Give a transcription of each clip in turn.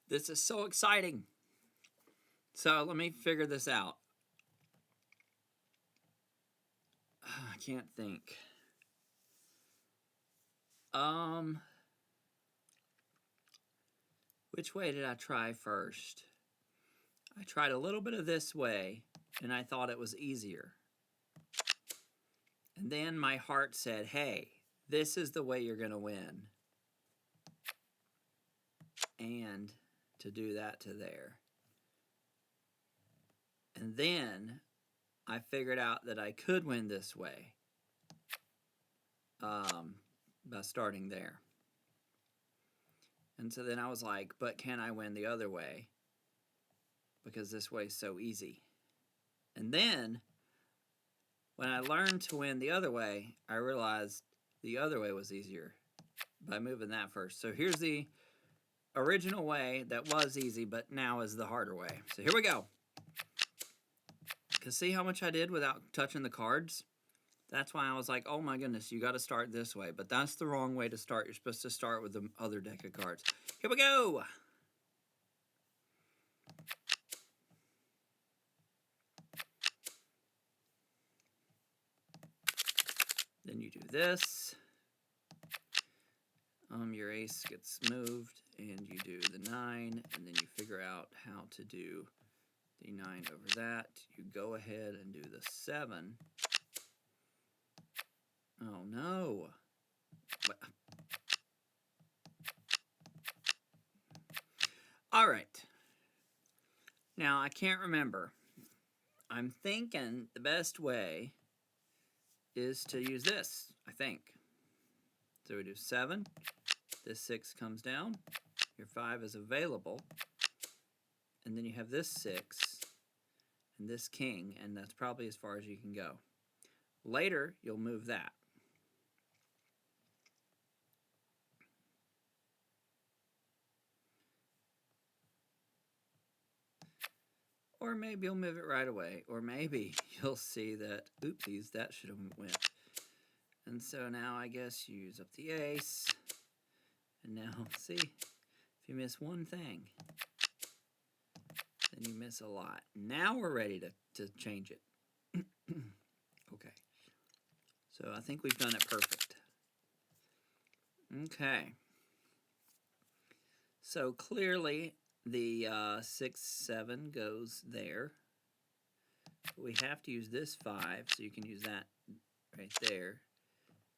This is so exciting. So let me figure this out. I can't think. Which way did I try first? I tried a little bit of this way, and I thought it was easier. And then my heart said, hey, this is the way you're going to win. And to do that to there. And then I figured out that I could win this way by starting there. And so then I was like, but can I win the other way? Because this way's so easy. And then when I learned to win the other way, I realized the other way was easier by moving that first. So here's the original way that was easy, but now is the harder way. So here we go. Because see how much I did without touching the cards? That's why I was like, oh my goodness, you got to start this way. But that's the wrong way to start. You're supposed to start with the other deck of cards. Here we go. Then you do this. Your ace gets moved, and you do the 9, and then you figure out how to do the 9 over that. You go ahead and do the 7. Oh no. All right. Now I can't remember. I'm thinking the best way is to use this, I think. So we do 7. This 6 comes down. Your 5 is available. And then you have this 6 and this king, and that's probably as far as you can go. Later, you'll move that. Or maybe you'll move it right away. Or maybe you'll see that, oopsies, that should have went. And so now I guess you use up the ace. And now, see, if you miss one thing, then you miss a lot. Now we're ready to change it. Okay. So I think we've done it perfect. Okay. So clearly the 6, 7 goes there. But we have to use this 5, so you can use that right there.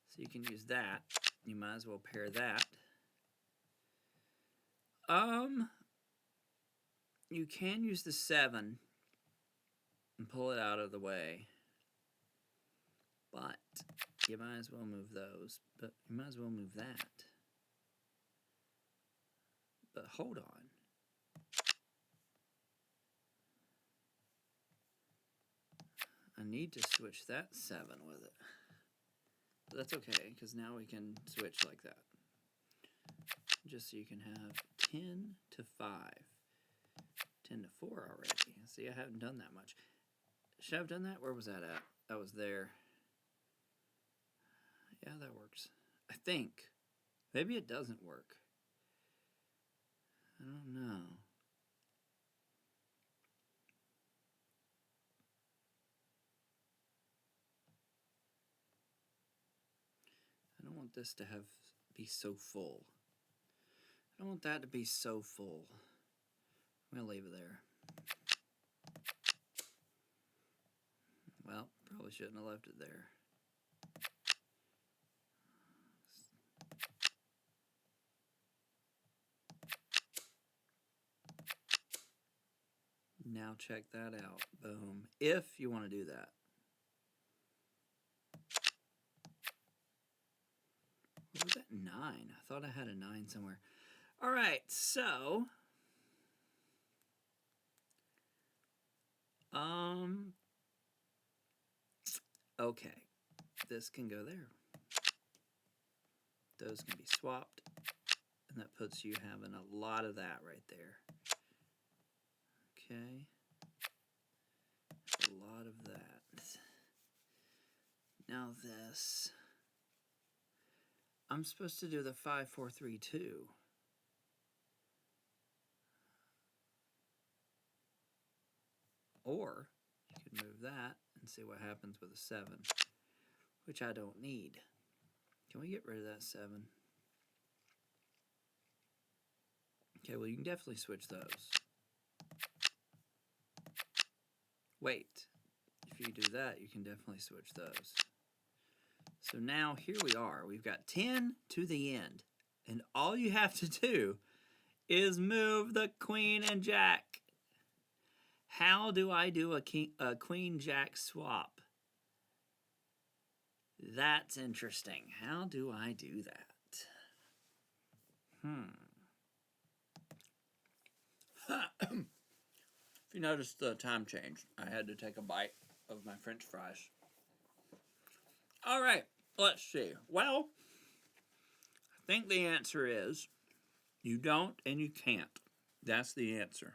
So you can use that. You might as well pair that. You can use the 7 and pull it out of the way. But you might as well move those. But you might as well move that. But hold on. I need to switch that 7 with it. But that's okay, because now we can switch like that. Just so you can have 10 to 5. 10 to 4 already. See, I haven't done that much. Should I have done that? Where was that at? That was there. Yeah, that works. I think. Maybe it doesn't work. I don't know. I don't want this to be so full. I don't want that to be so full. I'm going to leave it there. Well, probably shouldn't have left it there. Now check that out. Boom. If you want to do that. What was that? 9. I thought I had a 9 somewhere. All right, so okay. This can go there. Those can be swapped. And that puts you having a lot of that right there. Okay. A lot of that. Now this. I'm supposed to do the 5, 4, 3, 2. Or you could move that and see what happens with a 7, which I don't need. Can we get rid of that 7? Okay, well, you can definitely switch those. Wait, if you do that, you can definitely switch those. So now here we are. We've got 10 to the end. And all you have to do is move the queen and jack. How do I do a queen-jack swap? That's interesting. How do I do that? If you notice the time change, I had to take a bite of my French fries. All right, let's see. Well, I think the answer is you don't and you can't. That's the answer.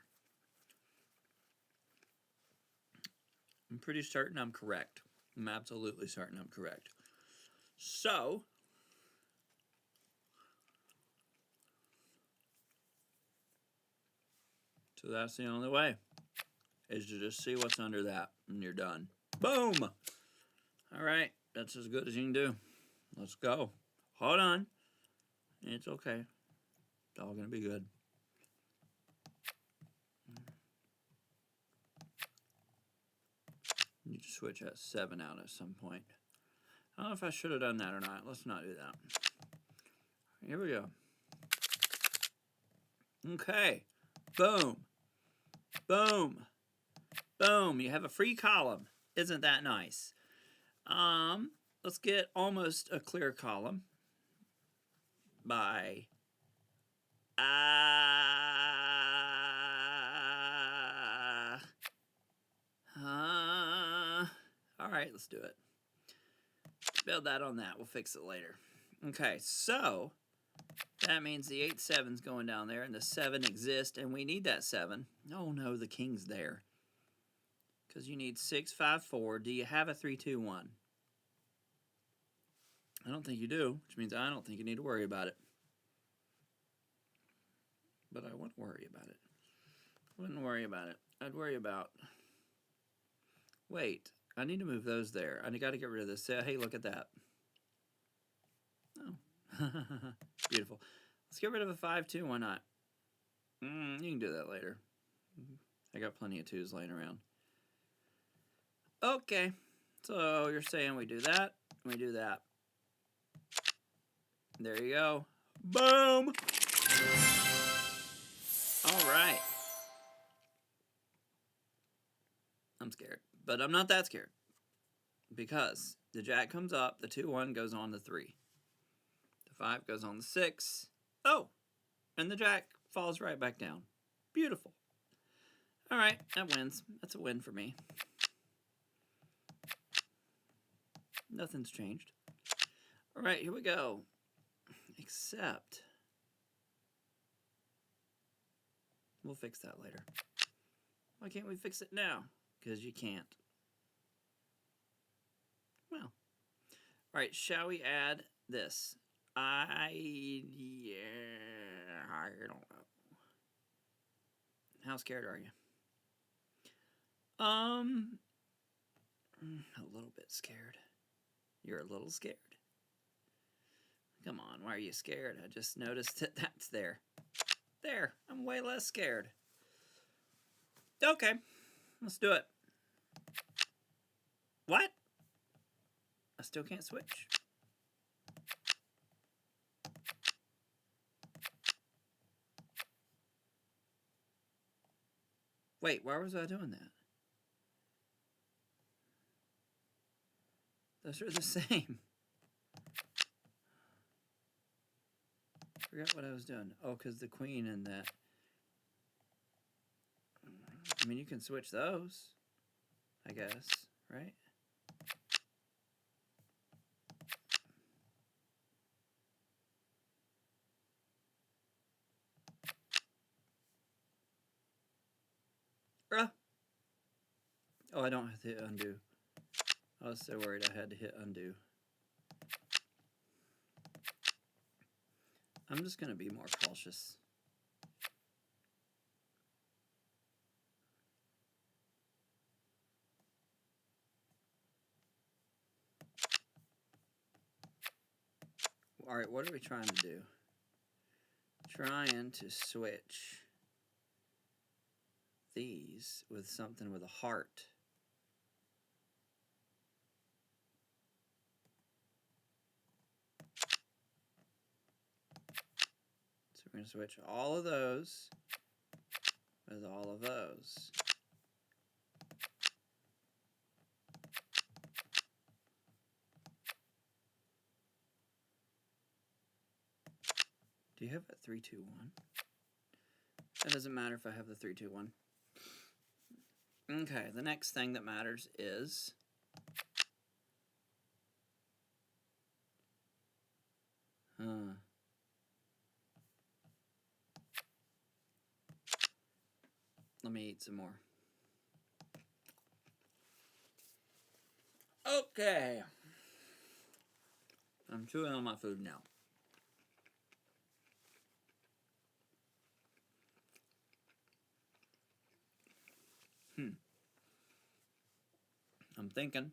I'm pretty certain I'm correct. I'm absolutely certain I'm correct. So that's the only way, is to just see what's under that, and you're done. Boom! All right, that's as good as you can do. Let's go. Hold on. It's okay. It's all going to be good. You need to switch that 7 out at some point. I don't know if I should have done that or not. Let's not do that. Here we go. Okay. Boom. Boom. Boom. You have a free column. Isn't that nice? Let's get almost a clear column by all right, let's do it. Build that on that. We'll fix it later. Okay, so that means the 8 7's going down there, and the 7 exists, and we need that 7. Oh no, the king's there. Because you need 6 5 4. Do you have a 3 2 1? I don't think you do, which means I don't think you need to worry about it. But I wouldn't worry about it. Wouldn't worry about it. I'd worry about... Wait, I need to move those there. I got to get rid of this. Hey, look at that. Oh. Beautiful. Let's get rid of a 5 2. Why not? You can do that later. I got plenty of 2s laying around. Okay. So you're saying we do that. We do that. There you go. Boom! All right. I'm scared. But I'm not that scared. Because the jack comes up, the 2 1 goes on the 3. The 5 goes on the 6. Oh! And the jack falls right back down. Beautiful. All right, that wins. That's a win for me. Nothing's changed. All right, here we go. Except... we'll fix that later. Why can't we fix it now? Because you can't. Well. All right, shall we add this? I don't know. How scared are you? A little bit scared. You're a little scared. Come on, why are you scared? I just noticed that that's there. There, I'm way less scared. Okay, let's do it. What? I still can't switch. Wait, why was I doing that? Those are the same. Forgot what I was doing. Oh, because the queen and that. I mean, you can switch those, I guess, right? Oh, I don't have to hit undo. I was so worried I had to hit undo. I'm just going to be more cautious. All right, what are we trying to do? Trying to switch these with something with a heart. So we're going to switch all of those with all of those. Do you have a 3, 2, 1? It doesn't matter if I have the 3, 2, 1. Okay, the next thing that matters is let me eat some more. Okay. I'm chewing on my food now. I'm thinking.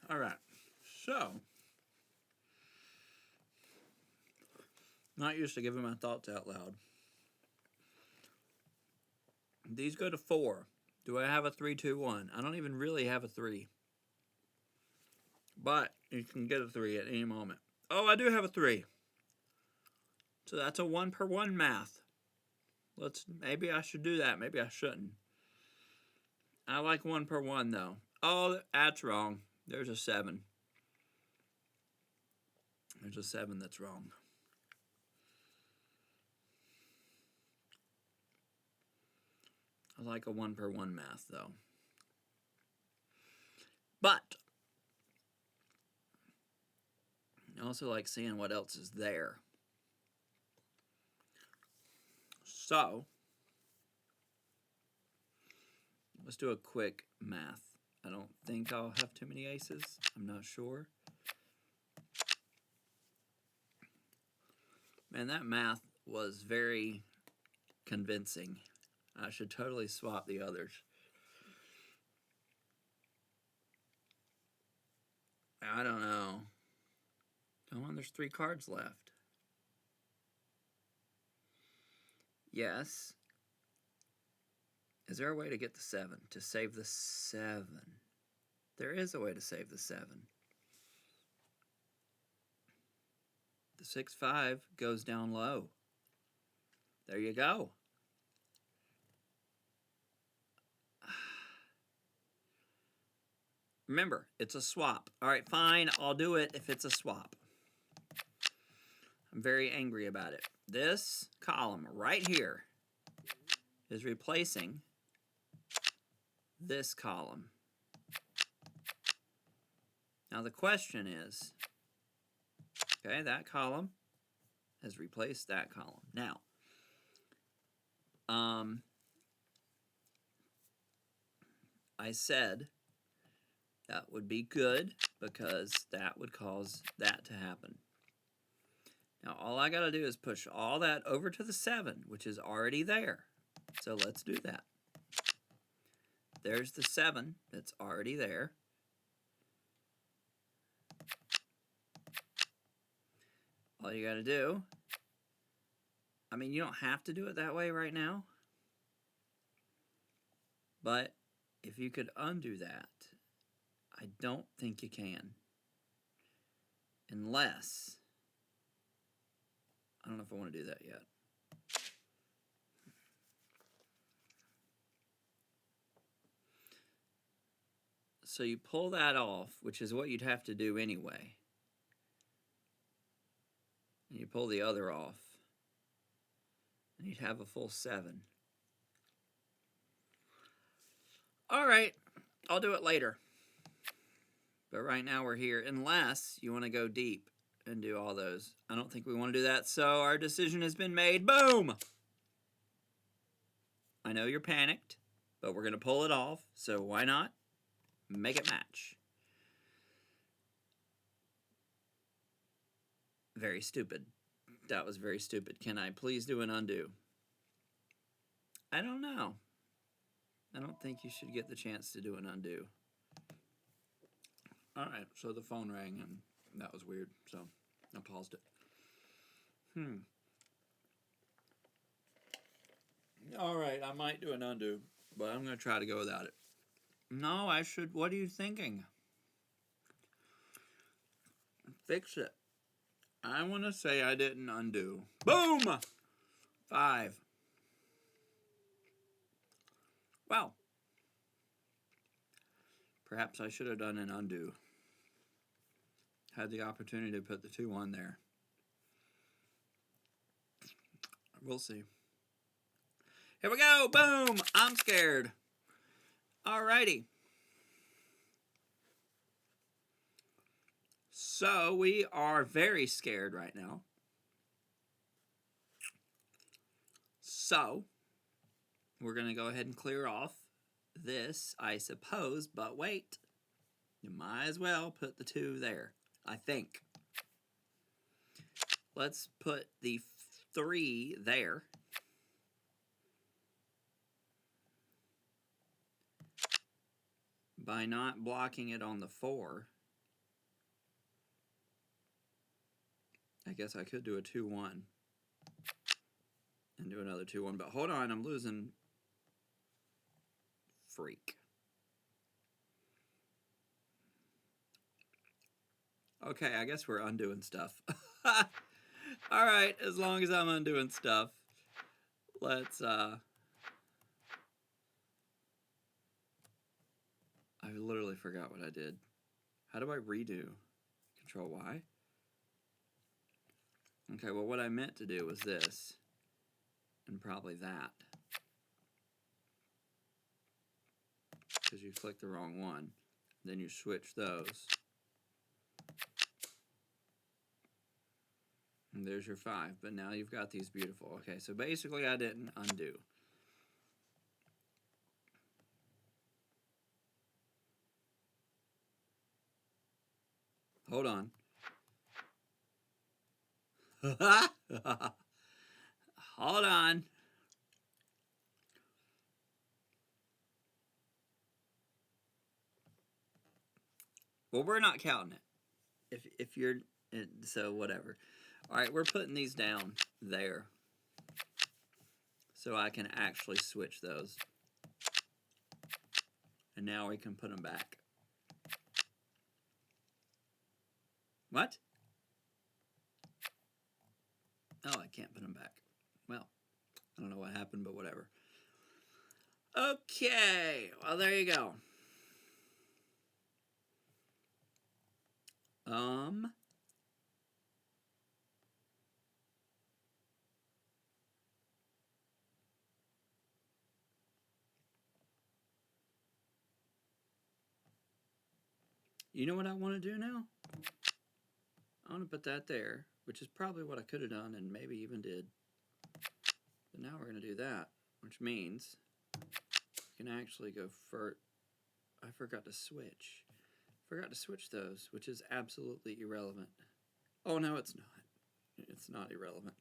All right. So, not used to giving my thoughts out loud. These go to 4. Do I have a 3, 2, 1? I don't even really have a 3. But you can get a 3 at any moment. Oh, I do have a 3. So that's a 1 per 1 math. Maybe I should do that. Maybe I shouldn't. I like 1 per 1 though. Oh, that's wrong. There's a 7. There's a 7 that's wrong. I like a 1 per 1 math though. But I also like seeing what else is there. So, let's do a quick math. I don't think I'll have too many aces. I'm not sure. Man, that math was very convincing. I should totally swap the others. I don't know. Come on, there's 3 cards left. Yes. Is there a way to get the 7? To save the 7? There is a way to save the 7. The 6, 5 goes down low. There you go. Remember, it's a swap. All right, fine, I'll do it if it's a swap. I'm very angry about it. This column right here is replacing this column. Now the question is, okay, that column has replaced that column. Now, I said that would be good because that would cause that to happen. Now, all I got to do is push all that over to the 7, which is already there. So let's do that. There's the 7 that's already there. All you got to do, I mean, you don't have to do it that way right now. But if you could undo that, I don't think you can. Unless, I don't know if I want to do that yet. So you pull that off, which is what you'd have to do anyway. And you pull the other off. And you'd have a full 7. All right, I'll do it later. But right now we're here, unless you want to go deep and do all those. I don't think we want to do that, so our decision has been made. Boom! I know you're panicked, but we're going to pull it off, so why not make it match? Very stupid. That was very stupid. Can I please do an undo? I don't know. I don't think you should get the chance to do an undo. Alright, so the phone rang and that was weird, so I paused it. Alright, I might do an undo, but I'm going to try to go without it. No, I should. What are you thinking? Fix it. I want to say I didn't undo. Boom! 5. Well, perhaps I should have done an undo. Had the opportunity to put the 2 on there. We'll see. Here we go! Boom! I'm scared. Alrighty. So we are very scared right now. So we're going to go ahead and clear off this, I suppose, but wait. You might as well put the 2 there, I think. Let's put the 3 there. By not blocking it on the 4. I guess I could do a 2-1 and do another 2-1, but hold on, I'm losing freak. Okay, I guess we're undoing stuff. Alright, as long as I'm undoing stuff, let's, I literally forgot what I did. How do I redo? Control Y? Okay, well what I meant to do was this, and probably that. Because you click the wrong one. Then you switch those. And there's your 5, but now you've got these beautiful. Okay, so basically I didn't undo. Hold on. Hold on. Well, we're not counting it. If you're, so whatever. All right, we're putting these down there. So I can actually switch those. And now we can put them back. What? Oh, I can't put them back. Well, I don't know what happened, but whatever. Okay, well, there you go. You know what I want to do now? I want to put that there, which is probably what I could have done and maybe even did. But now we're going to do that, which means we can actually go for... I forgot to switch. Forgot to switch those, which is absolutely irrelevant. Oh, no, it's not. It's not irrelevant.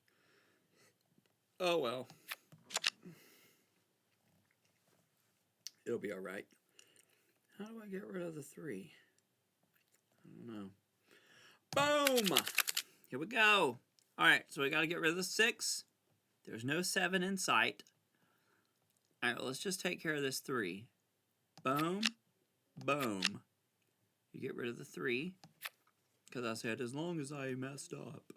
Oh, well. It'll be all right. How do I get rid of the 3? I don't know. Boom! Here we go. All right, so we got to get rid of the 6. There's no 7 in sight. All right, well, let's just take care of this 3. Boom, boom. You get rid of the 3, because I said as long as I messed up.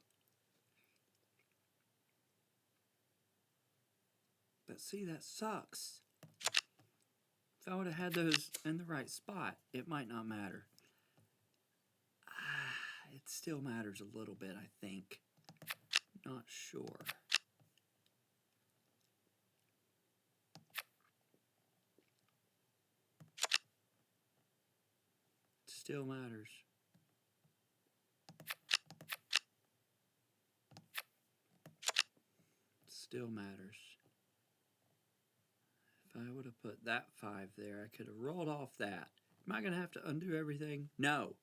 But see, that sucks. If I would have had those in the right spot, it might not matter. It still matters a little bit, I think. Not sure. It still matters. It still matters. If I would have put that 5 there, I could have rolled off that. Am I going to have to undo everything? No.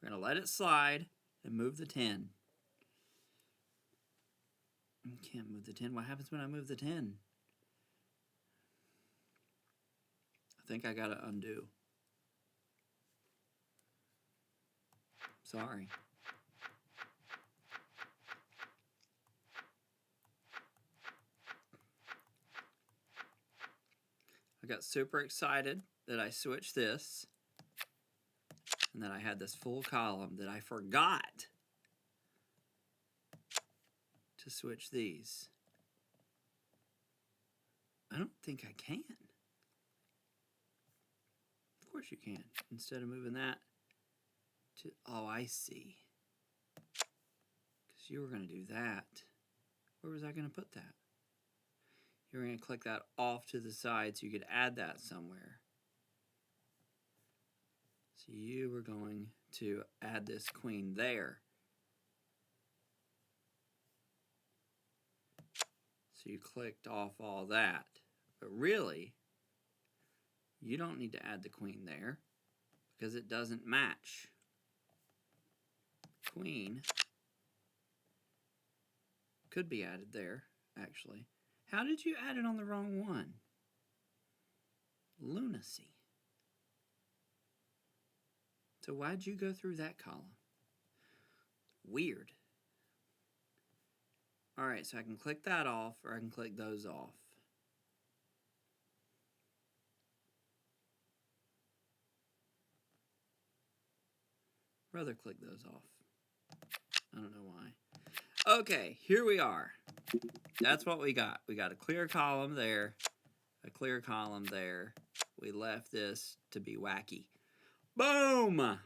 We're going to let it slide and move the 10. I can't move the 10. What happens when I move the 10? think I gotta undo. Sorry. I got super excited that I switched this and that I had this full column that I forgot to switch these. I don't think I can. Of course you can. Instead of moving that to, oh, I see. Because you were going to do that. Where was I going to put that? You were going to click that off to the side so you could add that somewhere. So you were going to add this queen there. So you clicked off all that. But really, you don't need to add the queen there because it doesn't match. Queen could be added there, actually. How did you add it on the wrong one? Lunacy. So why'd you go through that column? Weird. Alright, so I can click that off or I can click those off. Rather click those off. I don't know why. Okay, here we are. That's what we got. We got a clear column there, a clear column there. We left this to be wacky. Boom!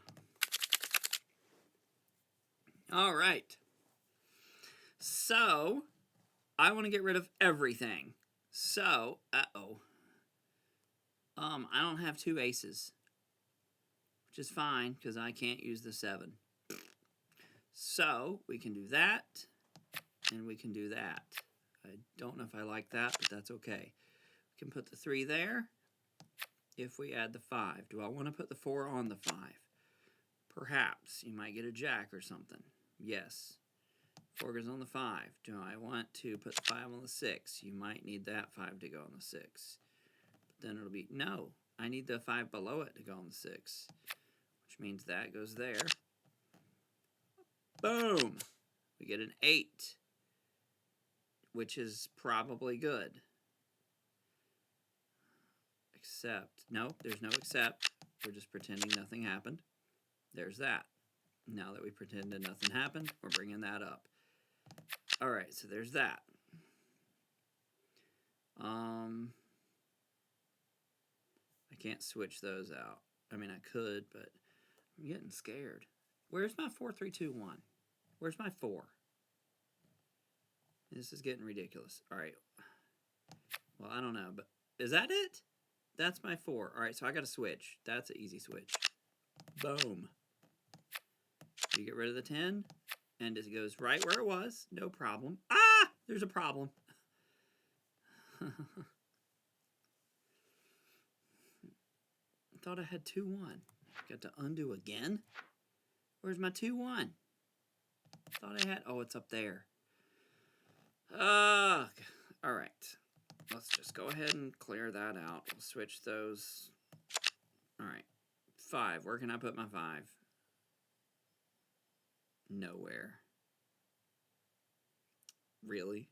All right. So, I want to get rid of everything. So, I don't have 2 aces, which is fine because I can't use the 7. So, we can do that, and we can do that. I don't know if I like that, but that's okay. We can put the 3 there if we add the 5. Do I want to put the 4 on the 5? Perhaps. You might get a jack or something. Yes. 4 goes on the 5. Do I want to put the 5 on the 6? You might need that 5 to go on the 6. But then it'll be, no, I need the 5 below it to go on the 6. Which means that goes there. Boom! We get an 8. Which is probably good. Except, no, there's no except. We're just pretending nothing happened. There's that. Now that we pretended nothing happened, we're bringing that up. All right, so there's that. I can't switch those out. I mean, I could, but I'm getting scared. Where's my 4, 3, 2, 1? Where's my 4? This is getting ridiculous. All right. Well, I don't know, but is that it? That's my 4. All right, so I got to switch. That's an easy switch. Boom. You get rid of the 10, and it goes right where it was. No problem. Ah! There's a problem. I thought I had 2, 1. Got to undo again? Where's my 2, 1? Thought I had... Oh, it's up there. All right. Let's just go ahead and clear that out. We'll switch those. All right. 5. Where can I put my 5? Nowhere. Really?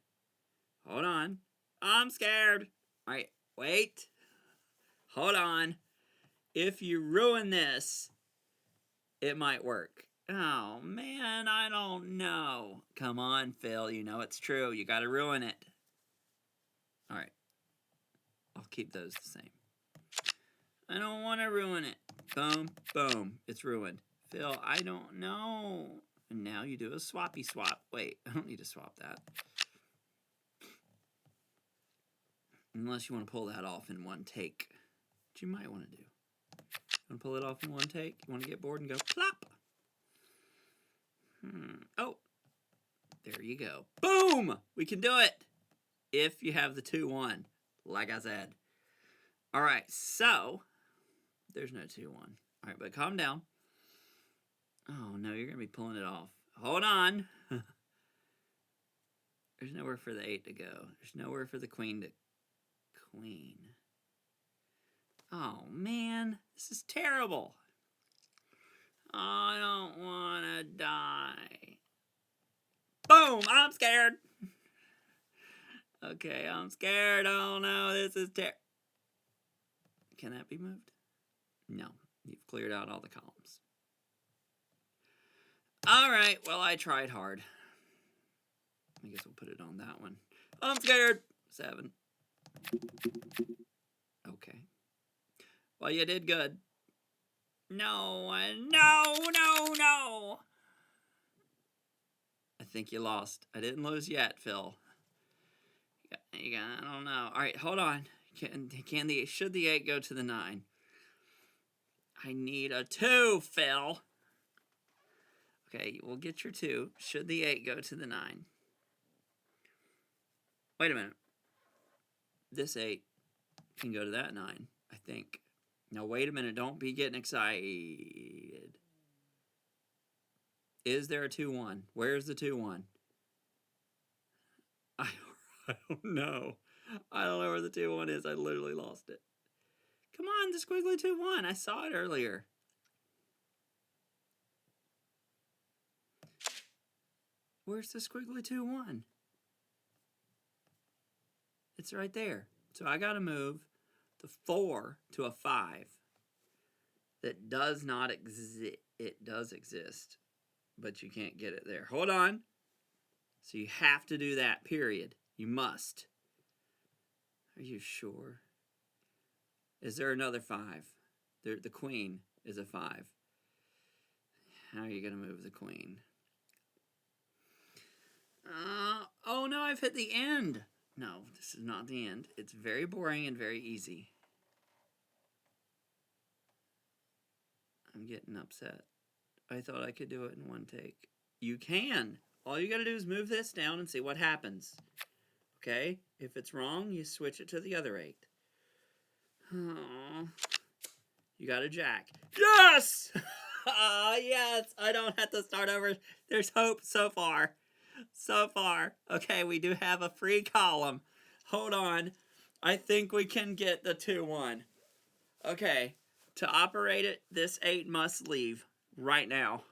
Hold on. I'm scared. All right. Wait. Hold on. If you ruin this, it might work. Oh, man, I don't know. Come on, Phil. You know it's true. You got to ruin it. All right. I'll keep those the same. I don't want to ruin it. Boom, boom. It's ruined. Phil, I don't know. And now you do a swappy swap. Wait, I don't need to swap that. Unless you want to pull that off in one take. Which you might want to do. You want to pull it off in one take? You want to get bored and go plop? Oh. There you go. Boom! We can do it! If you have the 2, 1. Like I said. Alright, so... There's no 2, 1. Alright, but calm down. Oh, no, you're going to be pulling it off. Hold on. There's nowhere for the 8 to go. There's nowhere for the queen to... Queen. Oh, man. This is terrible. I don't want to die. Boom! I'm scared. Okay, I'm scared. Oh, no. This is terrible. Can that be moved? No. You've cleared out all the columns. All right. Well, I tried hard. I guess we'll put it on that one. I'm scared. 7. Okay. Well, you did good. No, no. I think you lost. I didn't lose yet, Phil. I don't know. All right, hold on. Should the 8 go to the 9? I need a 2, Phil. Okay, we'll get your 2. Should the 8 go to the 9? Wait a minute. This 8 can go to that 9, I think. Now, wait a minute. Don't be getting excited. Is there a 2-1? Where's the 2-1? I don't know. I don't know where the 2-1 is. I literally lost it. Come on, the squiggly 2-1. I saw it earlier. Where's the squiggly 2-1? It's right there. So I got to move the 4 to a 5. That does not exist. It does exist, but you can't get it there. Hold on. So you have to do that, period. You must. Are you sure? Is there another 5? The queen is a 5. How are you going to move the queen? Oh no, I've hit the end. No, this is not the end. It's very boring and very easy. I'm getting upset. I thought I could do it in one take. You can. All you got to do is move this down and see what happens. Okay? If it's wrong, you switch it to the other 8. Oh. You got a jack. Yes! Oh, yes! I don't have to start over. There's hope so far. So far. Okay, we do have a free column. Hold on. I think we can get the 2-1. Okay. To operate it, this 8 must leave right now.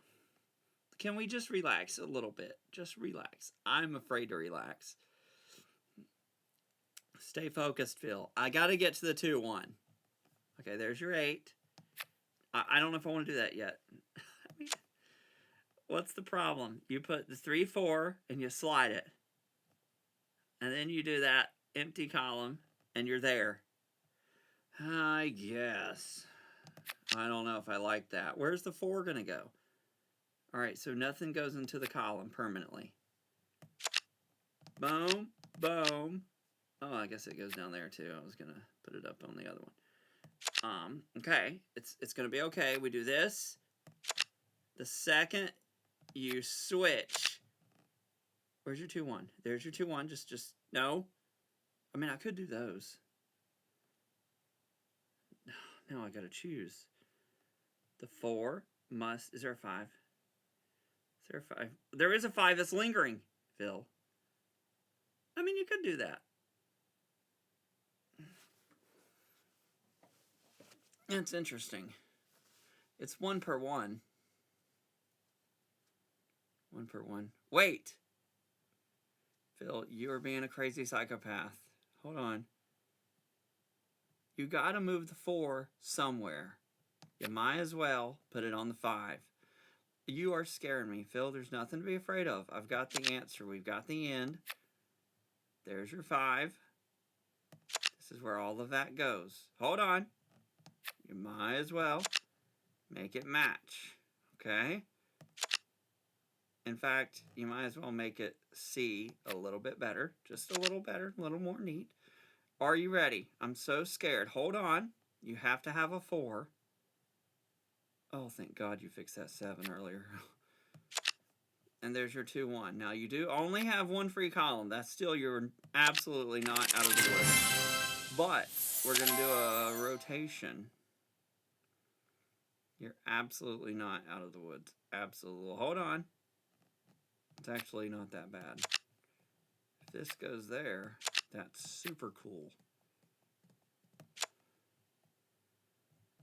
Can we just relax a little bit? Just relax. I'm afraid to relax. Stay focused, Phil. I got to get to the 2-1. Okay, there's your 8. I don't know if I want to do that yet. What's the problem? You put the 3-4 and you slide it. And then you do that empty column and you're there. I guess. I don't know if I like that. Where's the 4 going to go? All right, so nothing goes into the column permanently. Boom, boom. Oh, I guess it goes down there too. I was going to put it up on the other one. Okay, it's going to be okay. We do this. The second you switch. Where's your 2-1? There's your 2-1. Just, no. I mean, I could do those. Now I got to choose. The 4 must, is there a 5? Is there a 5? There is a 5 that's lingering, Phil. I mean, you could do that. It's interesting. It's 1 per 1. 1 per 1. Wait! Phil, you are being a crazy psychopath. Hold on. You gotta move the 4 somewhere. You might as well put it on the 5. You are scaring me, Phil. There's nothing to be afraid of. I've got the answer. We've got the end. There's your 5. This is where all of that goes. Hold on. You might as well make it match. Okay? In fact, you might as well make it see a little bit better. Just a little better, a little more neat. Are you ready? I'm so scared. Hold on. You have to have a 4. Oh, thank God you fixed that 7 earlier. And there's your 2-1. Now, you do only have 1 free column. That's still, you're absolutely not out of the woods. But we're going to do a rotation. You're absolutely not out of the woods. Absolutely. Hold on. It's actually not that bad. If this goes there, that's super cool.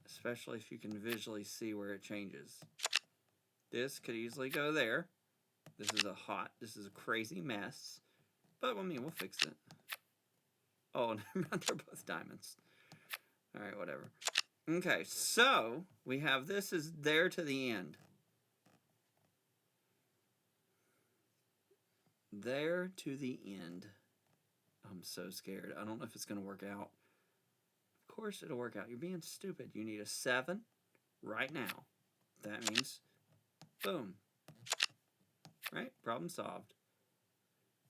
especially if you can visually see where it changes. This could easily go there. This is a crazy mess. But, I mean, we'll fix it. Oh, never mind, they're both diamonds. Alright, whatever. Okay, so we have this is there to the end. There to the end. I'm so scared. I don't know if it's going to work out. Of course it'll work out. You're being stupid. You need a 7 right now. That means, boom. Right? Problem solved.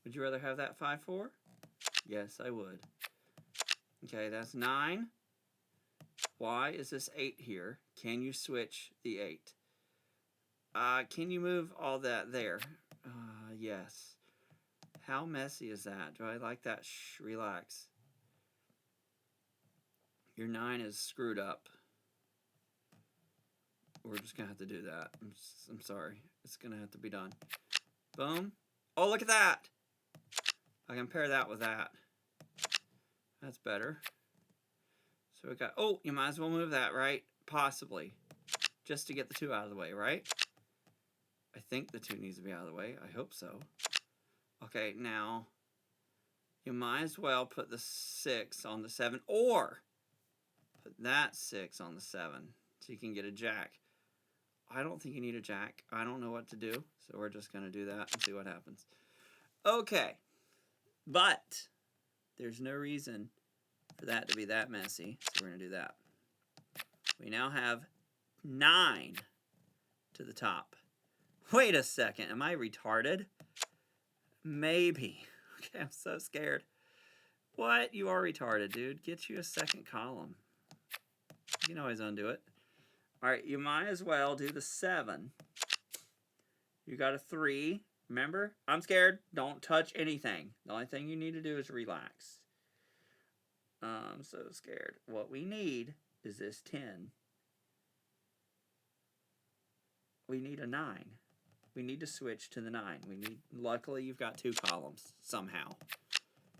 Would you rather have that 5-4? Yes, I would. Okay, that's 9. Why is this 8 here? Can you switch the 8? Can you move all that there? Yes. How messy is that? Do I like that? Shh, relax. Your 9 is screwed up. We're just going to have to do that. I'm sorry. It's going to have to be done. Boom. Oh, look at that. I can pair that with that. That's better. So we got, oh, you might as well move that, right? Possibly. Just to get the 2 out of the way, right? I think the 2 needs to be out of the way. I hope so. Okay, now, you might as well put the 6 on the 7, or put that 6 on the 7, so you can get a jack. I don't think you need a jack. I don't know what to do, so we're just going to do that and see what happens. Okay, but there's no reason for that to be that messy, so we're going to do that. We now have 9 to the top. Wait a second, am I retarded? Maybe. Okay, I'm so scared. What? You are retarded, dude. Get you a second column. You can always undo it. Alright, you might as well do the 7. You got a 3. Remember? I'm scared. Don't touch anything. The only thing you need to do is relax. I'm so scared. What we need is this 10. We need a 9. We need to switch to the 9. Luckily, you've got 2 columns somehow.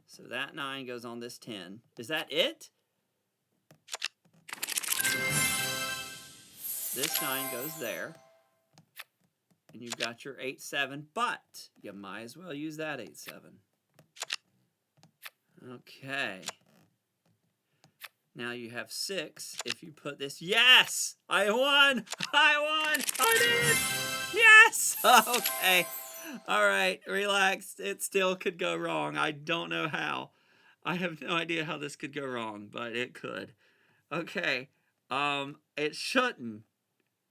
So that 9 goes on this 10. Is that it? This 9 goes there. And you've got your 8-7, but you might as well use that 8-7. Okay. Now you have 6. If you put this, yes! I won! I won! I did! Yes! Okay. All right, relax. It still could go wrong. I don't know how. I have no idea how this could go wrong, but it could. Okay. It shouldn't,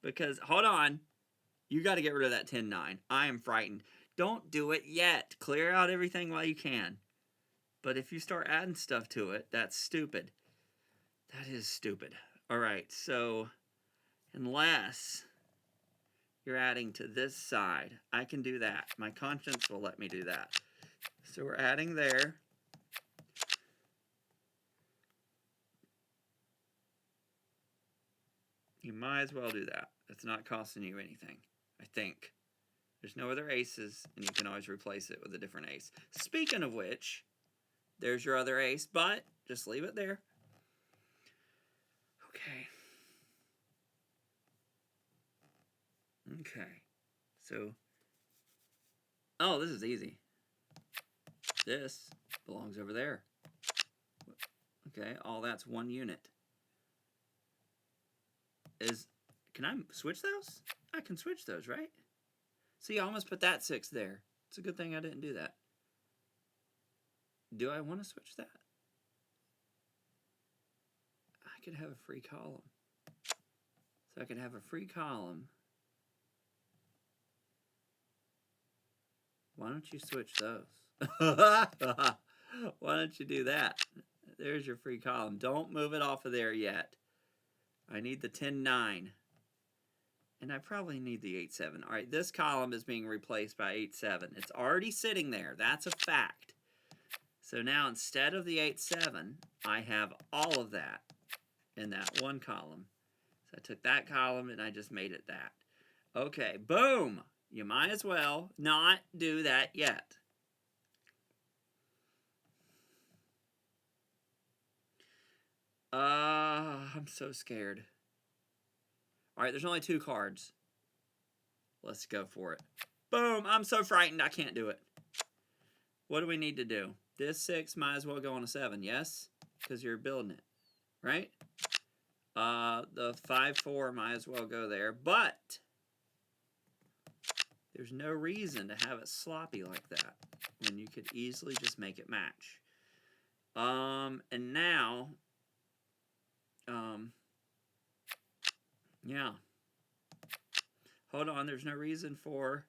because, hold on. You got to get rid of that 10-9. I am frightened. Don't do it yet. Clear out everything while you can. But if you start adding stuff to it, that's stupid. That is stupid. All right, so unless you're adding to this side, I can do that. My conscience will let me do that. So we're adding there. You might as well do that. It's not costing you anything, I think. There's no other aces, and you can always replace it with a different ace. Speaking of which, there's your other ace, but just leave it there. Okay. Okay. So, oh, this is easy. This belongs over there. Okay, all that's 1 unit. Can I switch those? I can switch those, right? See, I almost put that 6 there. It's a good thing I didn't do that. Do I want to switch that? I could have a free column. So I could have a free column. Why don't you switch those? Why don't you do that? There's your free column. Don't move it off of there yet. I need the 10-9. And I probably need the 8-7. All right, this column is being replaced by 8-7. It's already sitting there. That's a fact. So now instead of the 8-7, I have all of that in that one column. So I took that column and I just made it that. Okay, boom! You might as well not do that yet. I'm so scared. All right, there's only 2 cards. Let's go for it. Boom! I'm so frightened I can't do it. What do we need to do? This 6 might as well go on a 7, yes? Because you're building it, right? The 5-4 might as well go there, but there's no reason to have it sloppy like that when you could easily just make it match. And now, yeah. Hold on, there's no reason for...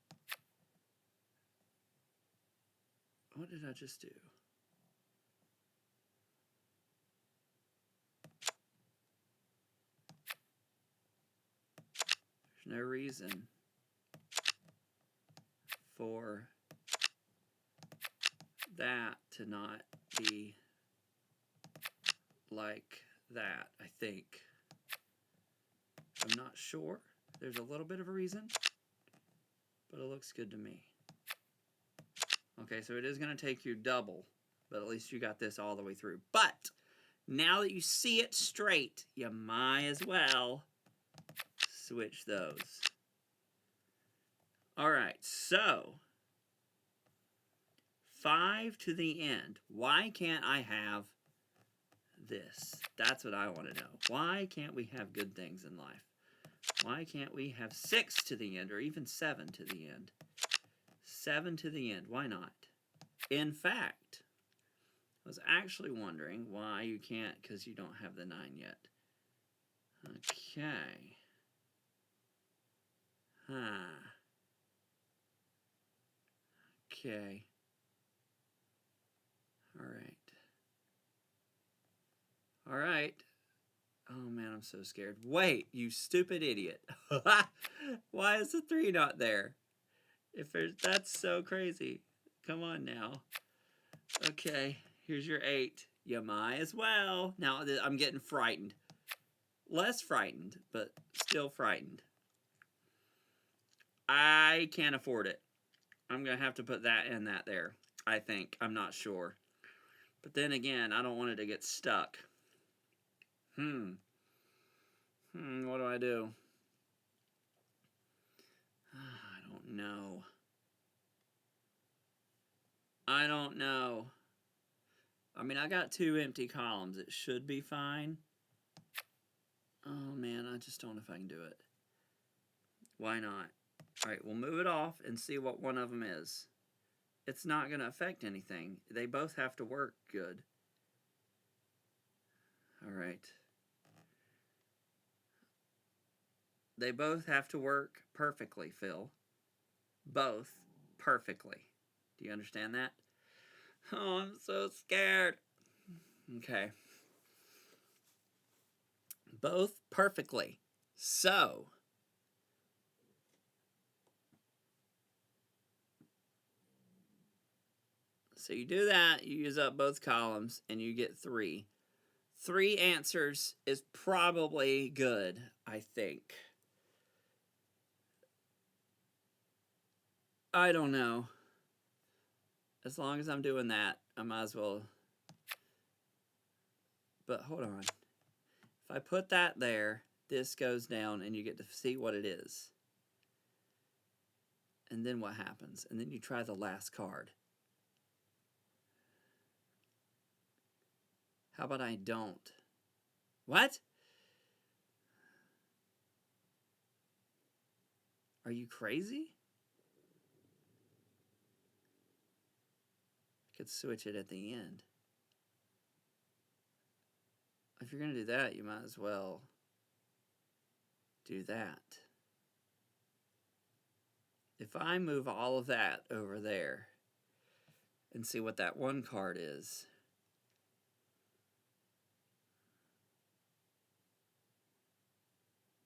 What did I just do? There's no reason for that to not be like that, I think. I'm not sure. There's a little bit of a reason, but it looks good to me. Okay, so it is going to take you double, but at least you got this all the way through. But now that you see it straight, you might as well switch those. All right, so 5 to the end. Why can't I have this? That's what I want to know. Why can't we have good things in life? Why can't we have 6 to the end or even 7 to the end? 7 to the end. Why not? In fact, I was actually wondering why you can't, because you don't have the 9 yet. Okay. Okay. All right. All right. Oh, man, I'm so scared. Wait, you stupid idiot. Why is the 3 not there? That's so crazy. Come on now. Okay, here's your 8. You might as well. Now, I'm getting frightened. Less frightened, but still frightened. I can't afford it. I'm going to have to put that and that there, I think. I'm not sure. But then again, I don't want it to get stuck. What do I do? I don't know. I don't know. I mean, I got 2 empty columns. It should be fine. Oh, man, I just don't know if I can do it. Why not? All right, we'll move it off and see what one of them is. It's not going to affect anything. They both have to work good. All right. They both have to work perfectly, Phil. Both perfectly. Do you understand that? Oh, I'm so scared. Okay. Both perfectly. So you do that, you use up both columns, and you get 3. 3 answers is probably good, I think. I don't know. As long as I'm doing that, I might as well. But hold on. If I put that there, this goes down, and you get to see what it is. And then what happens? And then you try the last card. How about I don't? What? Are you crazy? I could switch it at the end. If you're going to do that, you might as well do that. If I move all of that over there and see what that one card is.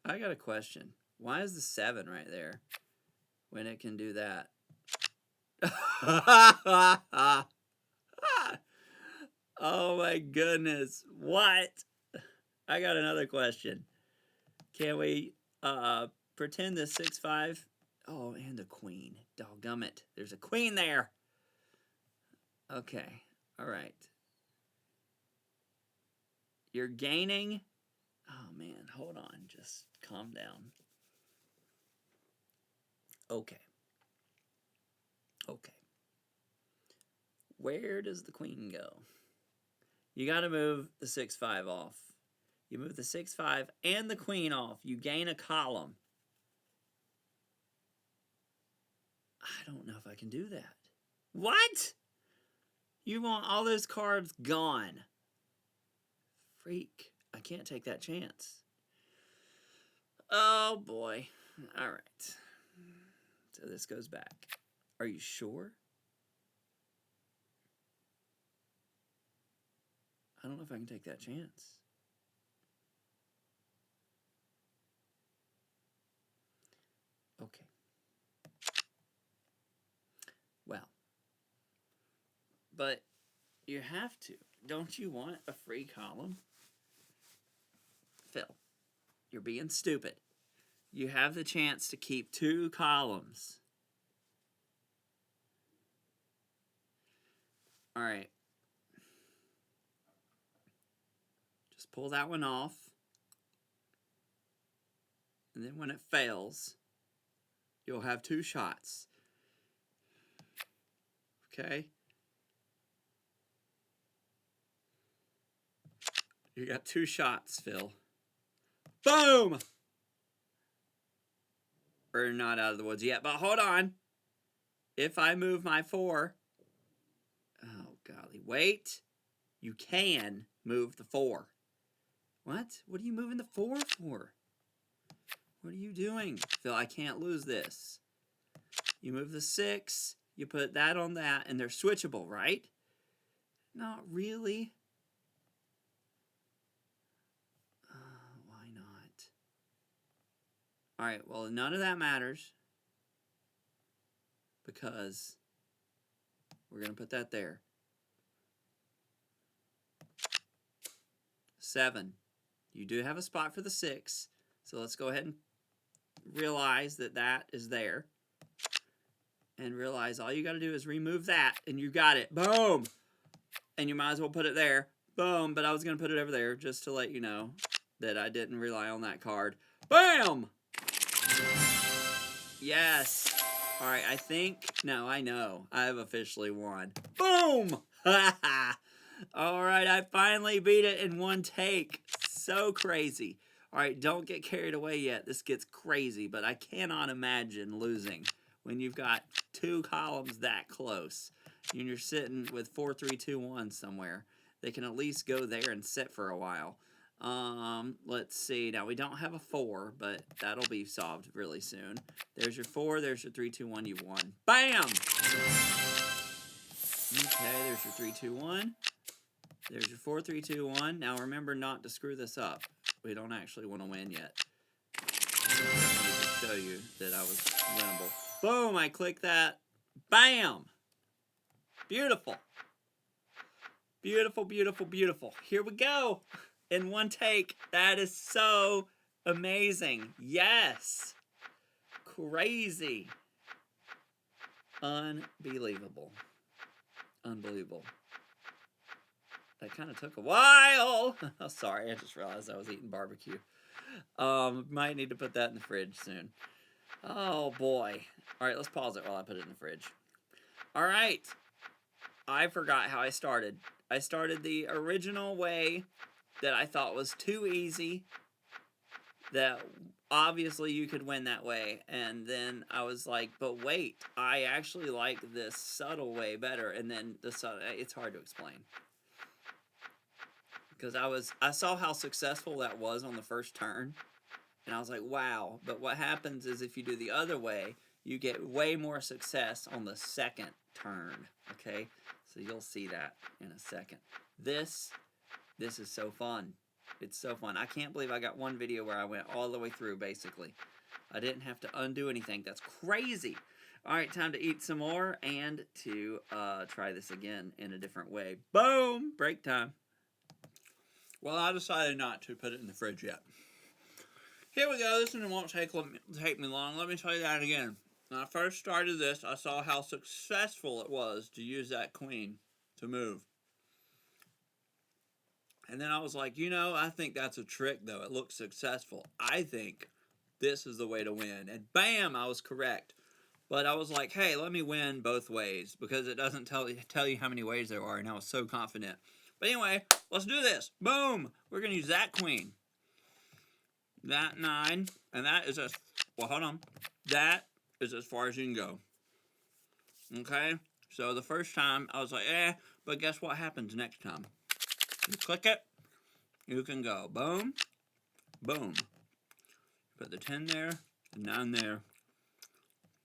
I got a question. Why is the 7 right there when it can do that? Oh my goodness. What? I got another question. Can we pretend this 6-5? Oh, and a queen. Doggum it. There's a queen there. Okay. All right. You're gaining. Oh man, hold on. Just calm calm down. Okay. Okay. Where does the queen go? You got to move the 6-5 off. You move the 6-5 and the queen off. You gain a column. I don't know if I can do that. What? You want all those cards gone. Freak. I can't take that chance. Oh, boy. All right. So this goes back. Are you sure? I don't know if I can take that chance. Okay. Well. But you have to. Don't you want a free column? Phil, you're being stupid. You have the chance to keep 2 columns. All right. Just pull that one off. And then when it fails, you'll have 2 shots. Okay? You got 2 shots, Phil. Boom! We're not out of the woods yet, but hold on. If I move my 4... Oh, golly. Wait. You can move the 4. What? What are you moving the 4 for? What are you doing? Phil, I can't lose this. You move the 6, you put that on that, and they're switchable, right? Not really. Why not? All right, well, none of that matters because we're going to put that there. 7. You do have a spot for the 6, so let's go ahead and realize that that is there. And realize all you got to do is remove that, and you got it. Boom! And you might as well put it there. Boom! But I was going to put it over there just to let you know that I didn't rely on that card. Bam! Yes! Alright, I think... No, I know. I have officially won. Boom! Alright, I finally beat it in one take. So crazy. Alright, don't get carried away yet. This gets crazy, but I cannot imagine losing when you've got 2 columns that close. And you're sitting with 4, 3, 2, 1 somewhere. They can at least go there and sit for a while. Let's see. Now, we don't have a 4, but that'll be solved really soon. There's your 4. There's your 3, 2, 1. You won. Bam! Okay, there's your 3, 2, 1. There's your 4, 3, 2, 1. Now, remember not to screw this up. We don't actually want to win yet. I wanted to show you that I was winnable. Boom! I click that. Bam! Beautiful. Beautiful, beautiful, beautiful. Here we go. In one take. That is so amazing. Yes. Crazy. Unbelievable. Unbelievable. That kind of took a while. Oh, sorry, I just realized I was eating barbecue. Might need to put that in the fridge soon. Oh, boy. All right, let's pause it while I put it in the fridge. All right. I forgot how I started. I started the original way that I thought was too easy, that obviously you could win that way. And then I was like, but wait, I actually like this subtle way better. And then it's hard to explain. Because I saw how successful that was on the first turn. And I was like, wow. But what happens is if you do the other way, you get way more success on the second turn. Okay? So you'll see that in a second. This is so fun. It's so fun. I can't believe I got one video where I went all the way through, basically. I didn't have to undo anything. That's crazy. All right, time to eat some more and to try this again in a different way. Boom! Break time. Well, I decided not to put it in the fridge yet. Here we go. This one won't take me long. Let me tell you that again. When I first started this, I saw how successful it was to use that queen to move. And then I was like, I think that's a trick, though. It looks successful. I think this is the way to win. And bam, I was correct. But I was like, hey, let me win both ways because it doesn't tell you how many ways there are, and I was so confident. But anyway, let's do this. Boom! We're going to use that queen. That 9, and that is well, hold on. That is as far as you can go. Okay? So the first time, I was like, but guess what happens next time? You click it, you can go. Boom, boom. Put the 10 there, the 9 there.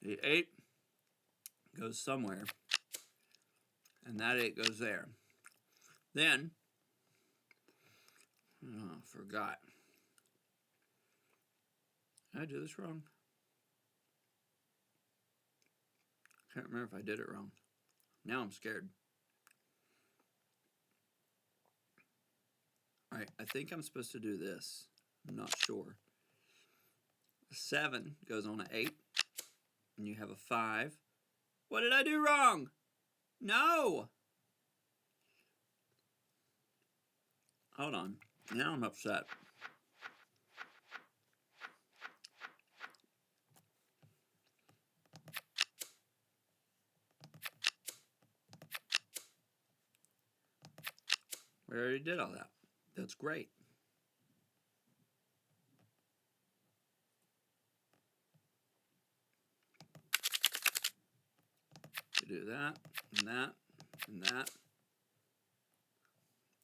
The 8 goes somewhere, and that 8 goes there. Then, forgot. Did I do this wrong? Can't remember if I did it wrong. Now I'm scared. Alright, I think I'm supposed to do this. I'm not sure. 7 goes on an 8, and you have a 5. What did I do wrong? No! Hold on. Now I'm upset. We already did all that. That's great. You do that, and that, and that.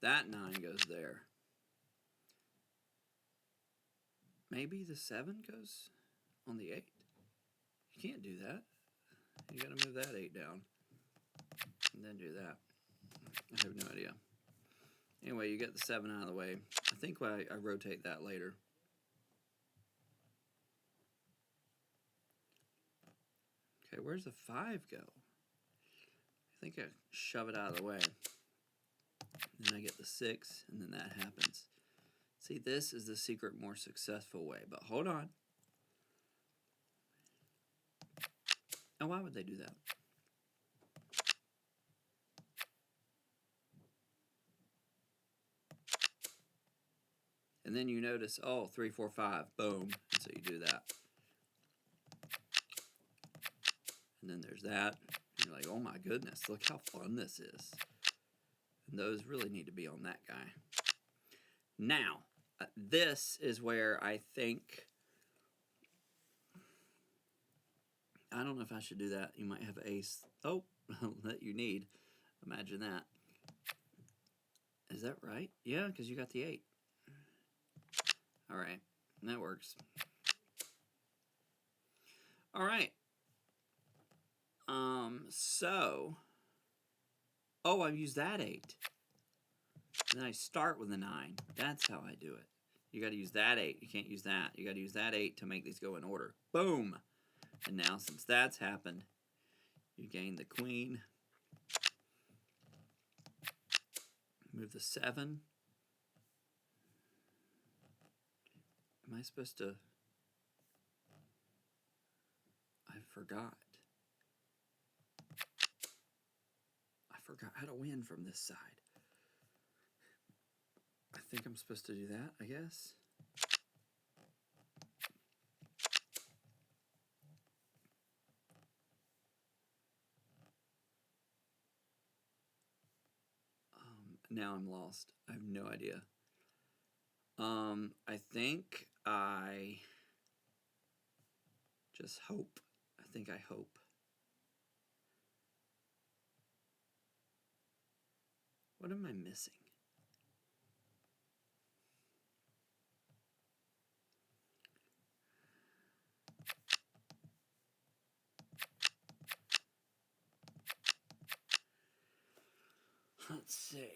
That 9 goes there. Maybe the 7 goes on the 8? You can't do that. You gotta move that 8 down. And then do that. I have no idea. Anyway, you get the 7 out of the way. I think I rotate that later. Okay, where's the 5 go? I think I shove it out of the way. Then I get the 6, and then that happens. See, this is the secret, more successful way. But hold on. And why would they do that? And then you notice, oh, 3, 4, 5, boom. And so you do that. And then there's that. And you're like, oh my goodness, look how fun this is. And those really need to be on that guy. Now, this is where I think, I don't know if I should do that. You might have ace. Oh, that you need. Imagine that. Is that right? Yeah, because you got the 8. All right, that works. All right. So, oh, I used that 8. And then I start with a 9. That's how I do it. You got to use that 8. You can't use that. You got to use that 8 to make these go in order. Boom. And now, since that's happened, you gain the queen. Move the 7. Am I supposed to? I forgot. I forgot how to win from this side. I think I'm supposed to do that, I guess. Now I'm lost. I have no idea. I think I just hope. I think I hope. What am I missing? Let's see.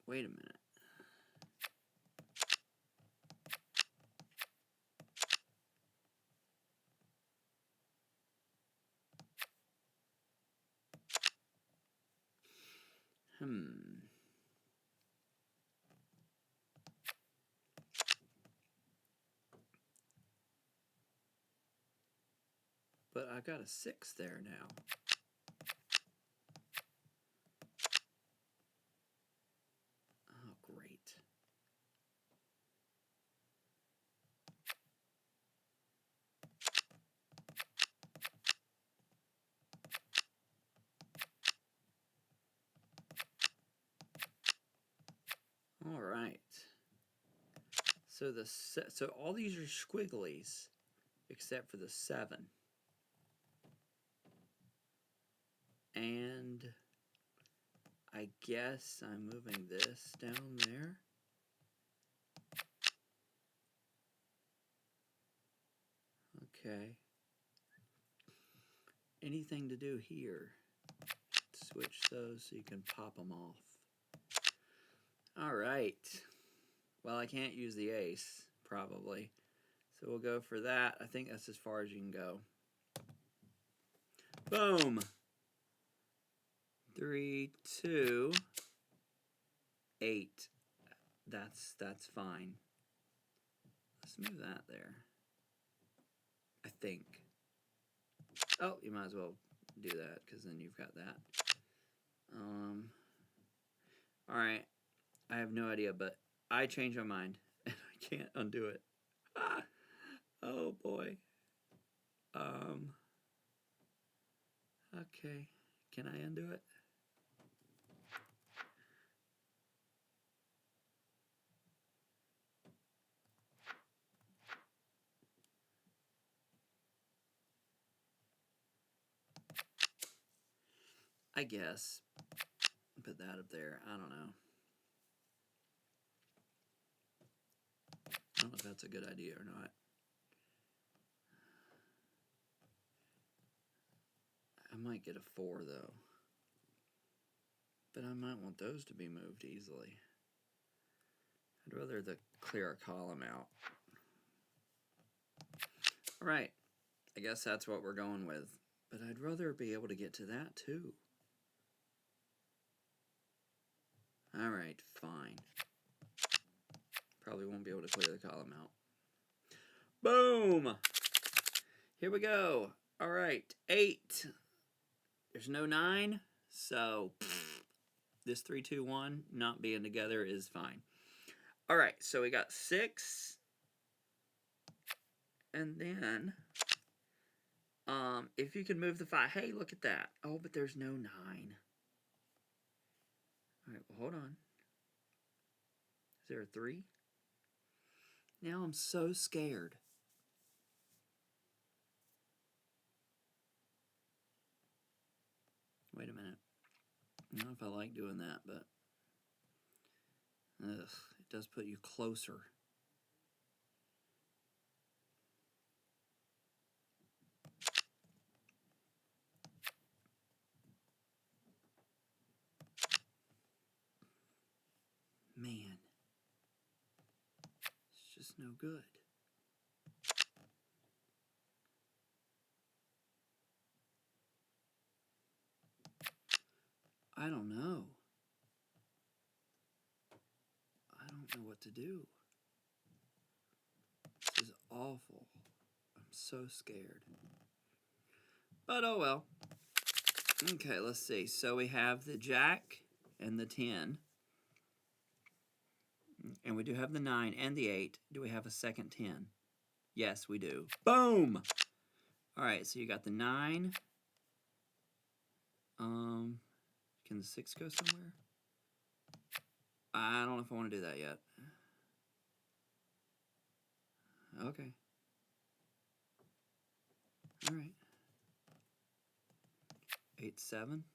Wait a minute. But I got a 6 there now. Oh, great. All right. So all these are squigglies except for the 7. And I guess I'm moving this down there. Okay. Anything to do here? Switch those so you can pop them off. All right. Well, I can't use the ace, probably. So we'll go for that. I think that's as far as you can go. Boom. 3, 2, 8. That's fine. Let's move that there. I think. Oh, you might as well do that because then you've got that. All right. I have no idea, but I changed my mind and I can't undo it. Ah, oh boy. Okay. Can I undo it? I guess. Put that up there. I don't know. I don't know if that's a good idea or not. I might get a 4 though. But I might want those to be moved easily. I'd rather clear a column out. All right. I guess that's what we're going with. But I'd rather be able to get to that too. All right, fine. Probably won't be able to clear the column out. Boom! Here we go. All right, 8. There's no 9, so this 3, 2, 1 not being together is fine. All right, so we got 6. And then, if you can move the 5. Hey, look at that. Oh, but there's no 9. All right, well, hold on. Is there a 3? Now I'm so scared. Wait a minute. I don't know if I like doing that, but ugh, it does put you closer. Man, it's just no good. I don't know. I don't know what to do. This is awful. I'm so scared. But oh well. Okay, let's see. So we have the jack and the 10. And we do have the 9 and the 8. Do we have a second 10? Yes, we do. Boom! All right, so you got the 9. Can the 6 go somewhere? I don't know if I want to do that yet. Okay. All right. 8, 7.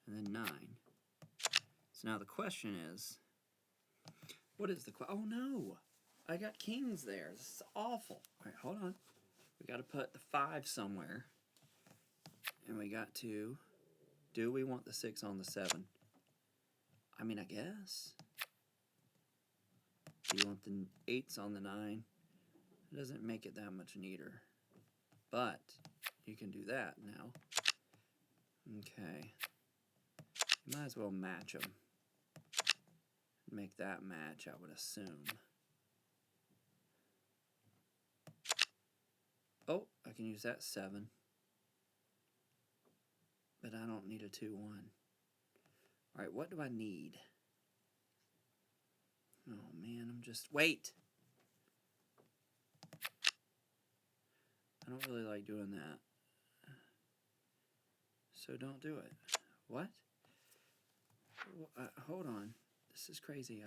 And then 9. So now the question is, what is the question? Oh no! I got kings there. This is awful. All right, hold on. We got to put the 5 somewhere. And we got to, do we want the 6 on the 7? I mean, I guess. Do you want the 8s on the 9? It doesn't make it that much neater. But you can do that now. Okay. You might as well match them. Make that match, I would assume. Oh, I can use that 7. But I don't need a 2-1. Alright, what do I need? Oh man, I'm just... Wait! I don't really like doing that. So don't do it. What? Hold on. This is crazy.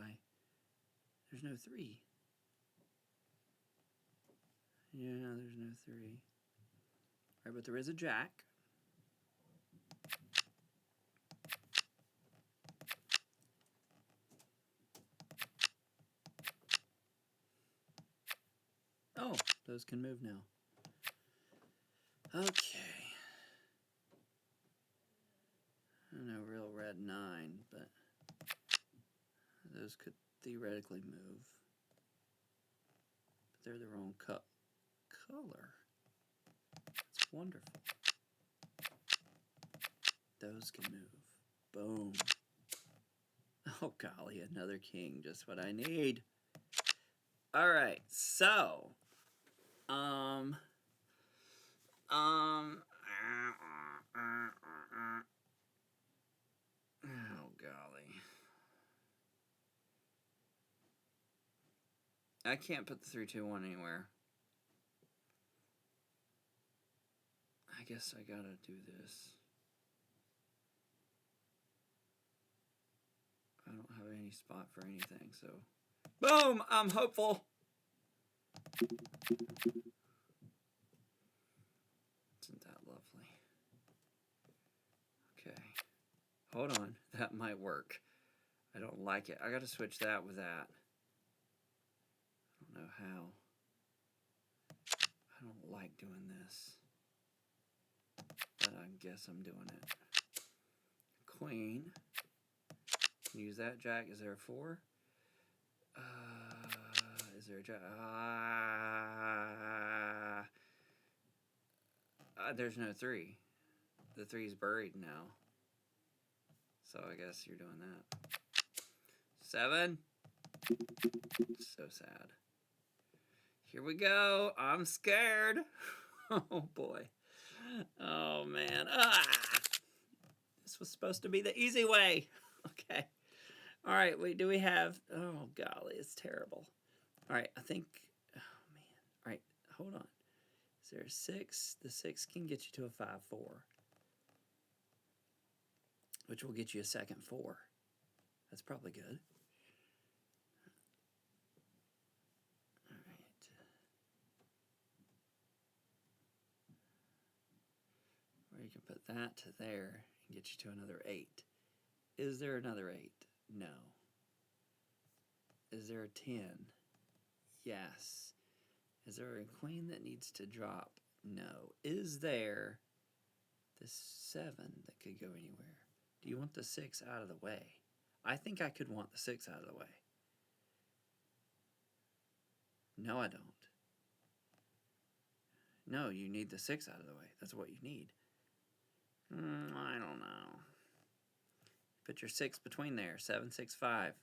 There's no 3. Yeah, there's no 3. All right, but there is a jack. Oh, those can move now. Okay. No real red 9, but those could theoretically move. But they're the wrong color. It's wonderful. Those can move. Boom. Oh, golly, another king. Just what I need. All right, so, oh, golly. I can't put the 3, 2, 1 anywhere. I guess I gotta do this. I don't have any spot for anything, so... Boom! I'm hopeful! Isn't that lovely? Okay. Hold on. That might work. I don't like it. I gotta switch that with that. I don't know how. I don't like doing this. But I guess I'm doing it. Queen. Use that jack. Is there a 4? Is there a jack? There's no 3. The 3 is buried now. So I guess you're doing that. 7. So sad. Here we go. I'm scared. Oh boy. Oh man. This was supposed to be the easy way. Okay. All right. Do we have? Oh golly, it's terrible. All right. I think. Oh man. All right. Hold on. Is there a 6? The 6 can get you to a 5, 4, which will get you a second 4. That's probably good. All right. Or you can put that to there and get you to another 8. Is there another 8? No. Is there a 10? Yes. Is there a queen that needs to drop? No. Is there the 7 that could go anywhere? Do you want the 6 out of the way? I think I could want the 6 out of the way. No, I don't. No, you need the 6 out of the way. That's what you need. I don't know. Put your 6 between there. 7, 6, 5.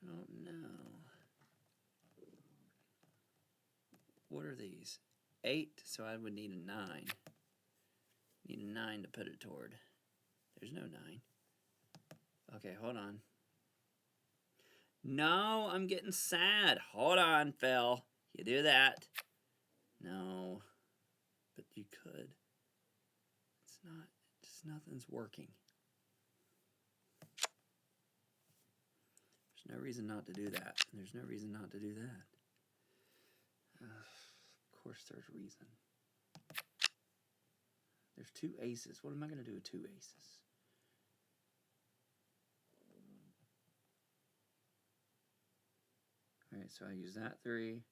I don't know. What are these? 8, so I would need a 9. Need a 9 to put it toward. There's no 9. Okay, hold on. No, I'm getting sad. Hold on, Phil. You do that. No. But you could. It's not, just nothing's working. There's no reason not to do that. And there's no reason not to do that. Of course there's reason. There's 2 aces. What am I going to do with 2 aces? Alright, so I use that 3.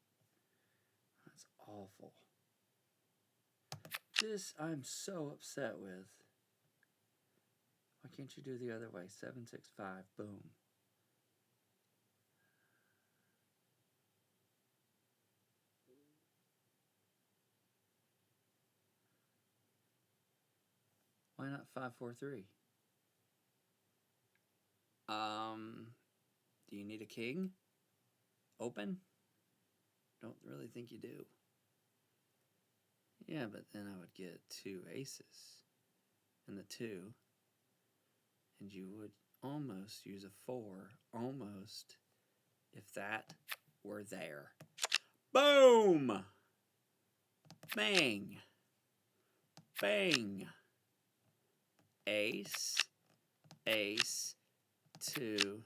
That's awful. This I'm so upset with. Why can't you do the other way? 7, 6, 5. Boom. Why not 5, 4, 3? Do you need a king? Open? Don't really think you do. Yeah, but then I would get 2 aces. And the 2. And you would almost use a 4. Almost. If that were there. Boom! Bang! Bang! ace, ace, 2,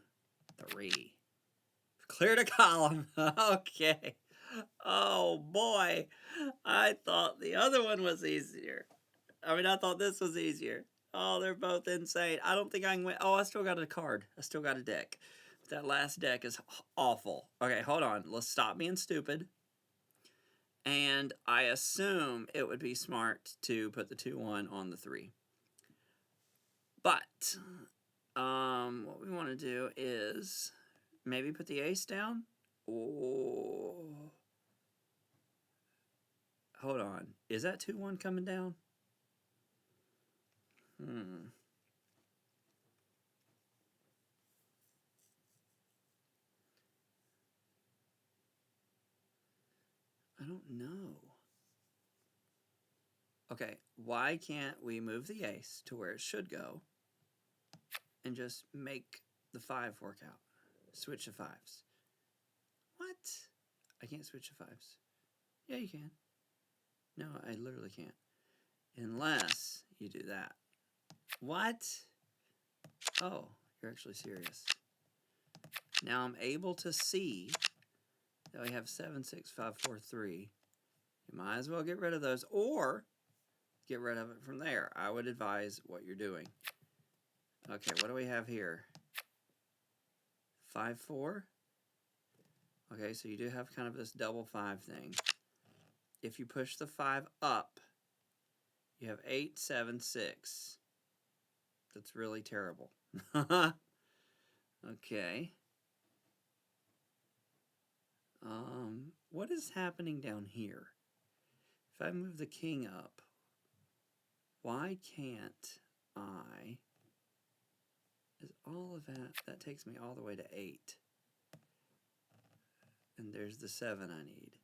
3. Cleared a column. Okay. Oh boy. I thought the other one was easier. I mean, I thought this was easier. Oh, they're both insane. I don't think I can win. Oh, I still got a card. I still got a deck. That last deck is awful. Okay, hold on. Let's stop being stupid. And I assume it would be smart to put the 2-1 on the 3. But what we want to do is maybe put the ace down. Oh, hold on. Is that 2-1 coming down? I don't know. Okay, why can't we move the ace to where it should go and just make the 5 work out? Switch the 5s. What? I can't switch the 5s. Yeah, you can. No, I literally can't. Unless you do that. What? Oh, you're actually serious. Now I'm able to see that we have 7, 6, 5, 4, 3. You might as well get rid of those or get rid of it from there. I would advise what you're doing. Okay, what do we have here? 5, 4. Okay, so you do have kind of this double 5 thing. If you push the 5 up, you have 8, 7, 6. That's really terrible. Okay. What is happening down here? If I move the king up, why can't I? Is all of that takes me all the way to 8. And there's the 7 I need.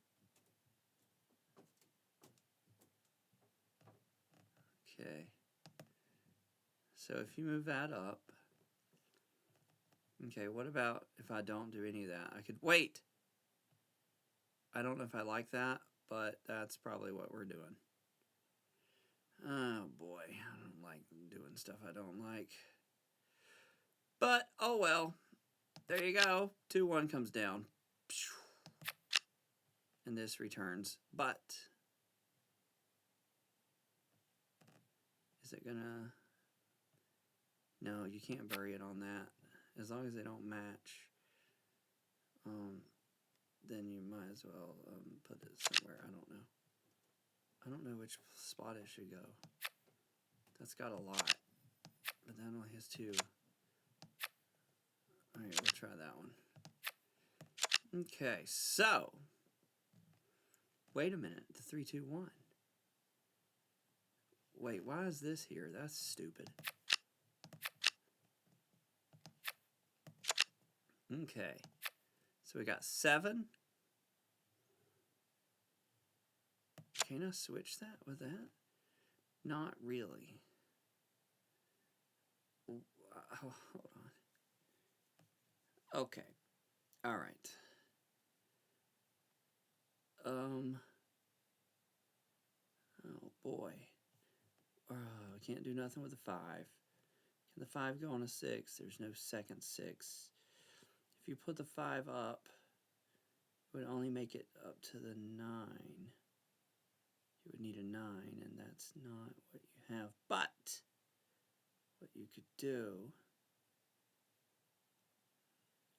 Okay. So if you move that up, okay, what about if I don't do any of that? I could wait. I don't know if I like that, but that's probably what we're doing. Oh boy, I don't like doing stuff I don't like. But, oh well. There you go. 2-1 comes down. And this returns. But is it gonna... No, you can't bury it on that. As long as they don't match, then you might as well put it somewhere. I don't know. I don't know which spot it should go. That's got a lot, but that only has 2. All right, we'll try that one. Okay, so wait a minute. The 3, 2, 1. Wait, why is this here? That's stupid. Okay, so we got 7. Can I switch that with that? Not really. Oh, hold on. Okay. All right. Oh boy. I can't do nothing with the 5. Can the 5 go on a 6? There's no second 6. If you put the 5 up, it would only make it up to the 9. You would need a 9, and that's not what you have. But what you could do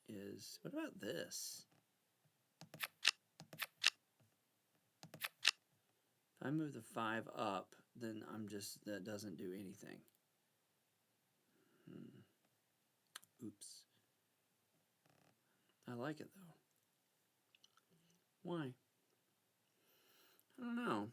is, what about this? If I move the 5 up, then that doesn't do anything. Oops. I like it though. Why? I don't know.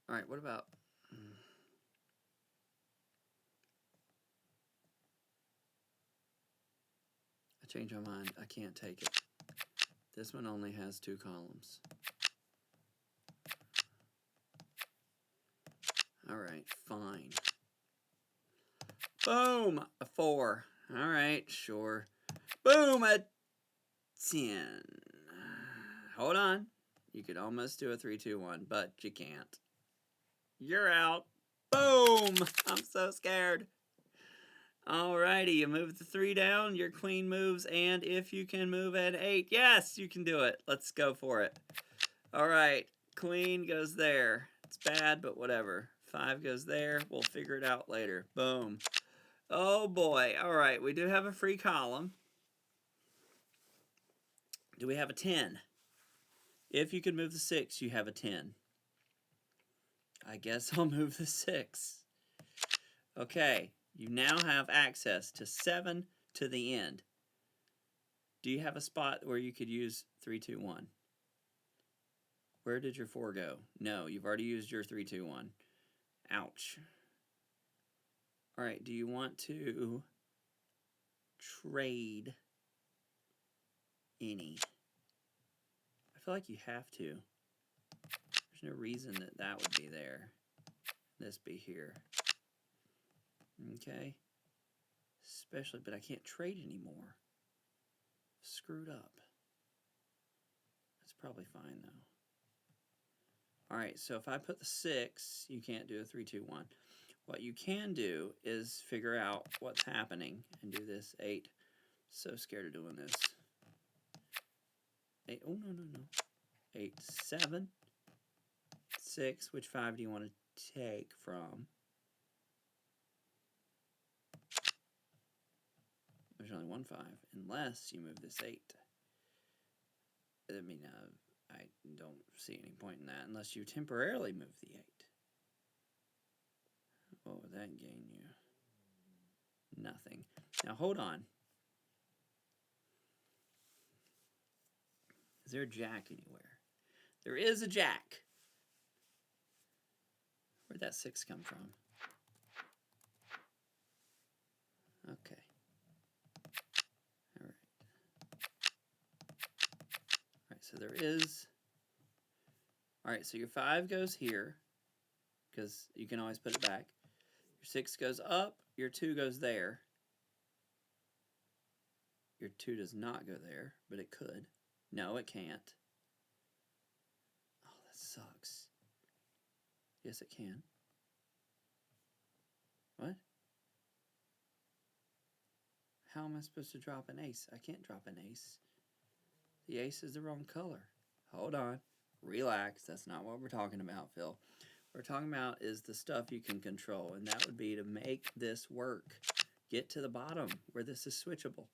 All right, what about... I changed my mind. I can't take it. This one only has 2 columns. All right, fine. Boom! A 4. All right, sure. Boom! 10. Hold on. You could almost do a 3, 2, 1, but you can't. You're out. Boom! I'm so scared. Alrighty, you move the 3 down, your queen moves, and if you can move an 8, yes, you can do it. Let's go for it. Alright, queen goes there. It's bad, but whatever. 5 goes there. We'll figure it out later. Boom. Oh boy. Alright, we do have a free column. Do we have a 10? If you can move the 6, you have a 10. I guess I'll move the 6. Okay, you now have access to 7 to the end. Do you have a spot where you could use 3, 2, 1? Where did your 4 go? No, you've already used your 3, 2, 1. Ouch. Alright, do you want to trade any? I feel like you have to. There's no reason that that would be there. This be here. Okay. Especially, but I can't trade anymore. Screwed up. That's probably fine though. Alright, so if I put the 6, you can't do a 3, 2, 1. What you can do is figure out what's happening and do this 8. So scared of doing this. 8, oh no, no, no. 8, 7, 6. Which 5 do you want to take from? There's only one 5, unless you move this 8. I mean, I don't see any point in that unless you temporarily move the 8. What would that gain you? Nothing. Now hold on. Is there a jack anywhere? There is a jack. Where'd that 6 come from? Okay. Alright. Alright, so there is... Alright, so your 5 goes here, because you can always put it back. Your 6 goes up, your 2 goes there. Your 2 does not go there, but it could. No, it can't. Oh, that sucks. Yes, it can. What? How am I supposed to drop an ace? I can't drop an ace. The ace is the wrong color. Hold on. Relax. That's not what we're talking about, Phil. What we're talking about is the stuff you can control, and that would be to make this work. Get to the bottom where this is switchable.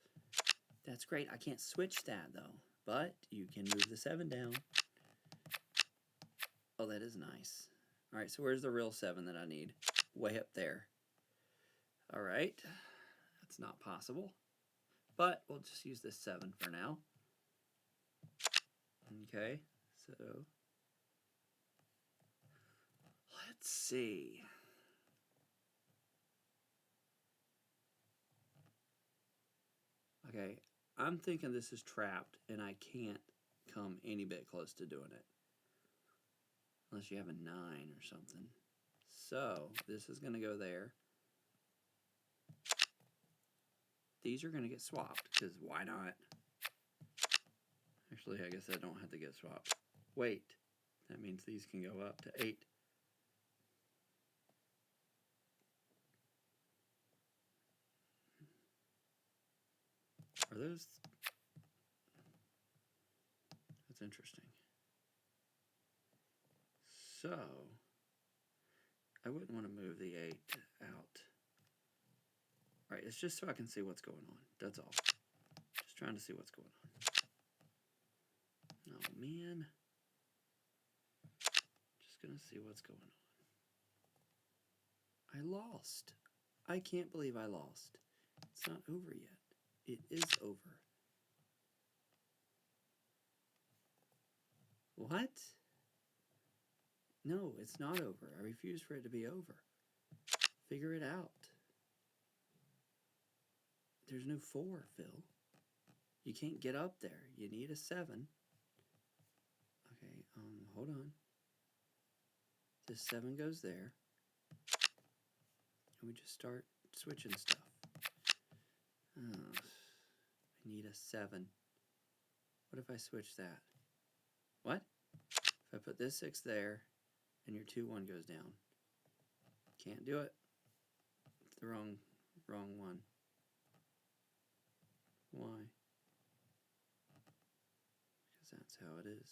That's great. I can't switch that, though. But you can move the 7 down. Oh, that is nice. All right, so where's the real 7 that I need? Way up there. All right. That's not possible. But we'll just use this 7 for now. Okay, so let's see. Okay, I'm thinking this is trapped and I can't come any bit close to doing it. Unless you have a 9 or something. So this is going to go there. These are going to get swapped, because why not? Actually, I guess I don't have to get swapped. Wait, that means these can go up to 8. Are those... That's interesting. So, I wouldn't want to move the 8 out. Alright, it's just so I can see what's going on. That's all. Just trying to see what's going on. Oh, man. Just gonna see what's going on. I lost. I can't believe I lost. It's not over yet. It is over. What? No, it's not over. I refuse for it to be over. Figure it out. There's no 4, Phil. You can't get up there. You need a 7. Okay, hold on. This 7 goes there. And we just start switching stuff. Oh, I need a 7. What if I switch that? What? If I put this 6 there, and your 2, 1 goes down. Can't do it. It's the wrong one. Why? Because that's how it is.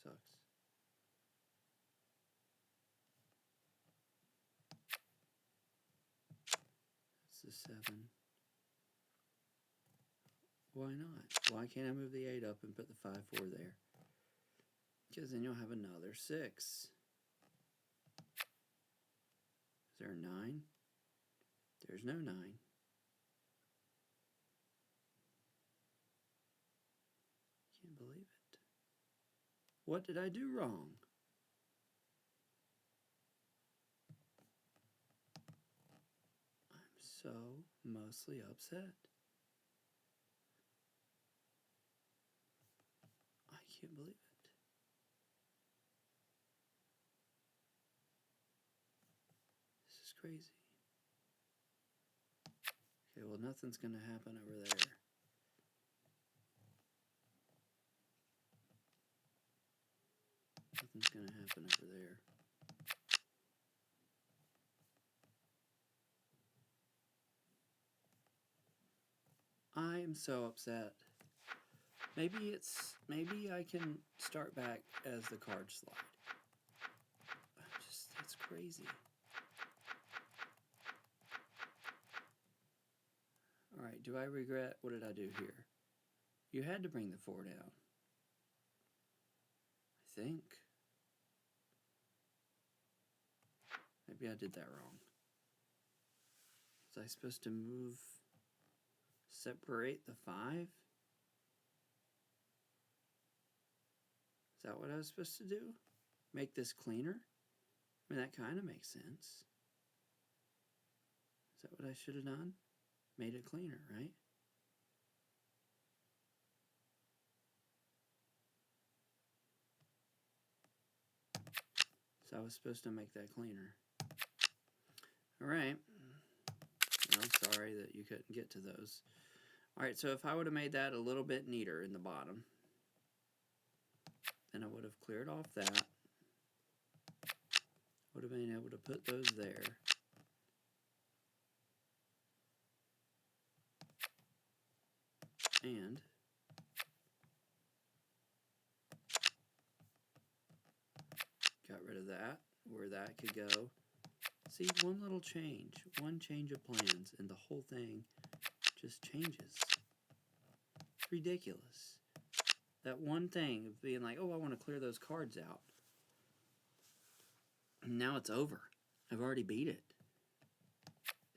Sucks. It's the 7. Why not? Why can't I move the 8 up and put the 5, 4 there? Because then you'll have another 6. Is there a 9? There's no 9. Can't believe it. What did I do wrong? I'm so mostly upset. I can't believe it. This is crazy. Okay, well, nothing's going to happen over there. Nothing's going to happen over there. I am so upset. Maybe I can start back as the card slide. That's crazy. All right, do I regret? What did I do here? You had to bring the 4 down. I think. Maybe I did that wrong. Was I supposed to separate the 5? Is that what I was supposed to do? Make this cleaner? I mean, that kind of makes sense. Is that what I should have done? Made it cleaner, right? So I was supposed to make that cleaner. All right. I'm sorry that you couldn't get to those. All right, so if I would have made that a little bit neater in the bottom, then I would have cleared off that. Would have been able to put those there. And got rid of that, where that could go. See, one little change, one change of plans, and the whole thing just changes. It's ridiculous. That one thing of being like, oh, I want to clear those cards out. And now it's over. I've already beat it.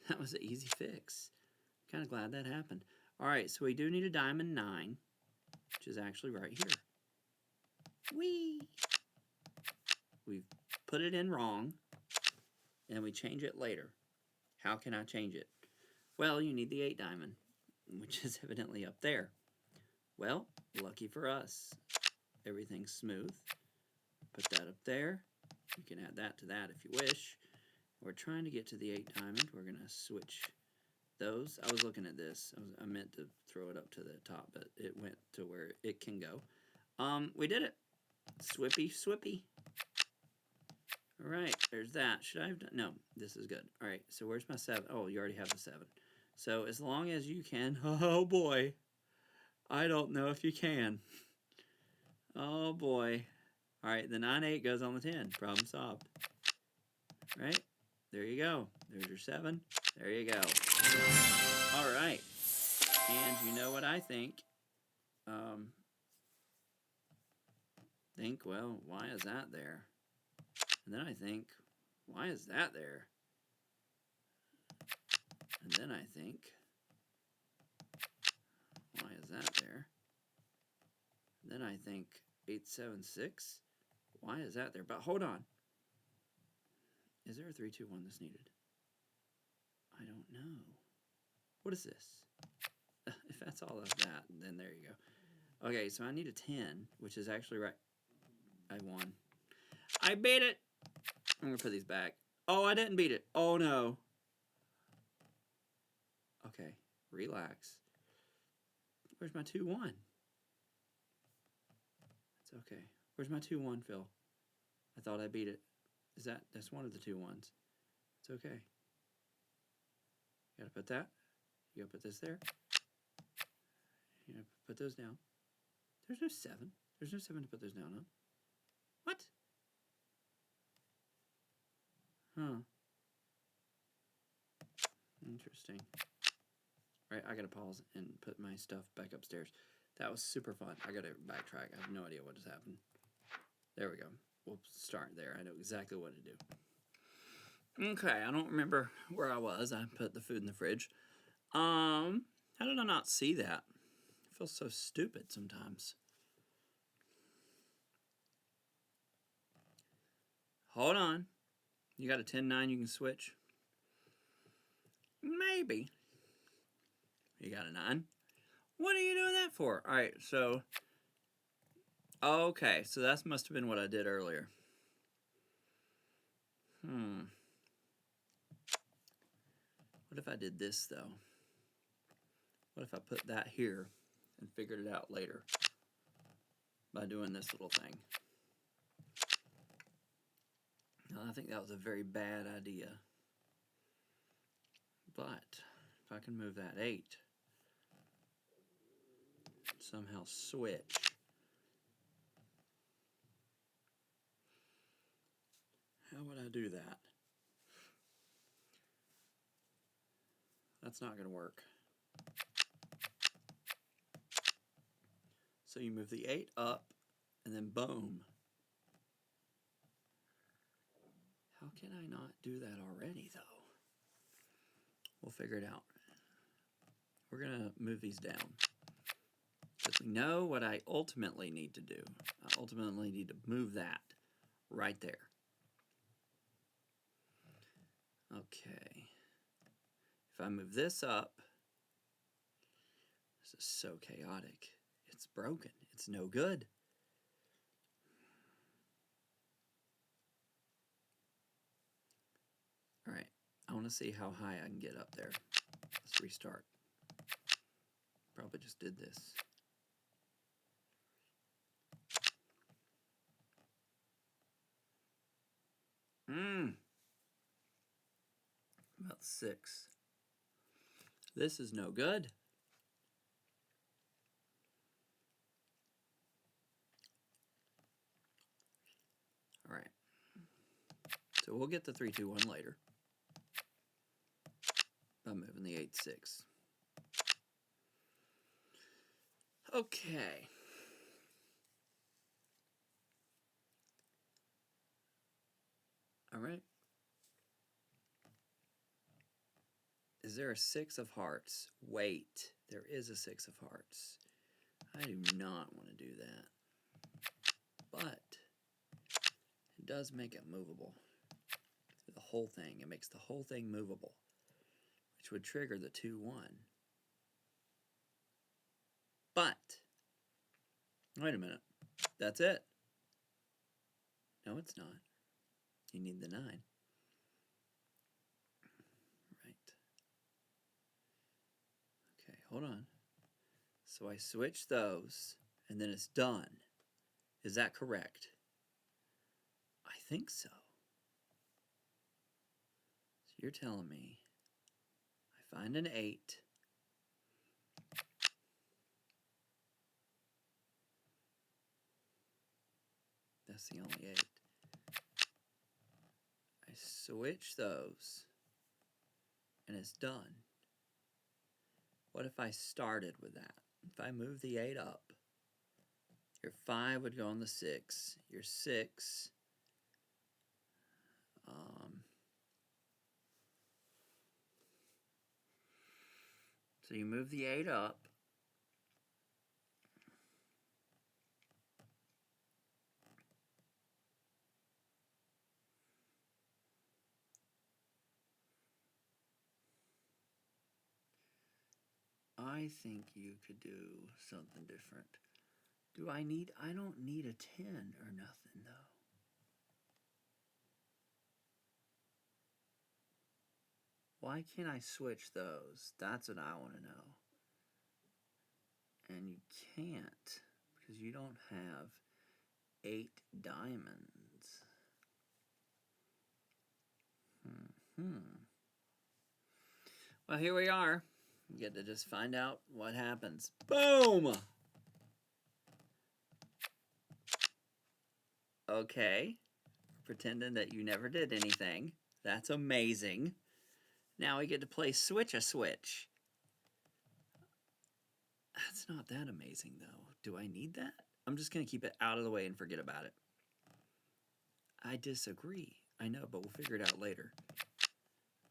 That was an easy fix. Kind of glad that happened. All right, so we do need a diamond 9, which is actually right here. Whee! We've put it in wrong, and we change it later. How can I change it? Well, you need the 8 diamond, which is evidently up there. Well, lucky for us, everything's smooth. Put that up there. You can add that to that if you wish. We're trying to get to the 8 diamond. We're going to switch those. I was looking at this. I meant to throw it up to the top, but it went to where it can go. We did it. Swippy, swippy. All right, there's that. Should I have done? No, this is good. All right, so where's my 7? Oh, you already have the 7. So as long as you can, oh boy, I don't know if you can. Oh boy. All right, the 9-8 goes on the 10. Problem solved. Right? There you go. There's your 7. There you go. All right. And you know what I think? Well, why is that there? And then I think, why is that there? And then I think, why is that there? And then I think, 876. Why is that there? But hold on. Is there a 3, 2, 1 that's needed? I don't know. What is this? If that's all of that, then there you go. Okay, so I need a 10, which is actually right. I won. I beat it! I'm going to put these back. Oh, I didn't beat it. Oh, no. Okay, relax. Where's my 2-1? It's okay. Where's my 2-1, Phil? I thought I beat it. That's one of the 2-1s. It's okay. You gotta put that. You gotta put this there. You gotta put those down. There's no 7. There's no 7 to put those down on. What? Huh. Interesting. All right, I gotta pause and put my stuff back upstairs. That was super fun. I gotta backtrack. I have no idea what just happened. There we go. We'll start there. I know exactly what to do. Okay, I don't remember where I was. I put the food in the fridge. How did I not see that? I feel so stupid sometimes. Hold on. You got a 10-9 you can switch? Maybe. You got a 9? What are you doing that for? All right, so... Okay, so that must have been what I did earlier. What if I did this, though? What if I put that here and figured it out later by doing this little thing? Well, I think that was a very bad idea. But if I can move that 8, somehow switch. How would I do that? That's not going to work. So you move the 8 up, and then boom. How can I not do that already, though? We'll figure it out. We're going to move these down. Because we know what I ultimately need to do. I ultimately need to move that right there. Okay. If I move this up, this is so chaotic. It's broken. It's no good. All right. I want to see how high I can get up there. Let's restart. Probably just did this. About 6. This is no good. All right. So we'll get the 3, 2, 1 later by moving the 8, 6. Okay. All right. Is there a 6 of hearts? Wait, there is a 6 of hearts. I do not want to do that. But it does make it movable. The whole thing. It makes the whole thing movable, which would trigger the 2, 1. But, wait a minute. That's it. No, it's not. You need the 9. Right. Okay, hold on. So I switch those, and then it's done. Is that correct? I think so. So you're telling me I find an 8. That's the only 8. I switch those, and it's done. What if I started with that? If I move the 8 up, your 5 would go on the 6. Your 6, so you move the 8 up. I think you could do something different. I don't need a 10 or nothing, though. Why can't I switch those? That's what I want to know. And you can't because you don't have 8 diamonds. Well, here we are. We get to just find out what happens. Boom! Okay. Pretending that you never did anything. That's amazing. Now we get to play Switch-a-Switch. That's not that amazing, though. Do I need that? I'm just going to keep it out of the way and forget about it. I disagree. I know, but we'll figure it out later.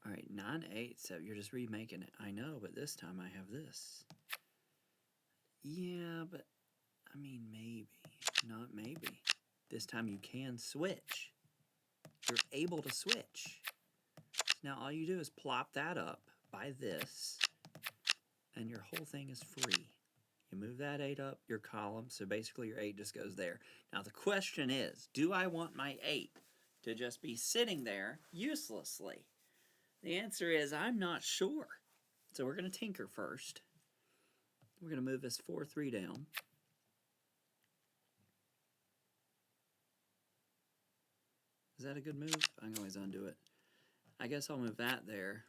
All right, 9, 8, 7. You're just remaking it. I know, but this time I have this. Yeah, but, I mean, maybe. Not maybe. This time you can switch. You're able to switch. Now all you do is plop that up by this, and your whole thing is free. You move that 8 up your column, so basically your 8 just goes there. Now the question is, do I want my 8 to just be sitting there uselessly? The answer is I'm not sure. So we're going to tinker first. We're going to move this 4, 3 down. Is that a good move? I can always undo it. I guess I'll move that there.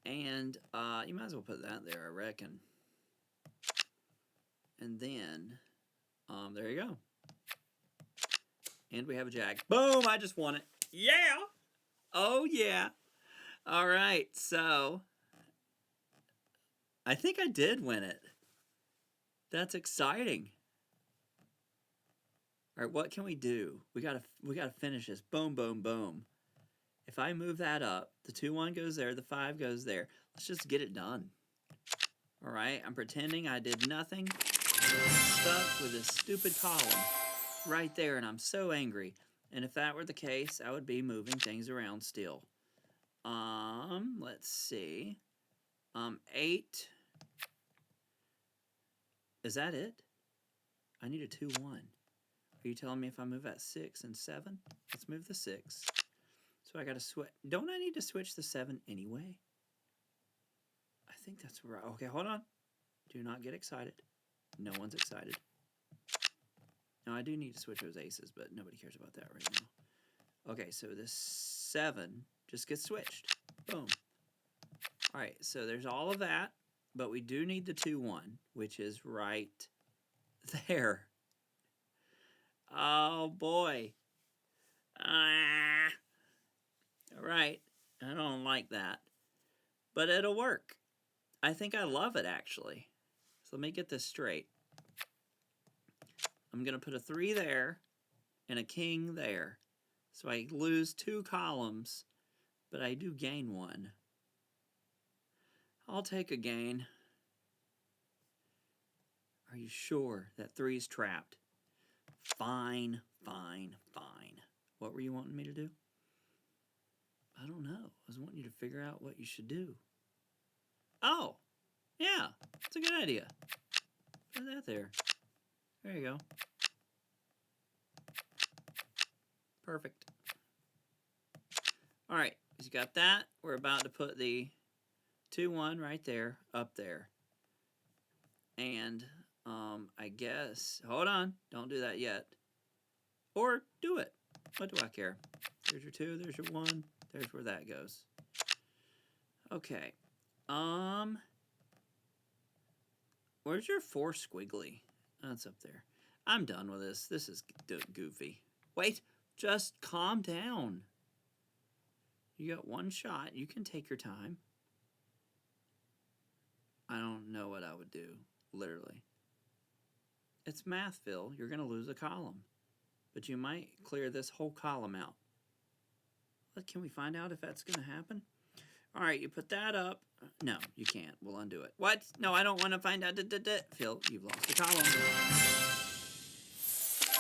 And you might as well put that there, I reckon. And then, there you go. And we have a jack. Boom! I just won it. Yeah! Oh, yeah. All right, so I think I did win it. That's exciting. All right, what can we do? We gotta finish this. Boom, boom, boom. If I move that up, the 2, 1 goes there, the 5 goes there. Let's just get it done. All right, I'm pretending I did nothing. I'm stuck with this stupid column right there, and I'm so angry. And if that were the case, I would be moving things around still. Let's see. 8. Is that it? I need a 2, 1. Are you telling me if I move at 6 and 7? Let's move the 6. So I got to switch. Don't I need to switch the 7 anyway? I think that's right. Okay, hold on. Do not get excited. No one's excited. Now, I do need to switch those aces, but nobody cares about that right now. Okay, so this 7 just gets switched. Boom. All right, so there's all of that, but we do need the 2, 1, which is right there. Oh, boy. All right, I don't like that, but it'll work. I think I love it, actually. So let me get this straight. I'm going to put a 3 there and a king there. So I lose 2 columns, but I do gain 1. I'll take a gain. Are you sure that 3's trapped? Fine, fine, fine. What were you wanting me to do? I don't know. I was wanting you to figure out what you should do. Oh, yeah, it's a good idea. Put that there. There you go. Perfect. All right, you got that. We're about to put the 2, 1 right there, up there. And I guess, hold on, don't do that yet. Or do it. What do I care? There's your 2, there's your 1, there's where that goes. Okay. Where's your 4 squiggly? That's up there. I'm done with this. This is goofy. Wait, just calm down. You got 1 shot. You can take your time. I don't know what I would do, literally. It's math, Phil. You're going to lose a column. But you might clear this whole column out. But can we find out if that's going to happen? All right, you put that up. No, you can't. We'll undo it. What? No, I don't want to find out. Phil, you've lost the column.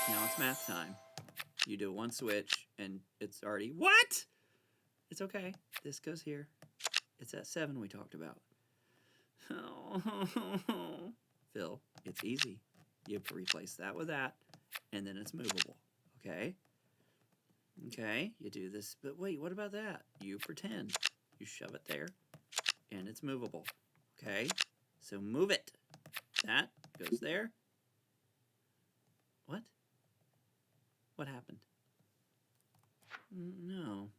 Now it's math time. You do 1 switch, and it's already... What? It's okay. This goes here. It's that 7 we talked about. Phil, it's easy. You replace that with that, and then it's movable. Okay? Okay, you do this. But wait, what about that? You pretend. You shove it there, and it's movable. Okay? So move it. That goes there. What? What happened? No.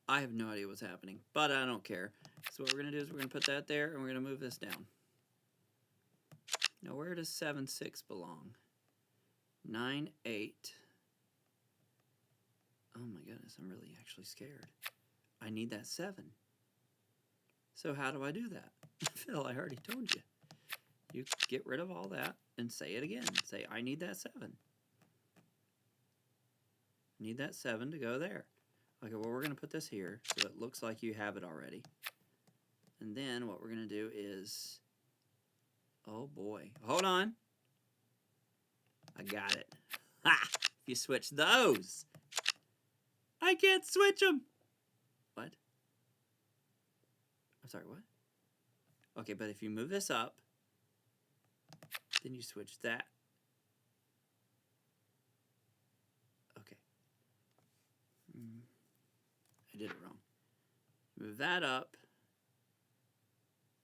I have no idea what's happening, but I don't care. So what we're going to do is we're going to put that there, and we're going to move this down. Now, where does 7, 6 belong? 9, 8. Oh my goodness, I'm really actually scared. I need that 7. So how do I do that? Phil, I already told you. You get rid of all that and say it again. Say, I need that 7. Need that 7 to go there. Okay, well, we're going to put this here so it looks like you have it already. And then what we're going to do is... Oh, boy. Hold on. I got it. Ha! You switch those. I can't switch them. What? I'm sorry, what? Okay, but if you move this up, then you switch that. Okay. I did it wrong. Move that up,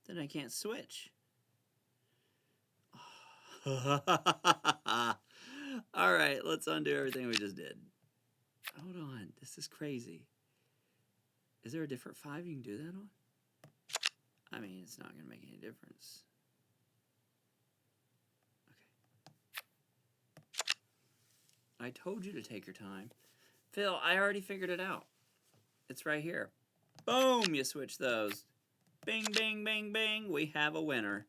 then I can't switch. All right, let's undo everything we just did. Hold on, this is crazy. Is there a different 5 you can do that on? I mean, it's not going to make any difference. Okay. I told you to take your time. Phil, I already figured it out. It's right here. Boom, you switch those. Bing, bing, bing, bing. We have a winner.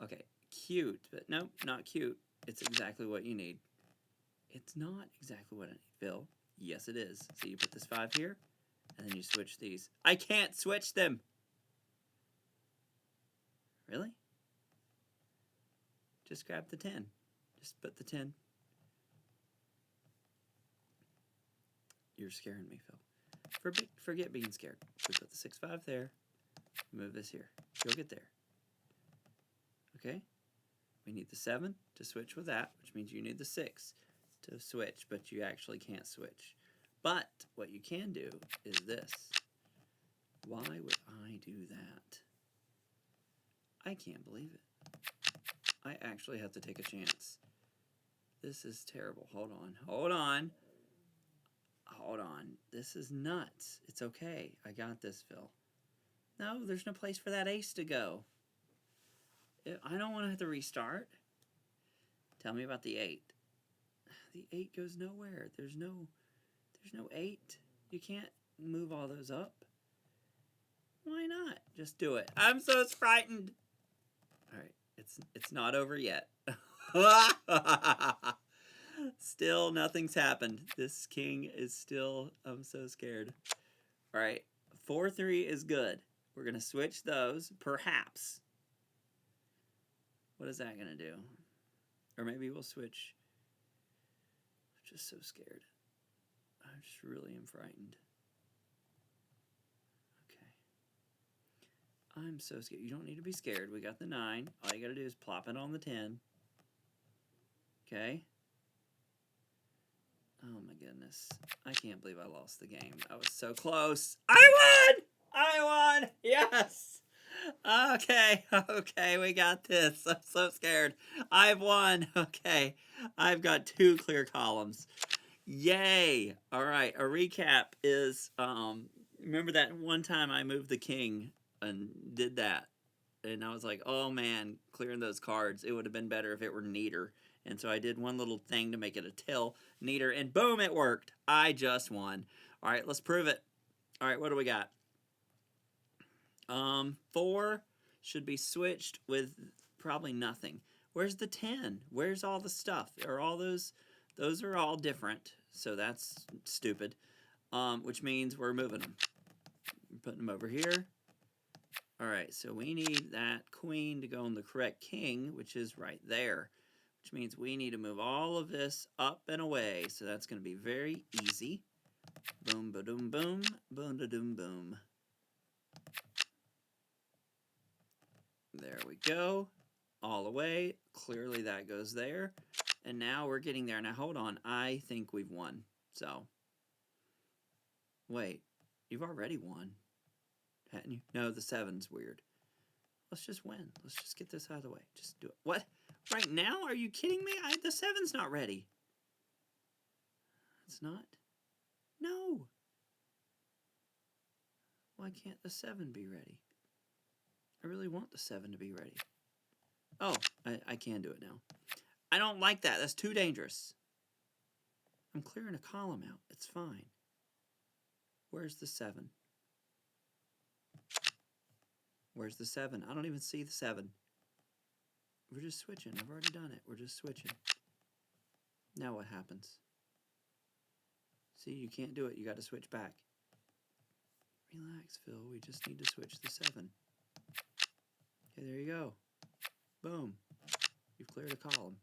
Okay, cute, but nope, not cute. It's exactly what you need. It's not exactly what I need, Phil. Yes, it is. So you put this 5 here, and then you switch these. I can't switch them. Really? Just grab the 10. Just put the 10. You're scaring me, Phil. Forget being scared. We put the 6, 5 there. Move this here. You'll get there. Okay? We need the 7 to switch with that, which means you need the 6 to switch, but you actually can't switch. But what you can do is this. Why would I do that? I can't believe it. I actually have to take a chance. This is terrible. Hold on. Hold on. Hold on. This is nuts. It's okay. I got this, Phil. No, there's no place for that ace to go. I don't want to have to restart. Tell me about the 8. The 8 goes nowhere. There's no 8. You can't move all those up. Why not? Just do it. I'm so frightened. All right, it's not over yet. Still, nothing's happened. This king is still. I'm so scared. All right, 4, 3 is good. We're gonna switch those, perhaps. What is that gonna do? Or maybe we'll switch. I'm just so scared. I just really am frightened. Okay. I'm so scared. You don't need to be scared. We got the 9. All you gotta do is plop it on the 10. Okay? Oh my goodness. I can't believe I lost the game. I was so close. I won! I won! Yes! Okay, okay, we got this. I'm so scared. I've won. Okay, I've got 2 clear columns. Yay! All right, a recap is, remember that one time I moved the king and did that? And I was like, oh man, clearing those cards, it would have been better if it were neater. And so I did one little thing to make it a till neater, and boom, it worked. I just won. All right, let's prove it. All right, what do we got? 4 should be switched with probably nothing. Where's the 10? Where's all the stuff? Are all those are all different, so that's stupid. Which means we're moving them. We're putting them over here. All right, so we need that queen to go on the correct king, which is right there. Which means we need to move all of this up and away. So that's going to be very easy. Boom, ba-doom, boom, boom, da-doom, boom. There we go. All the way. Clearly that goes there. And now we're getting there. Now hold on. I think we've won. So Wait, you've already won, hadn't you? No, the 7's weird. Let's just win. Let's just get this out of the way. Just do it. What? Right now? Are you kidding me? The 7's not ready. It's not? No. Why can't the 7 be ready? I really want the 7 to be ready. Oh, I can do it now. I don't like that. That's too dangerous. I'm clearing a column out. It's fine. Where's the 7? Where's the 7? I don't even see the 7. We're just switching. I've already done it. We're just switching. Now what happens? See, you can't do it. You got to switch back. Relax, Phil. We just need to switch the 7. Okay, there you go. Boom. You've cleared a column.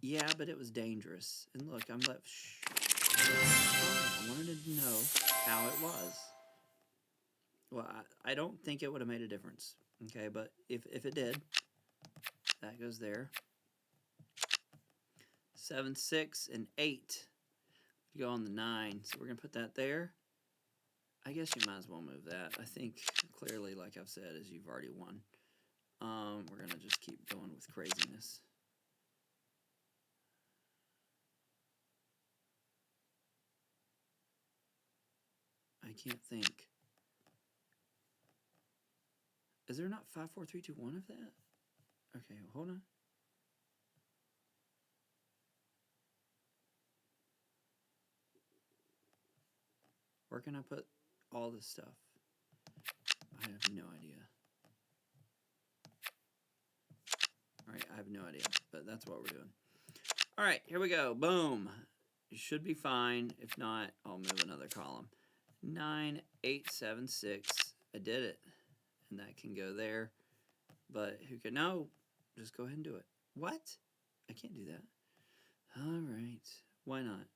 Yeah, but it was dangerous. And look, I'm left. Shh. I wanted to know how it was. Well, I don't think it would have made a difference. Okay, but if it did, that goes there. 7, 6, and 8. You go on the 9. So we're going to put that there. I guess you might as well move that. I think clearly, like I've said, is you've already won. We're going to just keep going with craziness. I can't think. Is there not 5, 4, 3, 2, 1 of that? Okay, hold on. Where can I put all this stuff? I have no idea. Alright, I have no idea, but that's what we're doing. Alright, here we go. Boom. You should be fine. If not, I'll move another column. 9, 8, 7, 6. I did it. And that can go there. But who can? No, just go ahead and do it. What? I can't do that. Alright. Why not?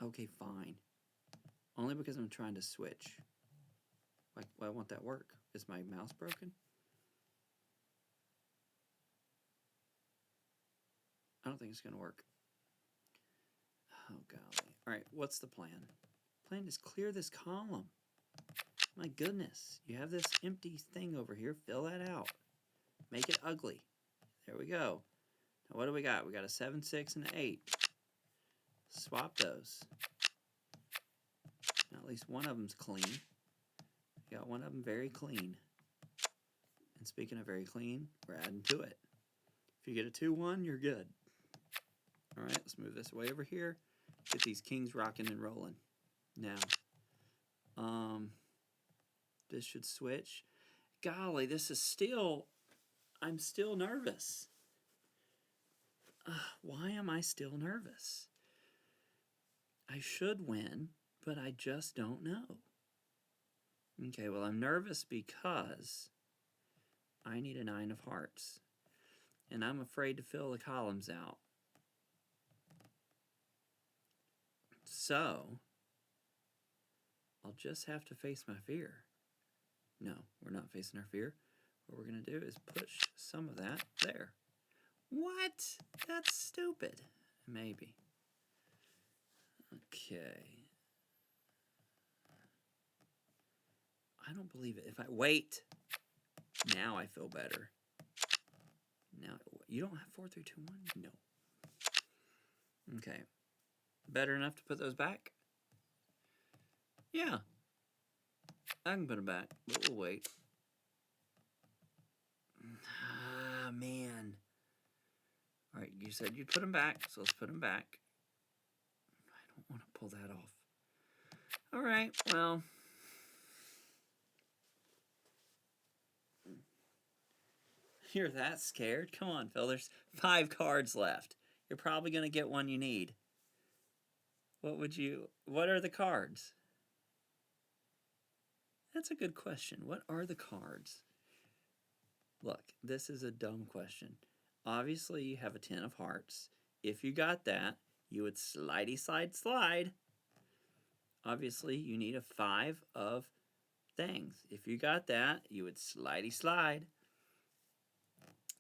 Okay, fine. Only because I'm trying to switch. Why won't that work? Is my mouse broken? I don't think it's going to work. Oh, golly. Alright, what's the plan? Plan is clear this column. My goodness. You have this empty thing over here. Fill that out. Make it ugly. There we go. Now what do we got? We got a 7, 6, and an 8. Swap those. Now at least one of them's clean. You got one of them very clean. And speaking of very clean, we're adding to it. If you get a 2, 1, you're good. Alright, let's move this way over here. Get these kings rocking and rolling. Now, this should switch. Golly, this is still, I'm still nervous. Why am I still nervous? I should win, but I just don't know. Okay, well, I'm nervous because I need a 9 of hearts. And I'm afraid to fill the columns out. So, I'll just have to face my fear. No, we're not facing our fear. What we're going to do is push some of that there. What? That's stupid. Maybe. Okay. I don't believe it. If I wait, now I feel better. Now, you don't have 4, 3, 2, 1? No. Okay. Better enough to put those back? Yeah. I can put them back, but we'll wait. Ah, man. Alright, you said you'd put them back, so let's put them back. I don't want to pull that off. Alright, well. You're that scared? Come on, Phil. There's 5 cards left. You're probably going to get one you need. What are the cards? That's a good question. What are the cards? Look, this is a dumb question. Obviously, you have a 10 of hearts. If you got that, you would slidey slide slide. Obviously, you need a 5 of things. If you got that, you would slidey slide.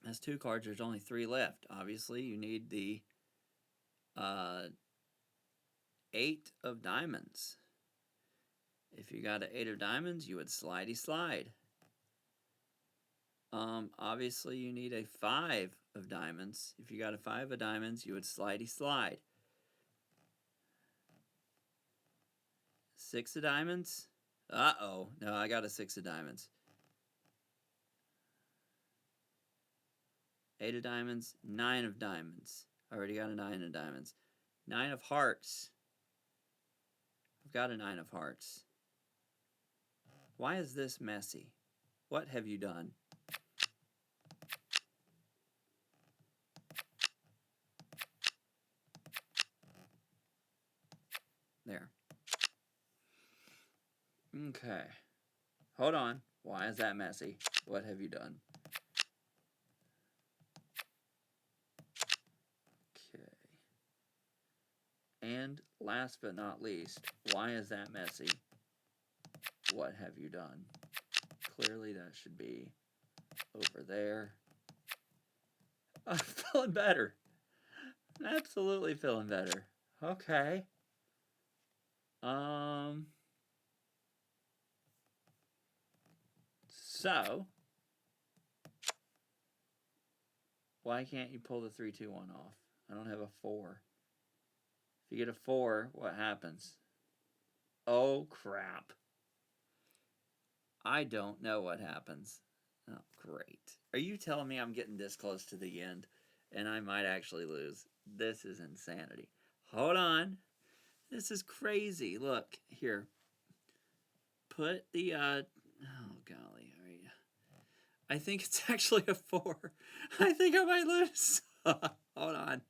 That's 2 cards. There's only 3 left. Obviously, you need the 8 of diamonds. If you got an 8 of diamonds, you would slidey slide. Obviously you need a 5 of diamonds. If you got a 5 of diamonds, you would slidey slide. 6 of diamonds. Uh-oh. No, I got a 6 of diamonds. 8 of diamonds. 9 of diamonds. I already got a 9 of diamonds. 9 of hearts. I've got a 9 of hearts. Why is this messy? What have you done? There. Okay. Hold on. Why is that messy? What have you done? Okay. And last but not least, why is that messy? What have you done? Clearly that should be over there. I'm feeling better. Absolutely feeling better. Okay. So, why can't you pull the 3, 2, 1 off? I don't have a 4. If you get a 4, what happens? Oh, crap. I don't know what happens. Oh, great. Are you telling me I'm getting this close to the end and I might actually lose? This is insanity. Hold on. This is crazy. Look, here. Put the, oh, golly. All right. I think it's actually a 4. I think I might lose. Hold on.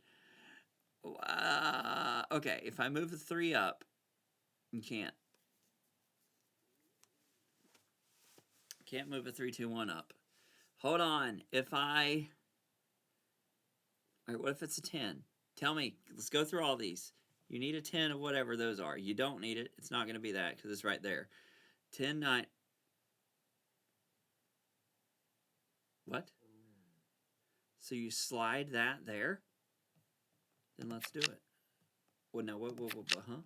Okay, if I move the 3 up, you can't. Can't move a 3, 2, 1 up. Hold on. If I... All right, what if it's a 10? Tell me. Let's go through all these. You need a 10 of whatever those are. You don't need it. It's not going to be that because it's right there. 10, 9... What? So you slide that there? Then let's do it. Well, no, what, huh?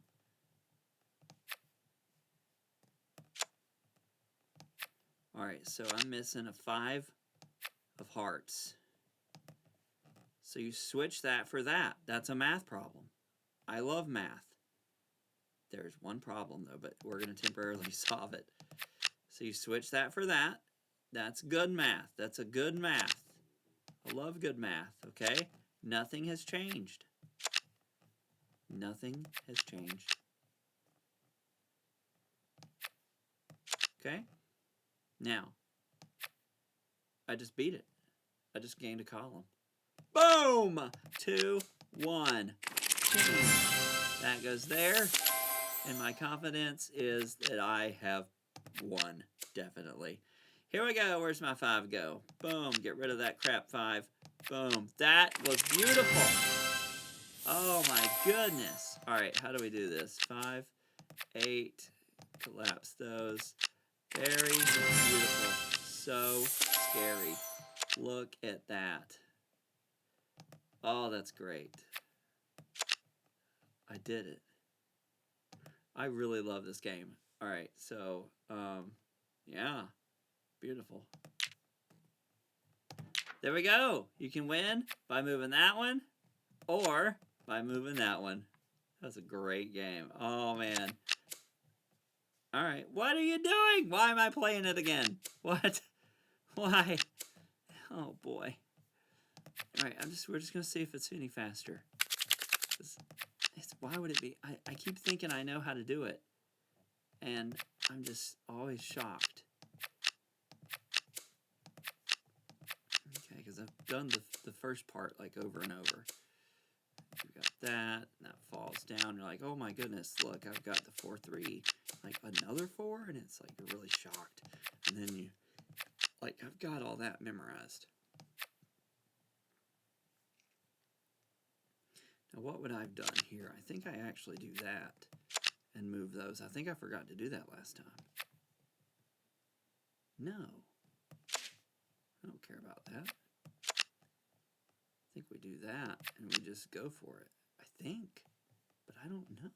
All right, so I'm missing a 5 of hearts. So you switch that for that. That's a math problem. I love math. There's one problem, though, but we're going to temporarily solve it. So you switch that for that. That's good math. That's a good math. I love good math, okay? Nothing has changed. Nothing has changed. Okay? Now, I just beat it. I just gained a column. Boom! 2, 1. That goes there. And my confidence is that I have won, definitely. Here we go. Where's my 5 go? Boom. Get rid of that crap 5. Boom. That was beautiful. Oh, my goodness. All right, how do we do this? 5, 8. Collapse those. Very beautiful. So scary. Look at that. Oh, that's great. I did it. I really love this game. All right, so, yeah, beautiful. There we go. You can win by moving that one or by moving that one. That's a great game. Oh, man. All right, what are you doing? Why am I playing it again? What? Why? Oh, boy. All right, we're just going to see if it's any faster. Why would it be? I keep thinking I know how to do it. And I'm just always shocked. Okay, because I've done the first part like over and over. You got that, and that falls down. You're like, oh my goodness, look, I've got the 4, 3. Like another 4? And it's like you're really shocked. And then you, like, I've got all that memorized. Now, what would I have done here? I think I actually do that and move those. I think I forgot to do that last time. No. I don't care about that. I think we do that and we just go for it. I think, but I don't know.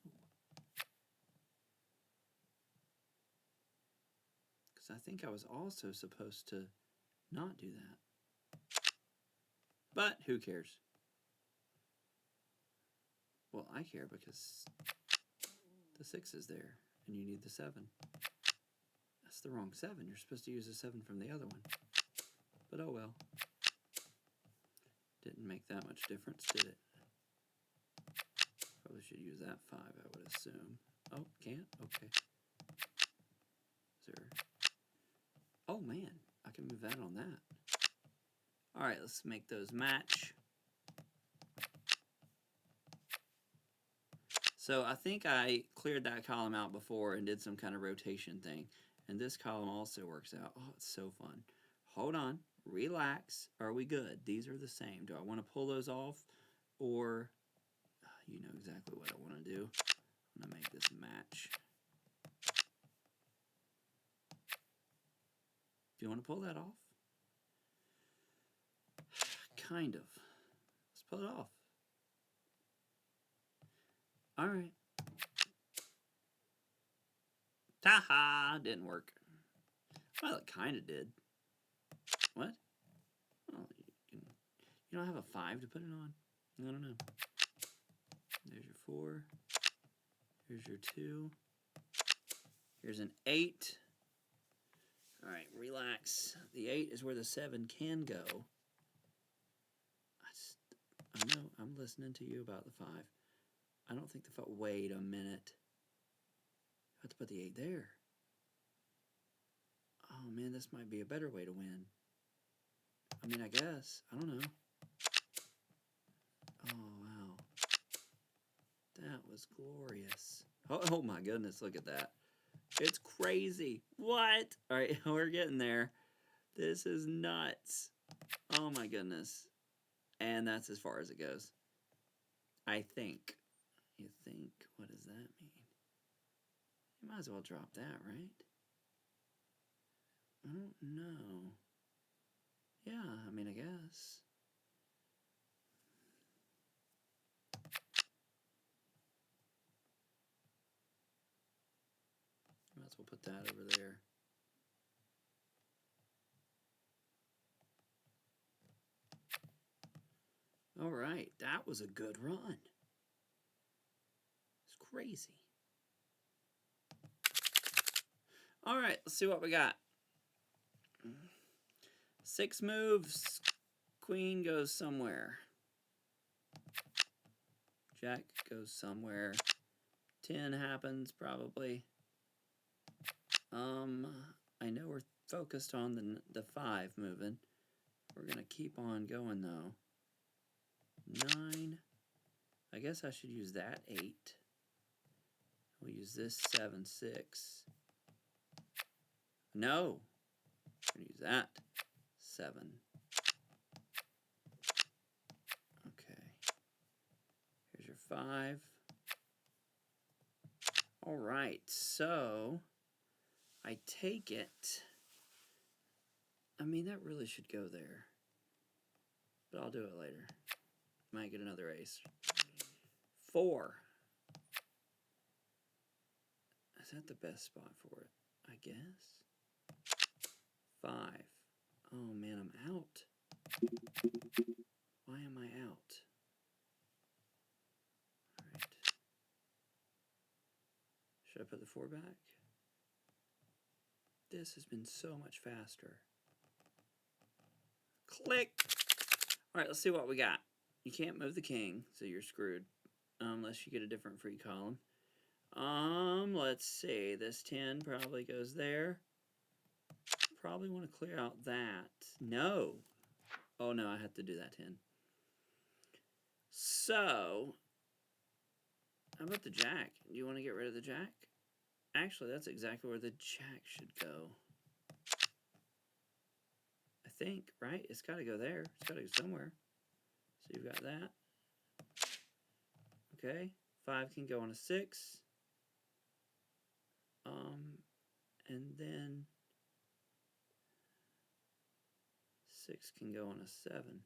Because I think I was also supposed to not do that. But who cares? Well, I care because the 6 is there, and you need the 7. That's the wrong 7. You're supposed to use the 7 from the other one. But oh well. Didn't make that much difference, did it? Probably should use that 5, I would assume. Oh, can't? Okay. Is there... Oh, man. I can move that on that. Alright, let's make those match. So I think I cleared that column out before and did some kind of rotation thing. And this column also works out. Oh, it's so fun. Hold on. Relax. Are we good? These are the same. Do I want to pull those off? Or, you know exactly what I want to do. I'm going to make this match. Do you want to pull that off? Kind of. Let's pull it off. Alright. Ta-ha! Didn't work. Well, it kind of did. What? Well, you don't have a 5 to put it on? I don't know. There's your 4. Here's your 2. Here's an 8. Alright, relax. The 8 is where the 7 can go. I know, I'm listening to you about the 5. I don't think the 5... Wait a minute. I have to put the 8 there. Oh man, this might be a better way to win. I mean, I guess. I don't know. Oh, wow. That was glorious. Oh my goodness, look at that. It's crazy. What? Alright, we're getting there. This is nuts. Oh my goodness. And that's as far as it goes. I think. You think? What does that mean? You might as well drop that, right? I don't know. Yeah, I mean, I guess. Might as well put that over there. All right, that was a good run. It's crazy. All right, let's see what we got. 6 moves. Queen goes somewhere. Jack goes somewhere. 10 happens probably. I know we're focused on the 5 moving. We're gonna keep on going though. 9. I guess I should use that 8. We'll use this 7, 6. No. I'm gonna use that 7. Okay. Here's your 5. All right, so I take it. I mean, that really should go there. But I'll do it later. Might get another ace. 4. Is that the best spot for it? I guess. 5. Oh man, I'm out. Why am I out? Alright. Should I put the 4 back? This has been so much faster. Click! Alright, let's see what we got. You can't move the king, so you're screwed. Unless you get a different free column. Let's see. This 10 probably goes there. Probably want to clear out that. No. Oh no, I have to do that 10. So, how about the jack? Do you want to get rid of the jack? Actually, that's exactly where the jack should go. I think, right? It's got to go there. It's got to go somewhere. So you've got that. Okay. 5 can go on a 6. And then 6 can go on a 7.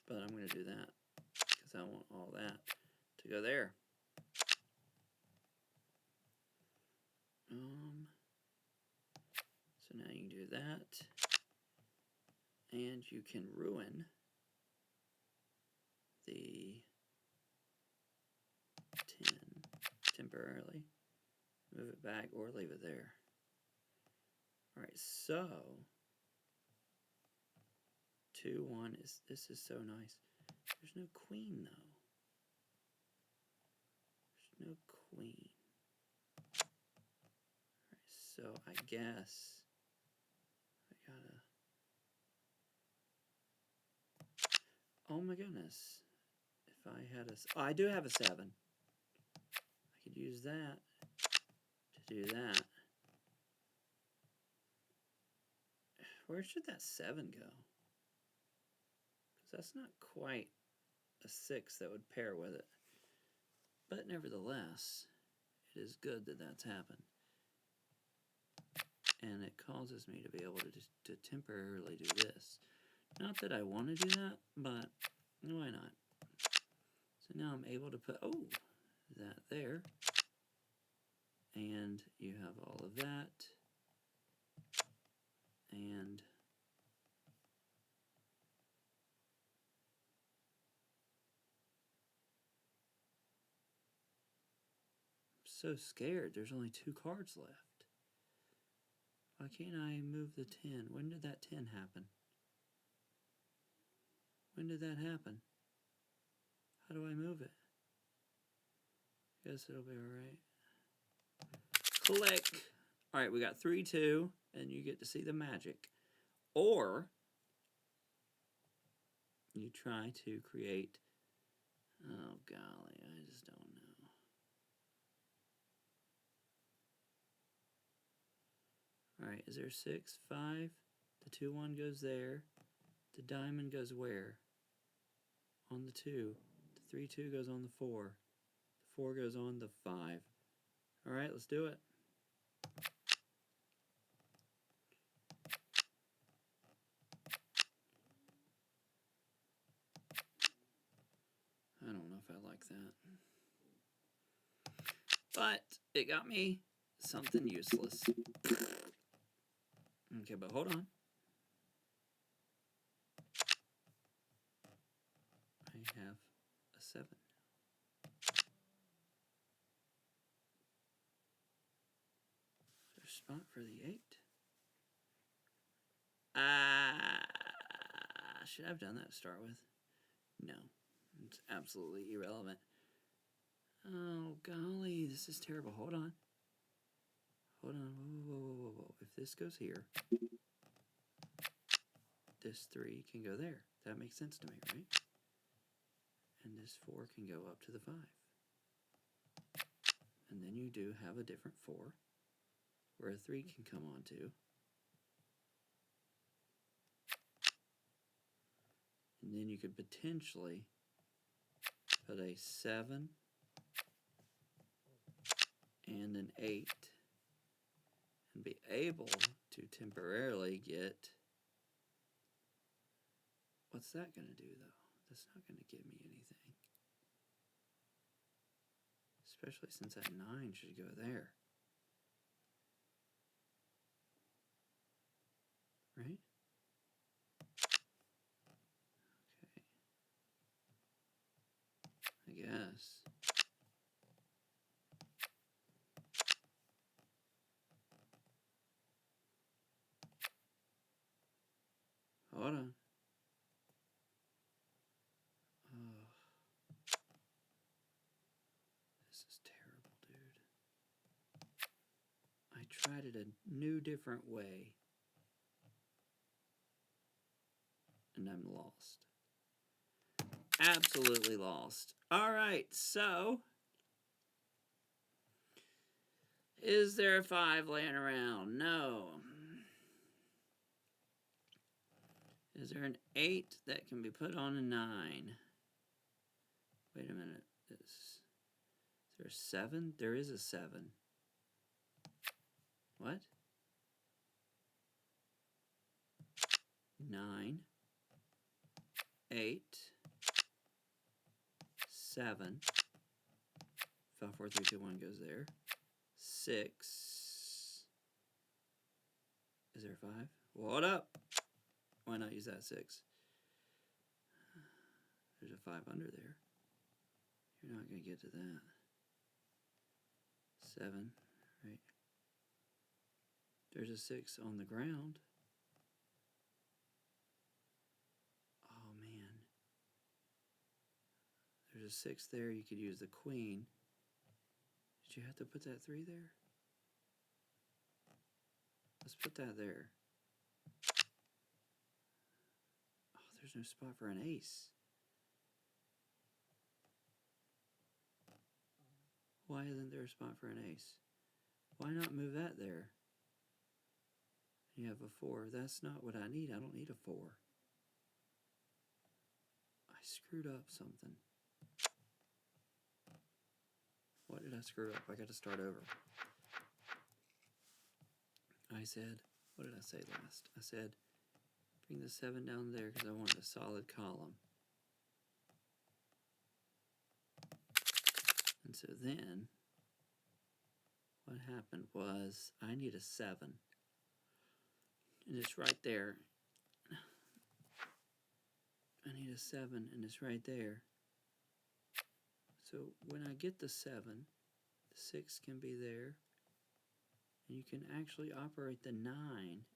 But I'm going to do that because I want all that. go there. So now you can do that. And you can ruin the 10 temporarily. Move it back or leave it there. Alright, so 2-1 this is so nice. There's no queen though. There's no queen. Alright, so I guess I gotta. Oh my goodness. If I had a. Oh, I do have a 7. I could use that to do that. Where should that 7 go? Because that's not quite a 6 that would pair with it. But nevertheless, it is good that that's happened. And it causes me to be able to temporarily do this. Not that I want to do that, but why not? So now I'm able to put, that there. And you have all of that. And I'm so scared. There's only 2 cards left. Why can't I move the 10? When did that 10 happen? When did that happen? How do I move it? Guess it'll be alright. Click. Alright, we got 3-2, and you get to see the magic. Or you try to create, oh golly, I just don't know. Alright, is there 6, 5? The 2-1 goes there. The diamond goes where? On the 2. The 3-2 goes on the 4. The 4 goes on the 5. Alright, let's do it. I don't know if I like that. But it got me something useless. Okay, but hold on. I have a 7. There's a spot for the 8. Should I have done that to start with? No. It's absolutely irrelevant. Oh, golly, this is terrible. Hold on. Hold on. Whoa. If this goes here, this 3 can go there. That makes sense to me, right? And this 4 can go up to the 5. And then you do have a different 4 where a 3 can come onto. And then you could potentially put a 7 and an 8 and be able to temporarily get. What's that going to do, though? That's not going to give me anything. Especially since that 9 should go there. Right? Okay. I guess. Hold on. Oh. This is terrible, dude. I tried it a new, different way. And I'm lost. Absolutely lost. Alright, so. Is there a 5 laying around? No. Is there an 8 that can be put on a 9? Wait a minute. Is there a 7? There is a 7. What? 9, 8, 7, 5, 4, 3, 2, 1 goes there. 6. Is there a 5? What up? Why not use that 6? There's a 5 under there. You're not going to get to that. 7, right? There's a 6 on the ground. Oh, man. There's a 6 there. You could use the queen. Did you have to put that 3 there? Let's put that there. Oh, there's no spot for an ace. Why isn't there a spot for an ace? Why not move that there? You have a 4. That's not what I need. I don't need a 4. I screwed up something. What did I screw up? I got to start over. I said, what did I say last? I said, bring the 7 down there because I wanted a solid column. And so then, what happened was, I need a 7. And it's right there. I need a 7, and it's right there. So when I get the 7, the 6 can be there. And you can actually operate the 9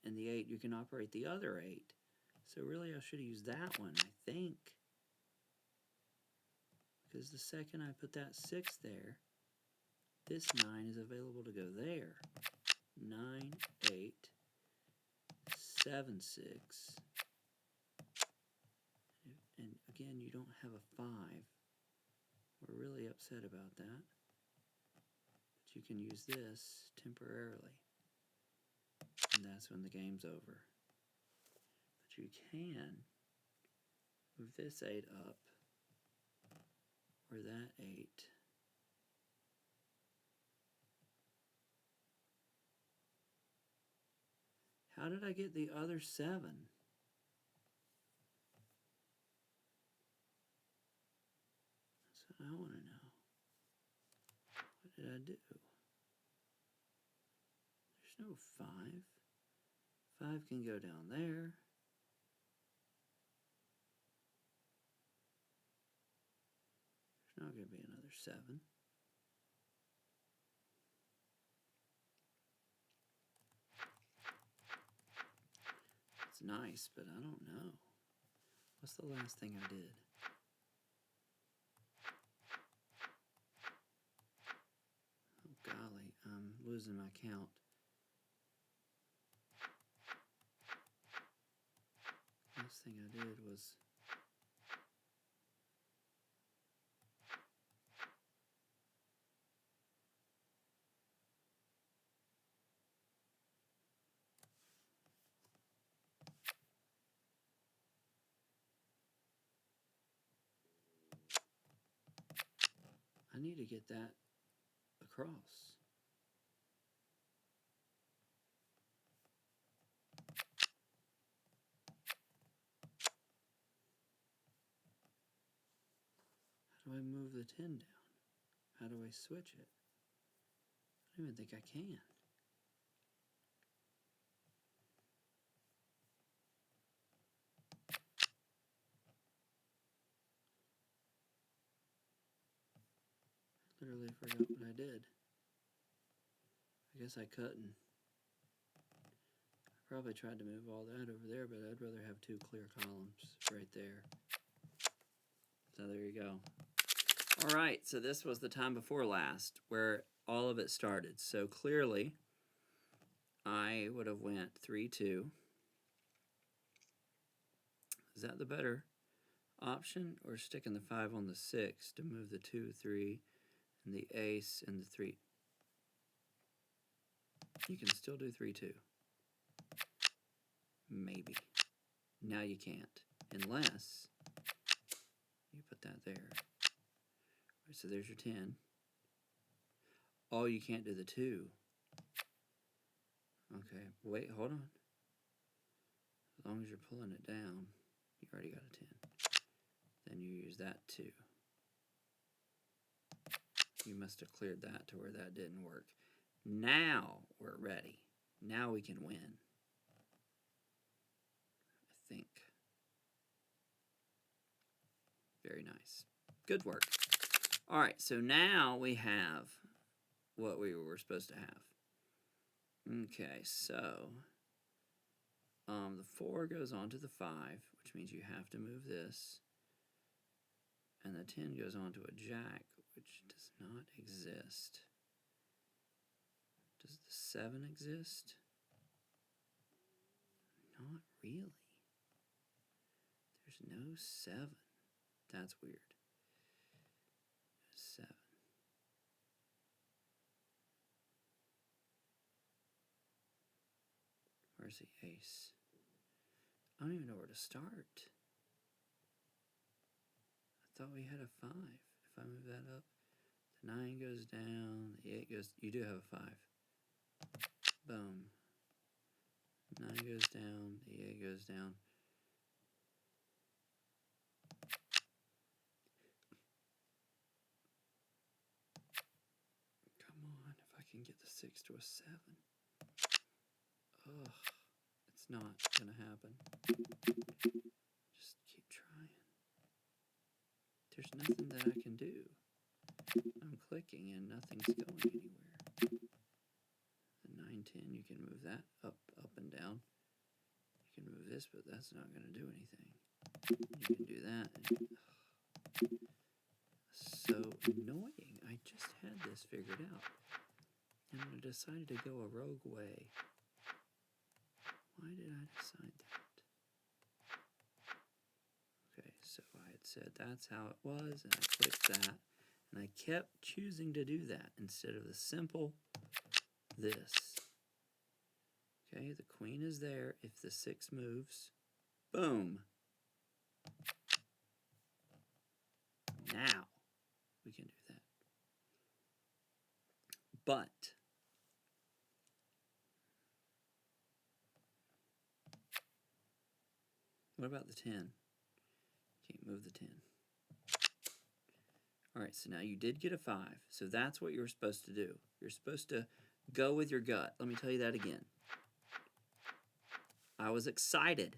and the 8. You can operate the other 8. So really I should have used that one, I think. Because the second I put that 6 there, this 9 is available to go there. 9, 8, 7, 6. And again, you don't have a 5. We're really upset about that. But you can use this temporarily. And that's when the game's over. But you can move this 8 up, or that 8. How did I get the other 7? That's what I want to know. What did I do? There's no 5. 5 can go down there. There's not going to be another 7. It's nice, but I don't know. What's the last thing I did? Oh, golly, I'm losing my count. Last thing I did was I need to get that across. How do I move the 10 down? How do I switch it? I don't even think I can. I literally forgot what I did. I guess I couldn't. I probably tried to move all that over there, but I'd rather have 2 clear columns right there. So there you go. All right, so this was the time before last where all of it started. So clearly, I would have went 3, 2. Is that the better option, or sticking the 5 on the 6 to move the 2, 3, and the ace and the 3? You can still do 3, 2. Maybe. Now you can't, unless you put that there. Right, so there's your 10. Oh, you can't do the 2. Okay, wait, hold on. As long as you're pulling it down, you already got a 10. Then you use that 2. You must have cleared that to where that didn't work. Now we're ready. Now we can win. I think. Very nice. Good work. All right, so now we have what we were supposed to have. Okay, so the 4 goes on to the 5, which means you have to move this. And the 10 goes on to a jack, which does not exist. Does the 7 exist? Not really. There's no 7. That's weird. 7. Where's the ace? I don't even know where to start. I thought we had a 5. If I move that up, the 9 goes down, the 8 goes... You do have a 5. Boom. 9 goes down, the 8 goes down. Come on, if I can get the 6 to a 7. Ugh, it's not gonna happen. Just keep trying. There's nothing that I can do. I'm clicking and nothing's going anywhere. The 9, 10, you can move that up and down. You can move this, but that's not going to do anything. You can do that. And, so annoying. I just had this figured out. And I decided to go a rogue way. Why did I decide that? Okay, so I had said that's how it was, and I clicked that. And I kept choosing to do that instead of the simple this. Okay, the queen is there. If the 6 moves, boom. Now we can do that. But what about the 10? Can't move the 10. All right, so now you did get a 5. So that's what you were supposed to do. You're supposed to go with your gut. Let me tell you that again. I was excited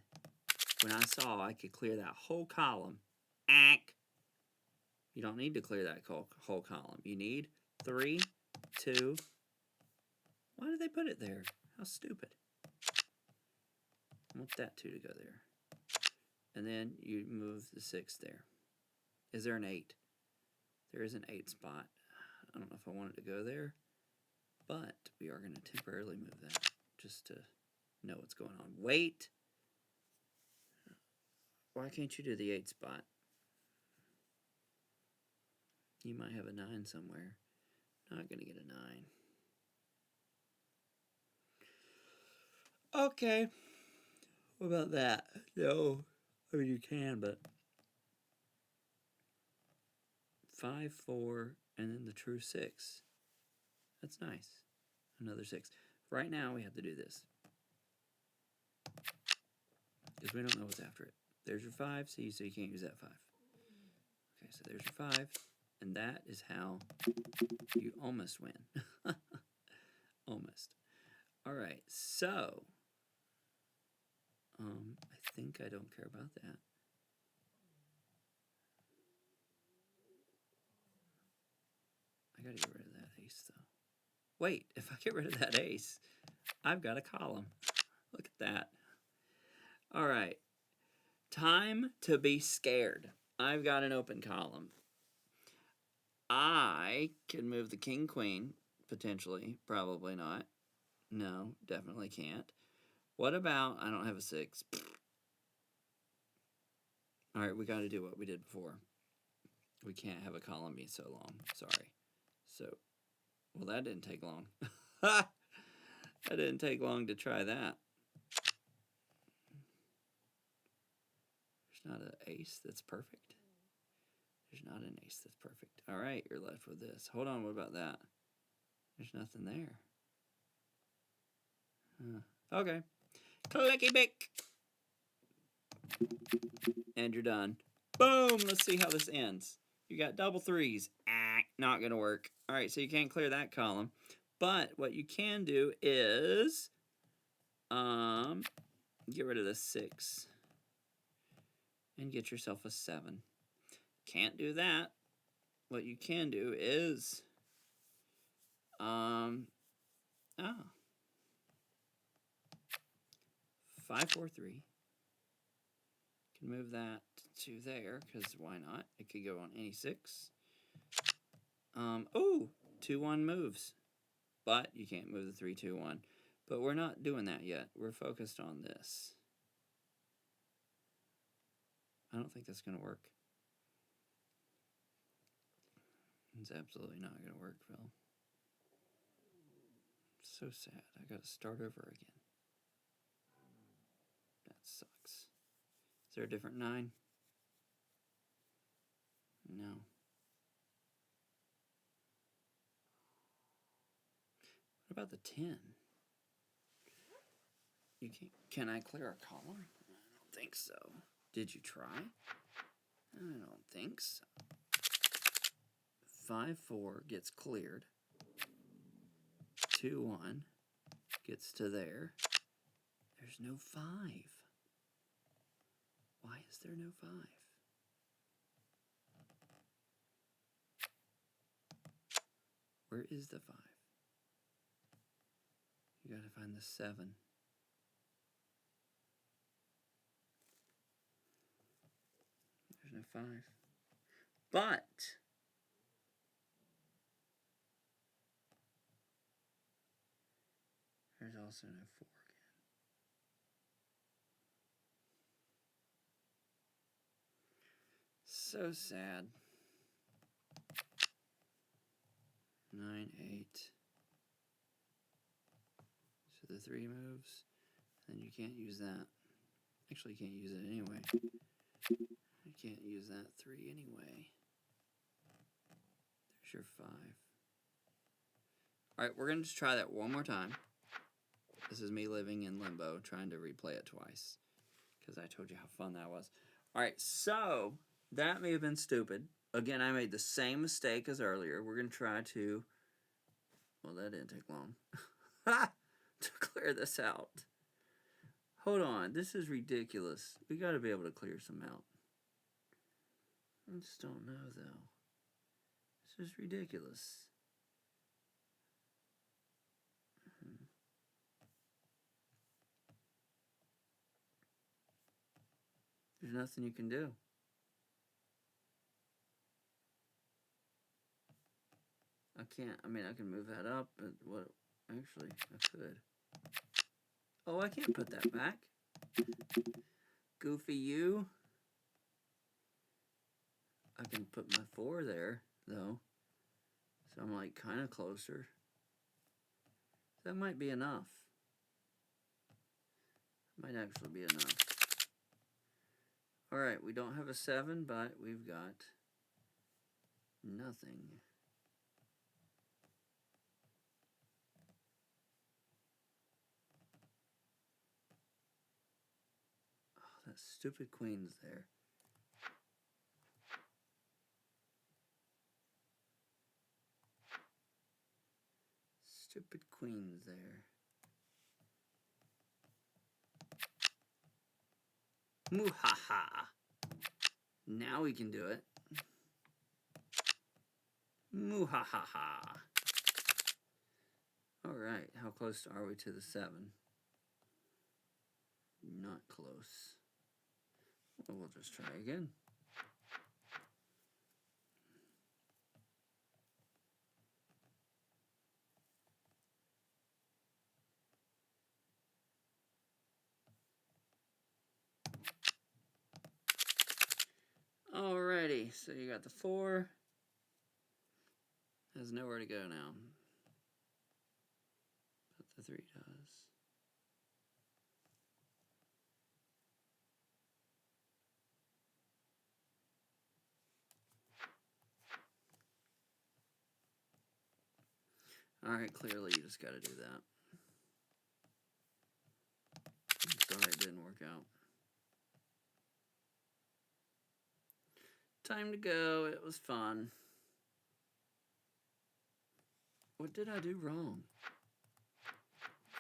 when I saw I could clear that whole column. You don't need to clear that whole column. You need 3, 2. Why did they put it there? How stupid. I want that 2 to go there. And then you move the 6 there. Is there an 8? There is an 8 spot. I don't know if I want it to go there, but we are going to temporarily move that just to know what's going on. Wait. Why can't you do the 8 spot? You might have a 9 somewhere. Not going to get a 9. Okay. What about that? No. I mean, you can, but 5, 4, and then the true 6. That's nice. Another 6. Right now, we have to do this. Because we don't know what's after it. There's your 5, see, so you can't use that 5. Okay, so there's your 5. And that is how you almost win. Almost. All right, so I think I don't care about that. I gotta get rid of that ace, though. Wait, if I get rid of that ace, I've got a column. Look at that. All right, time to be scared. I've got an open column. I can move the king, queen, potentially. Probably not. No, definitely can't. What about, I don't have a 6. All right, we got to do what we did before. We can't have a column be so long. Sorry. So, well, that didn't take long. That didn't take long to try that. There's not an ace that's perfect. There's not an ace that's perfect. All right, you're left with this. Hold on, what about that? There's nothing there. Okay. Clicky bick. And you're done. Boom! Let's see how this ends. You got double threes. Not going to work. All right, so you can't clear that column. But what you can do is get rid of the 6 and get yourself a 7. Can't do that. What you can do is 5, 4, 3. Can move that to there, because why not? It could go on any 6. Oh, 2, 1 moves. But you can't move the 3, 2, 1. But we're not doing that yet. We're focused on this. I don't think that's going to work. It's absolutely not going to work, Phil. So sad. I got to start over again. That sucks. Is there a different 9? No. What about the 10? You can't. Can I clear a column? I don't think so. Did you try? I don't think so. 5, 4 gets cleared. 2, 1 gets to there. There's no 5. Why is there no 5? Where is the 5? You gotta find the 7. There's no 5. But there's also no 4 again. So sad. 9, 8. So the 3 moves. Then you can't use that. Actually, you can't use it anyway. You can't use that 3 anyway. There's your 5. Alright, we're going to just try that one more time. This is me living in limbo, trying to replay it twice. Because I told you how fun that was. Alright, so that may have been stupid. Again, I made the same mistake as earlier. We're going to try to... Well, that didn't take long. To clear this out. Hold on, this is ridiculous. We got to be able to clear some out. I just don't know, though. This is ridiculous. There's nothing you can do. I can't, I mean, I can move that up, but what, actually, I could. Oh, I can't put that back. Goofy you. I can put my 4 there, though. So I'm like kind of closer. That might be enough. Might actually be enough. Alright, we don't have a 7, but we've got nothing. Oh, that stupid queen's there. Stupid queen's there. Muhaha. Now we can do it. Muhaha. Alright, how close are we to the 7? Not close. Well, we'll just try again. Alrighty, so you got the 4. Has nowhere to go now. But the 3 does. Alright, clearly you just gotta do that. I'm sorry it didn't work out. Time to go. It was fun. What did I do wrong?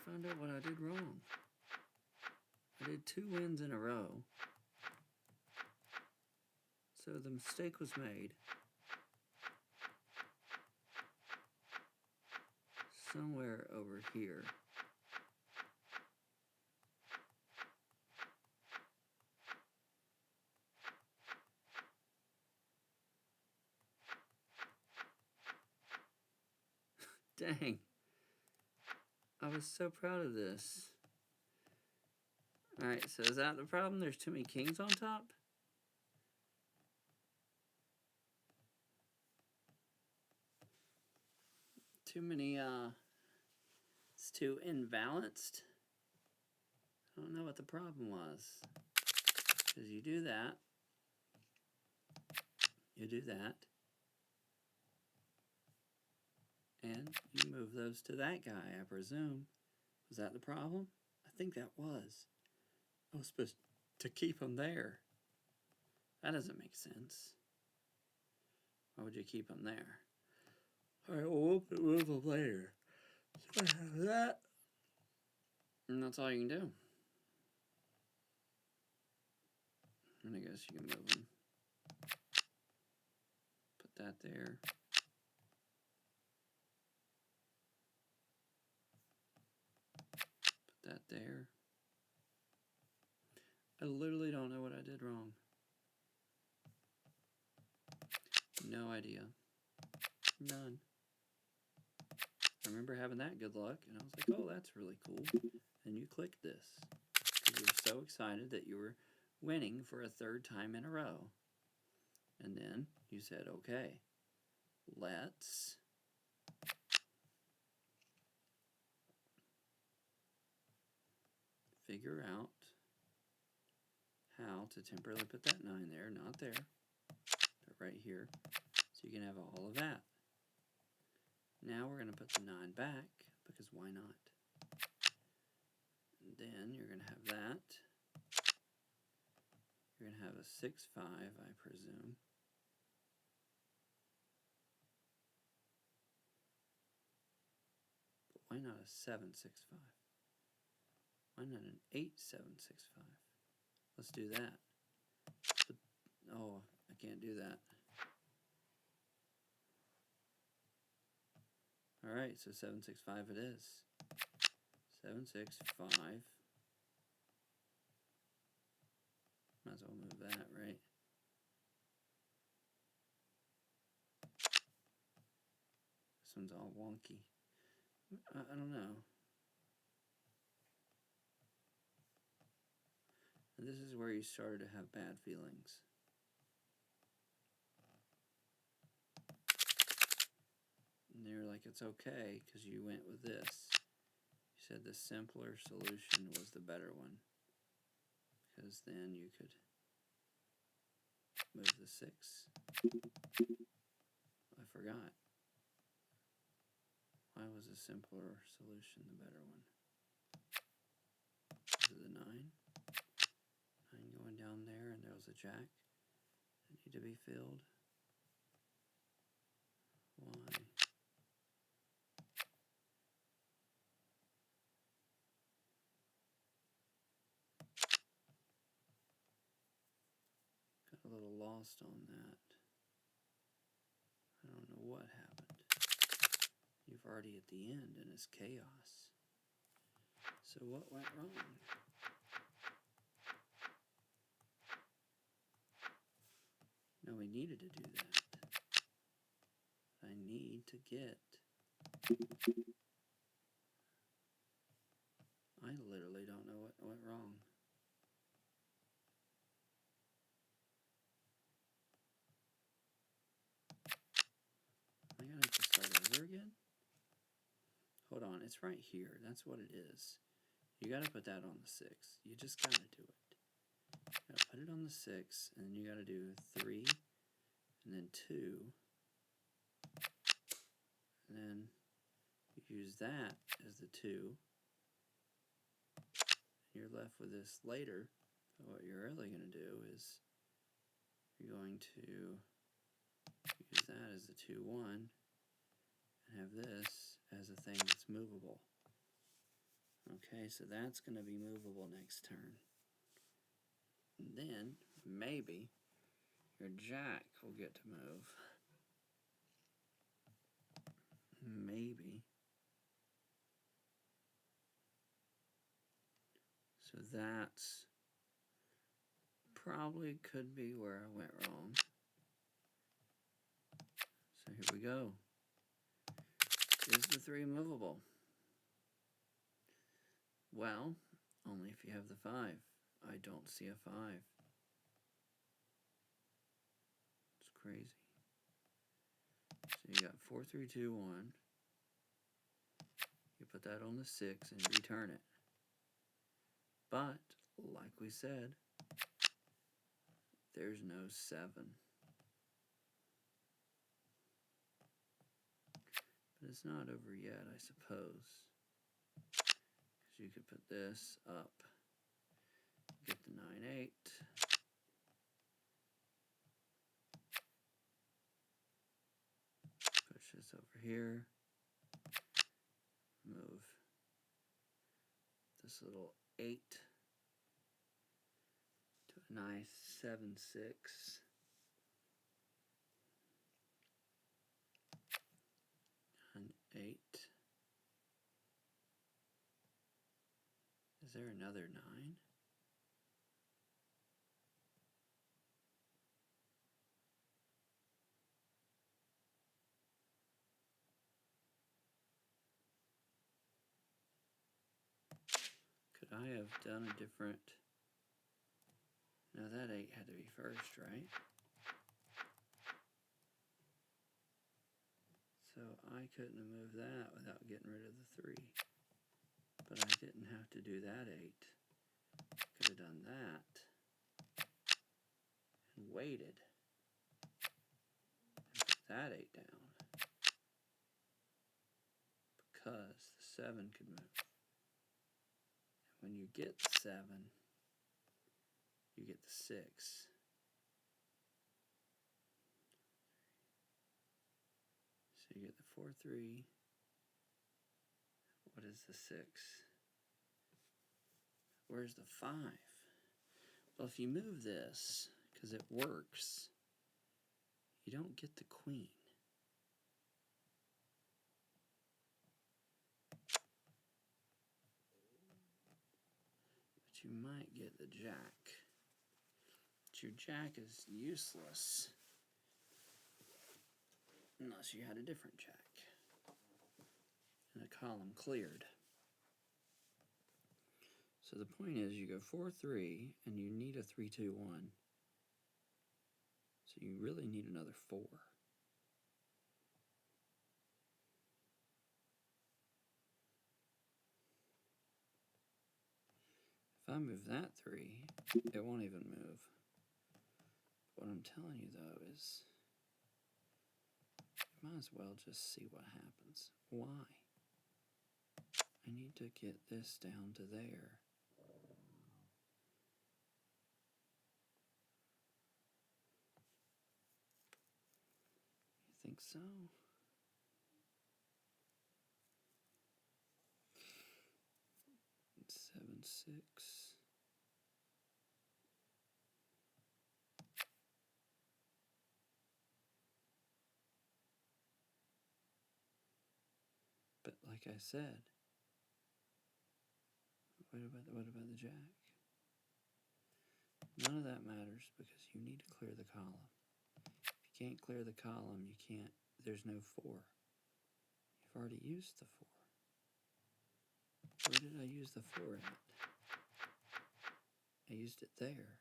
Find out what I did wrong. I did 2 wins in a row. So the mistake was made somewhere over here. Dang. I was so proud of this. Alright, so is that the problem? There's too many kings on top? Too many, it's too imbalanced. I don't know what the problem was. Because you do that. You do that. And you move those to that guy, I presume. Was that the problem? I think that was. I was supposed to keep them there. That doesn't make sense. Why would you keep them there? Alright, well, we'll move them later. So I have that. And that's all you can do. And I guess you can move them. Put that there. Put that there. I literally don't know what I did wrong. No idea. None. I remember having that good luck, and I was like, oh, that's really cool. And you clicked this. Because you were so excited that you were winning for a 3rd time in a row. And then you said, okay, let's figure out how to temporarily put that 9 there, not there, but right here, so you can have all of that. Now we're going to put the 9 back, because why not? And then you're going to have that. You're going to have a 6-5, I presume. But why not a 7-6-5? Why not an 8-7-6-5? Let's do that. But, oh, I can't do that. Alright, so 7-6-5 it is. 7-6-5. Might as well move that, right? This one's all wonky. I don't know. And this is where you started to have bad feelings. And they were like, it's okay, because you went with this. You said the simpler solution was the better one. Because then you could move the 6. I forgot. Why was a simpler solution the better one? Is it the 9? 9 going down there, and there was a jack that need to be filled. Why? Got a little lost on that. I don't know what happened. You've already at the end, and it's chaos. So what went wrong? No, we needed to do that. I need to get... I literally don't know what went wrong. Am I going to have to start over again? Hold on, it's right here. That's what it is. You got to put that on the 6. You just got to do it. You got to put it on the 6, and then you got to do 3, and then 2. And then you use that as the 2. You're left with this later. So what you're really going to do is you're going to use that as the 2, 1, and have this as a thing that's movable. Okay, so that's going to be movable next turn. And then, maybe, your jack will get to move. Maybe. So that's probably could be where I went wrong. So here we go. Is the 3 movable? Well, only if you have the 5. I don't see a 5. It's crazy. So you got 4, 3, 2, 1. You put that on the 6 and return it. But, like we said, there's no 7. But it's not over yet, I suppose. Because you could put this up, get the 9, 8. Push this over here. Move this little 8 to a nice 7, 6. And 8. Is there another 9? Could I have done a different... No, that 8 had to be first, right? So I couldn't have moved that without getting rid of the 3. But I didn't have to do that 8. Could have done that and waited and put that 8 down because the 7 could move. And when you get the 7, you get the 6. So you get the 4, 3. What is the 6? Where's the 5? Well, if you move this, because it works, you don't get the queen. But you might get the jack. But your jack is useless unless you had a different jack and a column cleared. So the point is you go 4, 3, and you need a 3, 2, 1. So you really need another 4. If I move that 3, it won't even move. What I'm telling you though is you might as well just see what happens. Why? I need to get this down to there. You think so? It's 7, 6. But like I said, what about the jack? None of that matters because you need to clear the column. If you can't clear the column, you can't, there's no 4. You've already used the 4. Where did I use the 4 at? I used it there.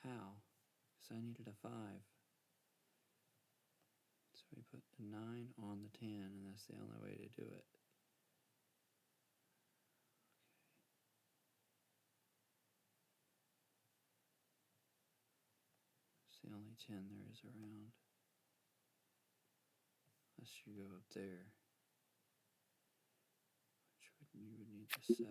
How? Because I needed a 5. So we put the 9 on the 10, and that's the only way to do it. It's the only 10 there is around. Unless you go up there, which you would need the 7.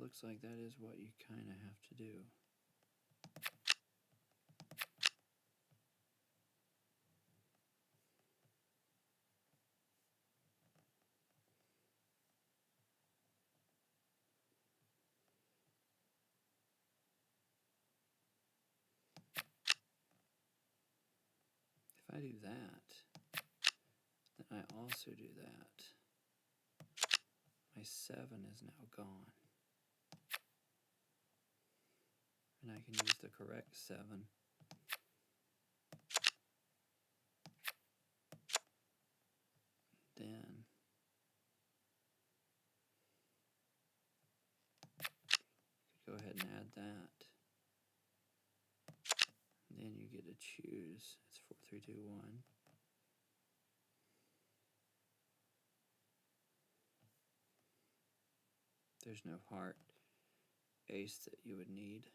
looks like that is what you kind of have to do. If I do that, then I also do that. My 7 is now gone. And I can use the correct 7. Then go ahead and add that. And then you get to choose. It's 4, 3, 2, 1. There's no heart ace that you would need.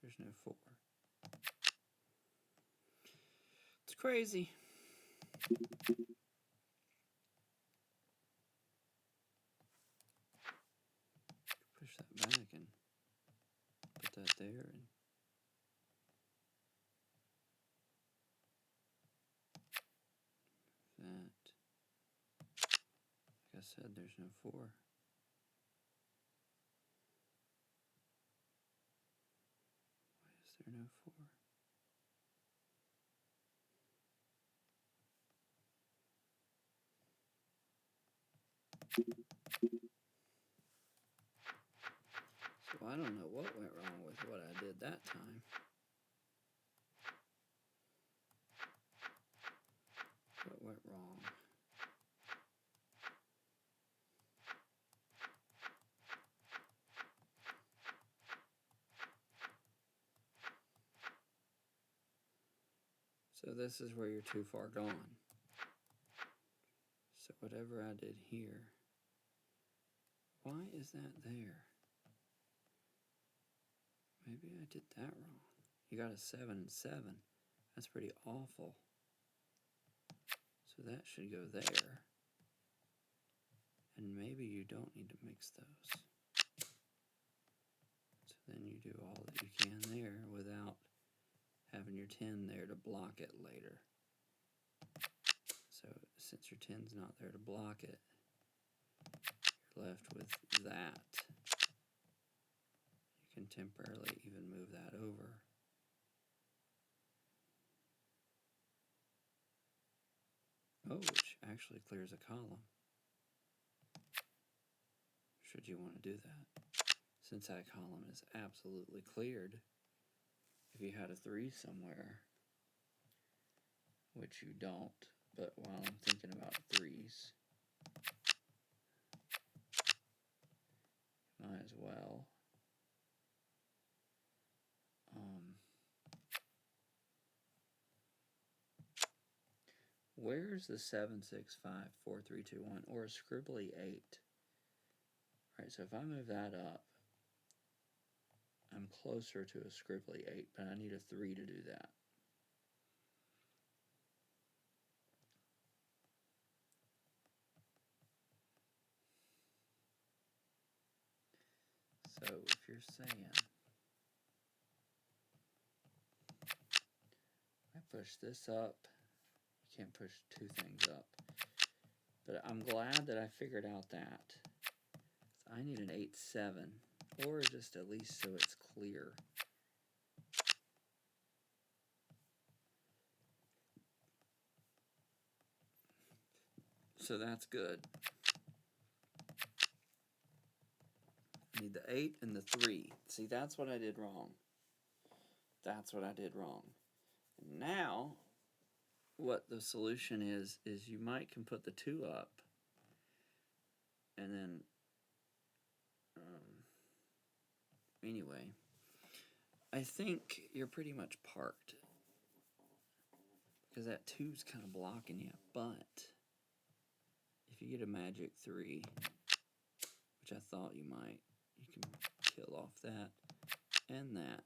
There's no 4. It's crazy. Push that back and put that there. And that. Like I said, there's no 4. Why is there no 4? So I don't know what went wrong with what I did that time. What went wrong? So this is where you're too far gone. So whatever I did here, why is that there? Maybe I did that wrong. You got a 7 and 7. That's pretty awful. So that should go there. And maybe you don't need to mix those. So then you do all that you can there without having your 10 there to block it later. So since your 10's not there to block it, you're left with that. You can temporarily even move that over. Oh, which actually clears a column. Should you want to do that. Since that column is absolutely cleared, if you had a 3 somewhere, which you don't, but while I'm thinking about 3s, might as well. Where's the 7, 6, 5, 4, 3, 2, 1, or a scribbly 8? Alright, so if I move that up, I'm closer to a scribbly 8, but I need a 3 to do that. So if you're saying, I push this up, you can't push 2 things up. But I'm glad that I figured out that. I need an 8, 7, or just at least so it's clear. So that's good. I need the 8 and the 3. See, that's what I did wrong. That's what I did wrong. And now, what the solution is you might can put the 2 up, and then, anyway, I think you're pretty much parked, because that 2's kind of blocking you, but if you get a magic 3, which I thought you might, you can kill off that and that,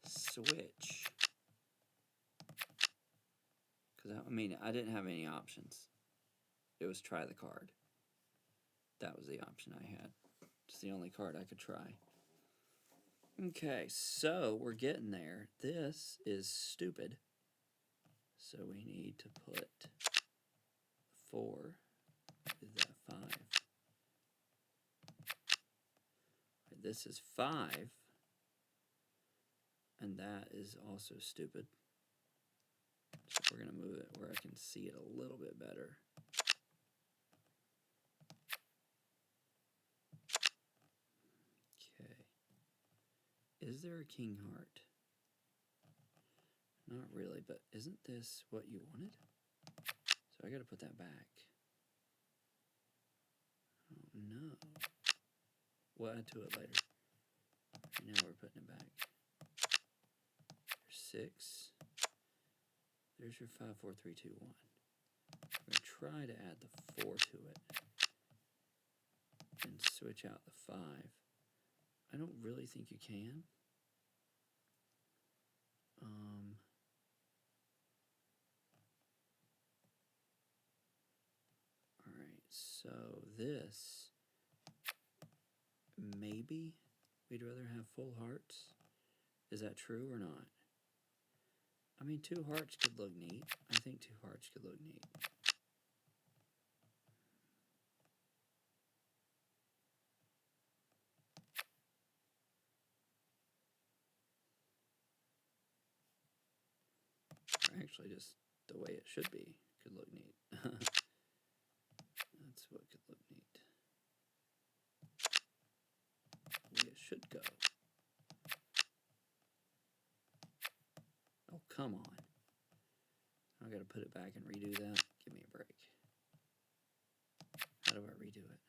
switch, Because, I mean, I didn't have any options. It was try the card. That was the option I had. It's the only card I could try. Okay, so we're getting there. This is stupid. So we need to put 4 with that 5. This is 5. And that is also stupid. So we're going to move it where I can see it a little bit better. Okay. Is there a king heart? Not really, but isn't this what you wanted? So I got to put that back. Oh no. We'll add to it later. Now we're putting it back. There's 6. There's your 5, 4, 3, 2, 1. We're going to try to add the 4 to it. And switch out the 5. I don't really think you can. Alright, so this, maybe we'd rather have full hearts. Is that true or not? I mean, 2 hearts could look neat. I think 2 hearts could look neat. Or actually, just the way it should be could look neat. That's what could look neat. The way it should go. Oh, come on. I gotta put it back and redo that. Give me a break. How do I redo it?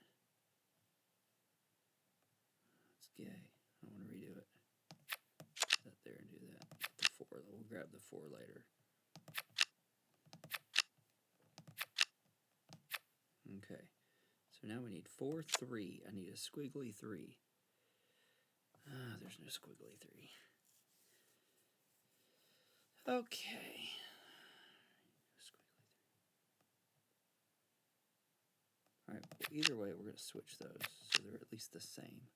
It's gay. I don't want to redo it. Put that there and do that. The 4. We'll grab the 4 later. Okay. So now we need 4, 3. I need a squiggly 3. There's no squiggly 3. Okay. Alright, well, either way, we're going to switch those so they're at least the same.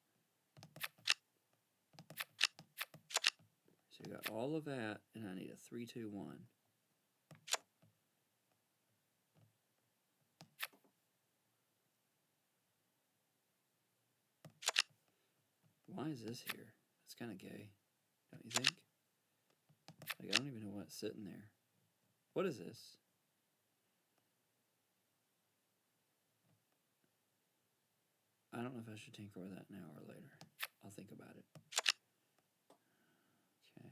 So you got all of that, and I need a 3, 2, 1. Why is this here? That's kind of gay, don't you think? Like, I don't even know what's sitting there. What is this? I don't know if I should tinker with that now or later. I'll think about it. Okay.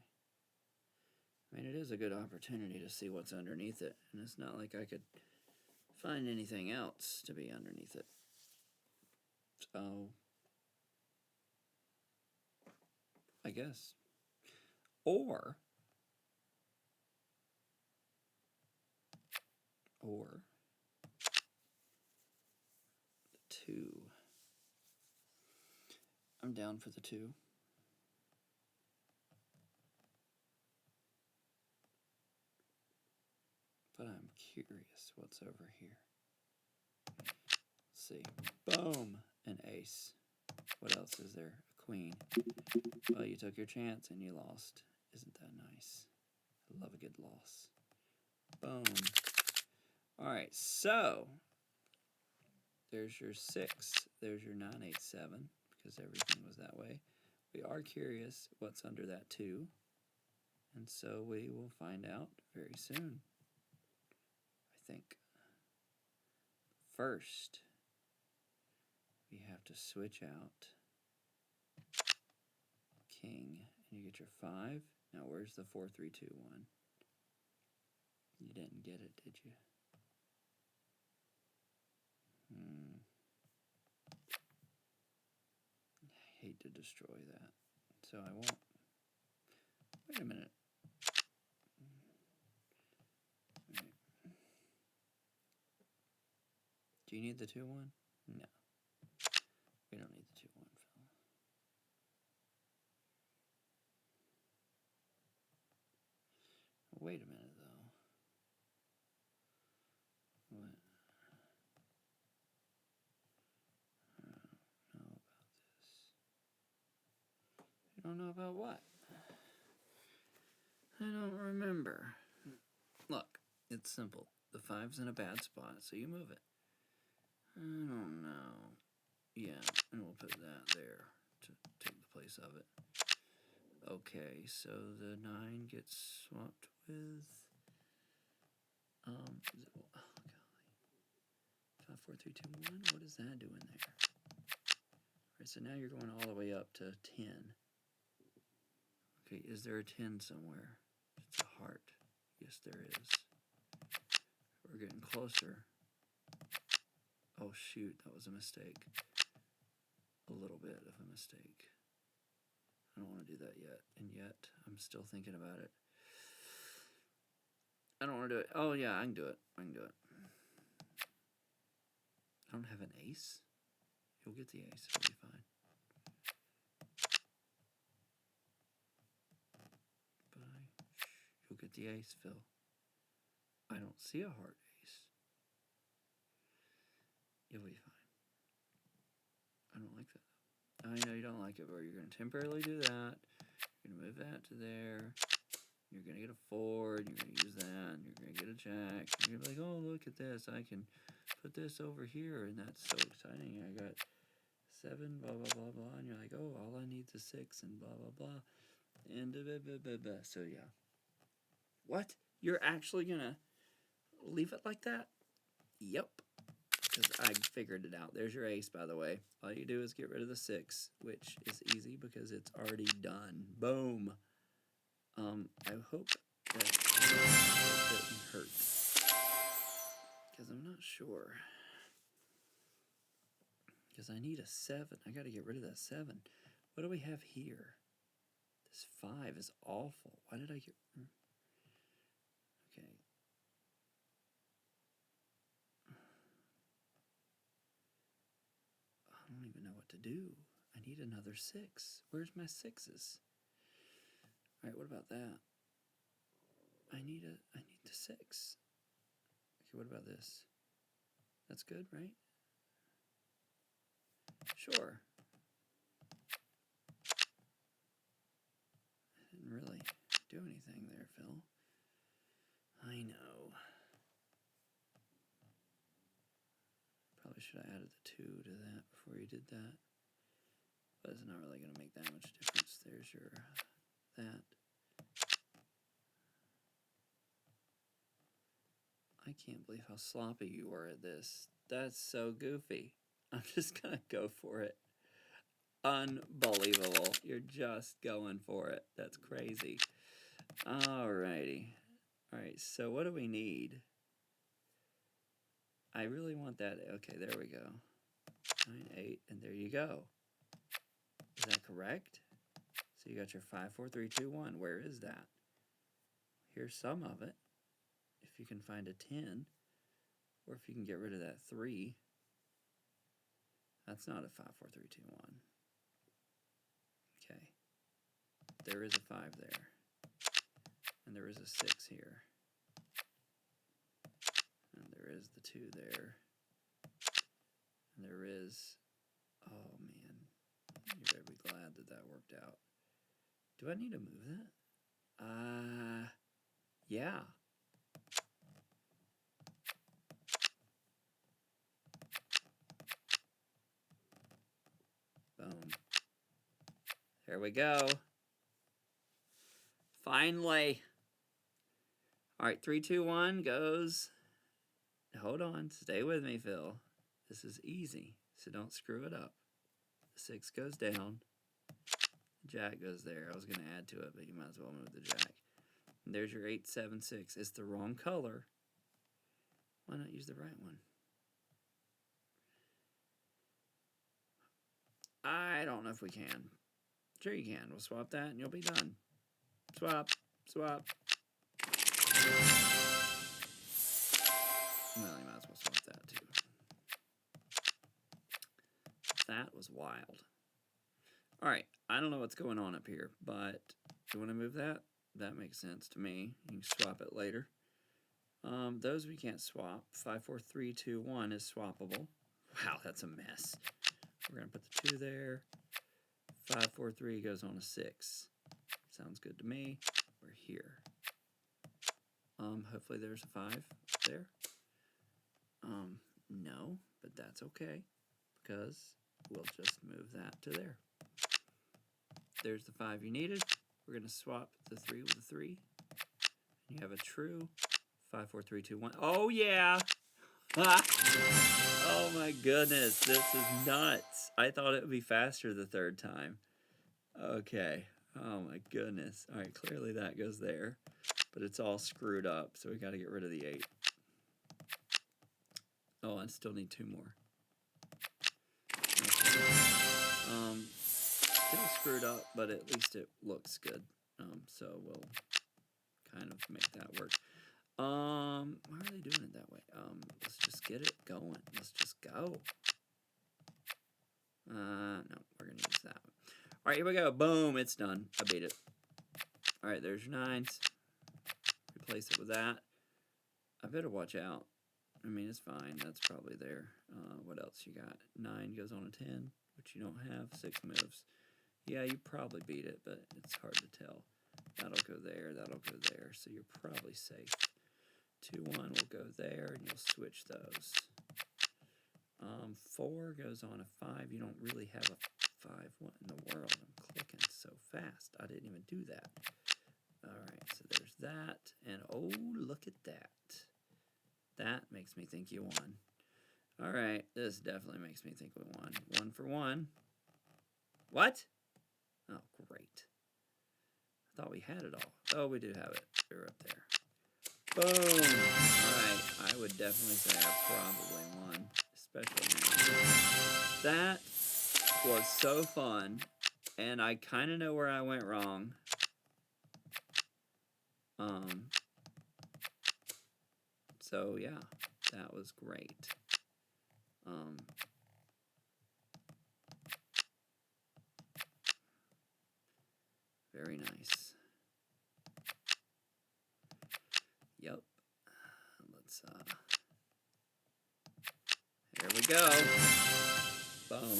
I mean, it is a good opportunity to see what's underneath it, and it's not like I could find anything else to be underneath it. So, I guess. Or the 2. I'm down for the 2. But I'm curious what's over here. Let's see. Boom! An ace. What else is there? A queen. Well, you took your chance and you lost. Isn't that nice? I love a good loss. Boom. Alright, so there's your 6. There's your 9, 8, 7, because everything was that way. We are curious what's under that 2. And so we will find out very soon, I think. First, we have to switch out king, and you get your 5. Now, where's the 4, 3, 2, 1? You didn't get it, did you? I hate to destroy that, so I won't. Wait a minute. Right. Do you need the 2, 1? No. We don't need the 2, 1, fella. Wait a minute, though. don't know about what. I don't remember. Look, it's simple. The 5's in a bad spot, so you move it. I don't know. Yeah, and we'll put that there to take the place of it. Okay, so the 9 gets swapped with, oh golly, 5, 4, 3, 2, 1. What is that doing there? All right, so now you're going all the way up to 10. Okay, is there a 10 somewhere? It's a heart. Yes, there is. We're getting closer. Oh shoot, that was a mistake. A little bit of a mistake. I don't want to do that yet, and yet I'm still thinking about it. I don't want to do it. Oh yeah, I can do it. I can do it. I don't have an ace. You'll get the ace. It'll be fine. You'll get the ace, Phil. I don't see a heart ace. You'll be fine. I don't like that. I know you don't like it, but you're going to temporarily do that. You're going to move that to there. You're going to get a 4, and you're going to use that, and you're going to get a jack. And you're like, oh, look at this. I can put this over here, and that's so exciting. I got 7, blah, blah, blah, blah. And you're like, oh, all I need is a 6, and blah, blah, blah. And blah, blah, blah, blah. So, yeah. What? You're actually going to leave it like that? Yep. Because I figured it out. There's your ace, by the way. All you do is get rid of the 6, which is easy because it's already done. Boom. I hope that didn't hurt. Because I'm not sure. Because I need a 7. I got to get rid of that 7. What do we have here? This 5 is awful. Why did I get... Okay. I don't even know what to do. I need another 6. Where's my 6s? All right, what about that? I need the 6. Okay, what about this? That's good, right? Sure. I didn't really do anything there, Phil. I know. Probably should have added the 2 to that before you did that. But it's not really going to make that much difference. There's your that. I can't believe how sloppy you were at this. That's so goofy. I'm just going to go for it. Unbelievable. You're just going for it. That's crazy. Alrighty. Alright, so what do we need? I really want that. Okay, there we go. 9, 8, and there you go. Is that correct? So you got your 5, 4, 3, 2, 1. Where is that? Here's some of it. If you can find a 10, or if you can get rid of that 3. That's not a 5, 4, 3, 2, 1. Okay. There is a 5 there. And there is a 6 here. And there is the 2 there. And there is, oh man, you better be glad that that worked out. Do I need to move that? Yeah. Boom. There we go. Finally. All right, 3, 2, 1 goes. Hold on. Stay with me, Phil. This is easy, so don't screw it up. The 6 goes down. The jack goes there. I was going to add to it, but you might as well move the jack. And there's your 8, 7, 6. It's the wrong color. Why not use the right one? I don't know if we can. Sure you can. We'll swap that and you'll be done. Swap. Swap. Well, you might as well swap that too. That was wild. Alright, I don't know what's going on up here, but do you want to move that? That makes sense to me. You can swap it later. Those we can't swap. 5, 4, 3, 2, 1 is swappable. Wow, that's a mess. We're going to put the 2 there. 5, 4, 3 goes on a 6. Sounds good to me. We're here. Hopefully there's a 5 there. No, but that's okay because we'll just move that to there. There's the 5 you needed. We're going to swap the 3 with the 3. You have a true 5, 4, 3, 2, 1. Oh, yeah. Oh, my goodness. This is nuts. I thought it would be faster the third time. Okay. Oh, my goodness. All right, clearly that goes there. But it's all screwed up, so we got to get rid of the 8. Oh, I still need 2 more. Okay. Still screwed up, but at least it looks good. So we'll kind of make that work. Why are they doing it that way? Let's just get it going. Let's just go. No, we're gonna use that one. All right, here we go. Boom, it's done. I beat it. All right, there's your 9s. Replace it with that. I better watch out. I mean, it's fine. That's probably there. What else you got? 9 goes on a 10, which you don't have. 6 moves. Yeah, you probably beat it, but it's hard to tell. That'll go there. That'll go there. So you're probably safe. 2, 1 will go there, and you'll switch those. 4 goes on a 5. You don't really have a 5. What in the world? I'm clicking so fast. I didn't even do that. All right, so there's that. And oh, look at that. That makes me think you won. All right, this definitely makes me think we won. 1 for 1. What? Oh, great. I thought we had it all. Oh, we do have it. We're up there. Boom. All right, I would definitely say I probably won, especially now. That was so fun, and I kind of know where I went wrong. So yeah, that was great. Very nice. Yep. Let's here we go. Boom.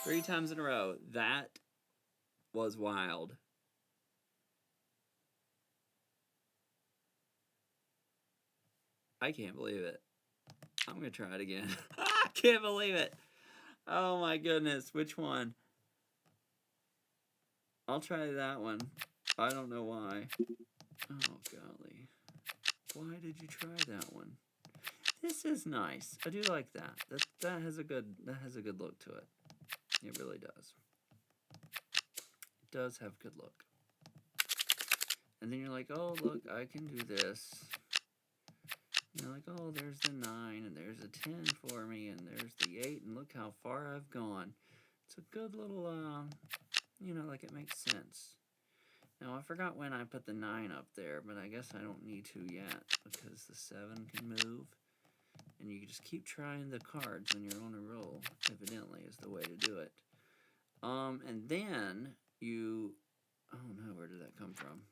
3 times in a row. That was wild. I can't believe it. I'm going to try it again. I can't believe it. Oh my goodness. Which one? I'll try that one. I don't know why. Oh golly. Why did you try that one? This is nice. I do like that. That has a good look to it. It really does. It does have good look. And then you're like, oh look, I can do this. And you're like, oh, there's the 9, and there's a 10 for me, and there's the 8, and look how far I've gone. It's a good little, you know, like it makes sense. Now, I forgot when I put the 9 up there, but I guess I don't need to yet, because the 7 can move. And you can just keep trying the cards when you're on a roll, evidently, is the way to do it. And then you... Oh no, where did that come from?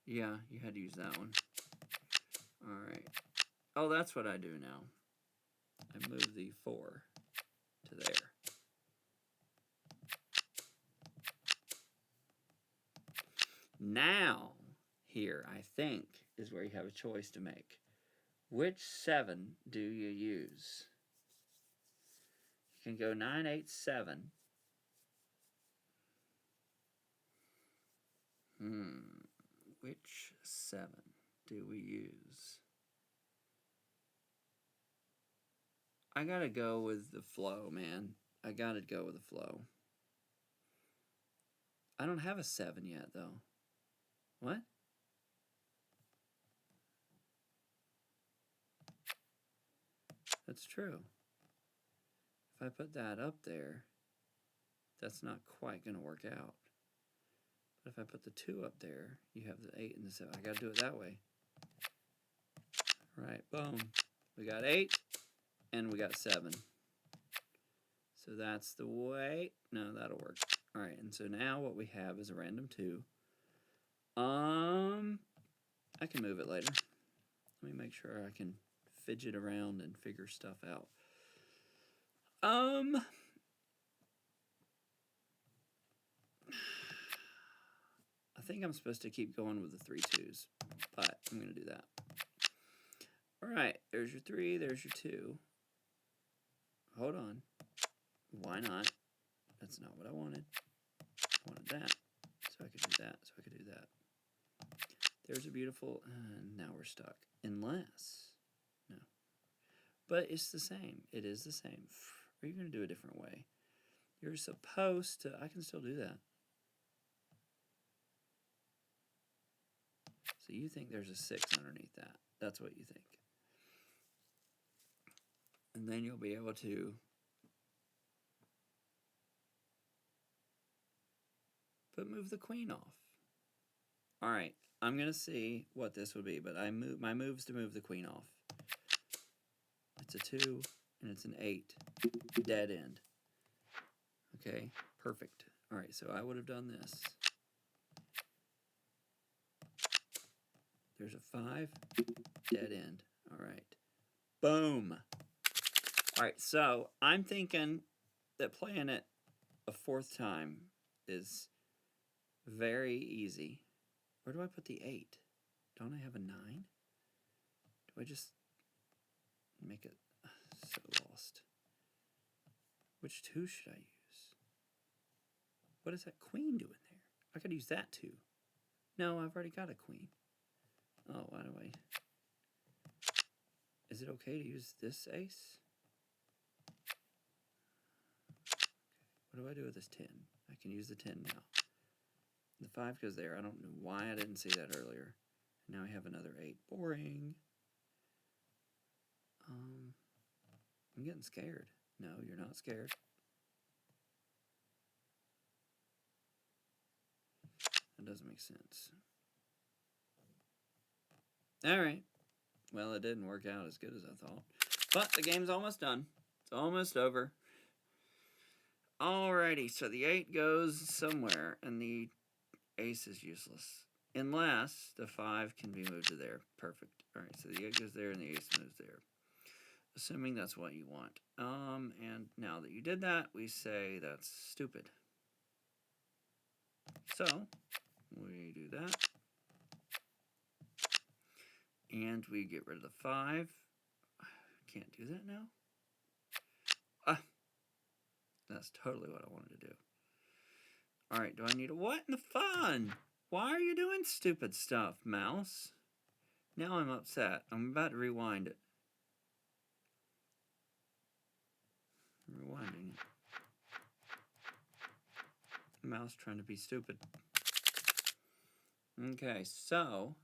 Yeah, you had to use that one. Alright. Oh, that's what I do now. I move the 4 to there. Now, here, I think, is where you have a choice to make. Which 7 do you use? You can go 9, 8, 7. Which 7 do we use? I gotta go with the flow, man. I gotta go with the flow. I don't have a 7 yet, though. What? That's true. If I put that up there, that's not quite gonna work out. But if I put the 2 up there, you have the 8 and the 7. I gotta do it that way. All right, boom. We got 8, and we got 7. So that's the way. No, that'll work. All right, and so now what we have is a random 2. I can move it later. Let me make sure I can fidget around and figure stuff out. think I'm supposed to keep going with the 3 2s, but I'm going to do that. All right, there's your 3, there's your 2. Hold on. Why not? That's not what I wanted. I wanted that, so I could do that, so I could do that. There's a beautiful, and now we're stuck. Unless, no. But it's the same. It is the same. Or you're going to do a different way. You're supposed to, I can still do that. So you think there's a 6 underneath that. That's what you think. And then you'll be able to move the queen off. All right, I'm going to see what this would be, but my move's to move the queen off. It's a 2, and it's an 8. Dead end. Okay, perfect. All right, so I would have done this. There's a 5. Dead end. All right. Boom. All right, so I'm thinking that playing it a 4th time is very easy. Where do I put the 8? Don't I have a 9? Do I just make it so lost? Which 2 should I use? What is that queen doing there? I could use that too. No, I've already got a queen. Oh, why do I... Is it okay to use this ace? What do I do with this 10? I can use the 10 now. The 5 goes there. I don't know why I didn't see that earlier. Now I have another 8. Boring. I'm getting scared. No, you're not scared. That doesn't make sense. Alright. Well, it didn't work out as good as I thought. But the game's almost done. It's almost over. Alrighty, so the 8 goes somewhere, and the ace is useless. Unless the 5 can be moved to there. Perfect. Alright, so the 8 goes there, and the ace moves there. Assuming that's what you want. And now that you did that, we say that's stupid. So, we do that. And we get rid of the 5. Can't do that now. That's totally what I wanted to do. Alright, do I need a what in the fun? Why are you doing stupid stuff, mouse? Now I'm upset. I'm about to rewind it. Rewinding it. Mouse trying to be stupid. Okay, so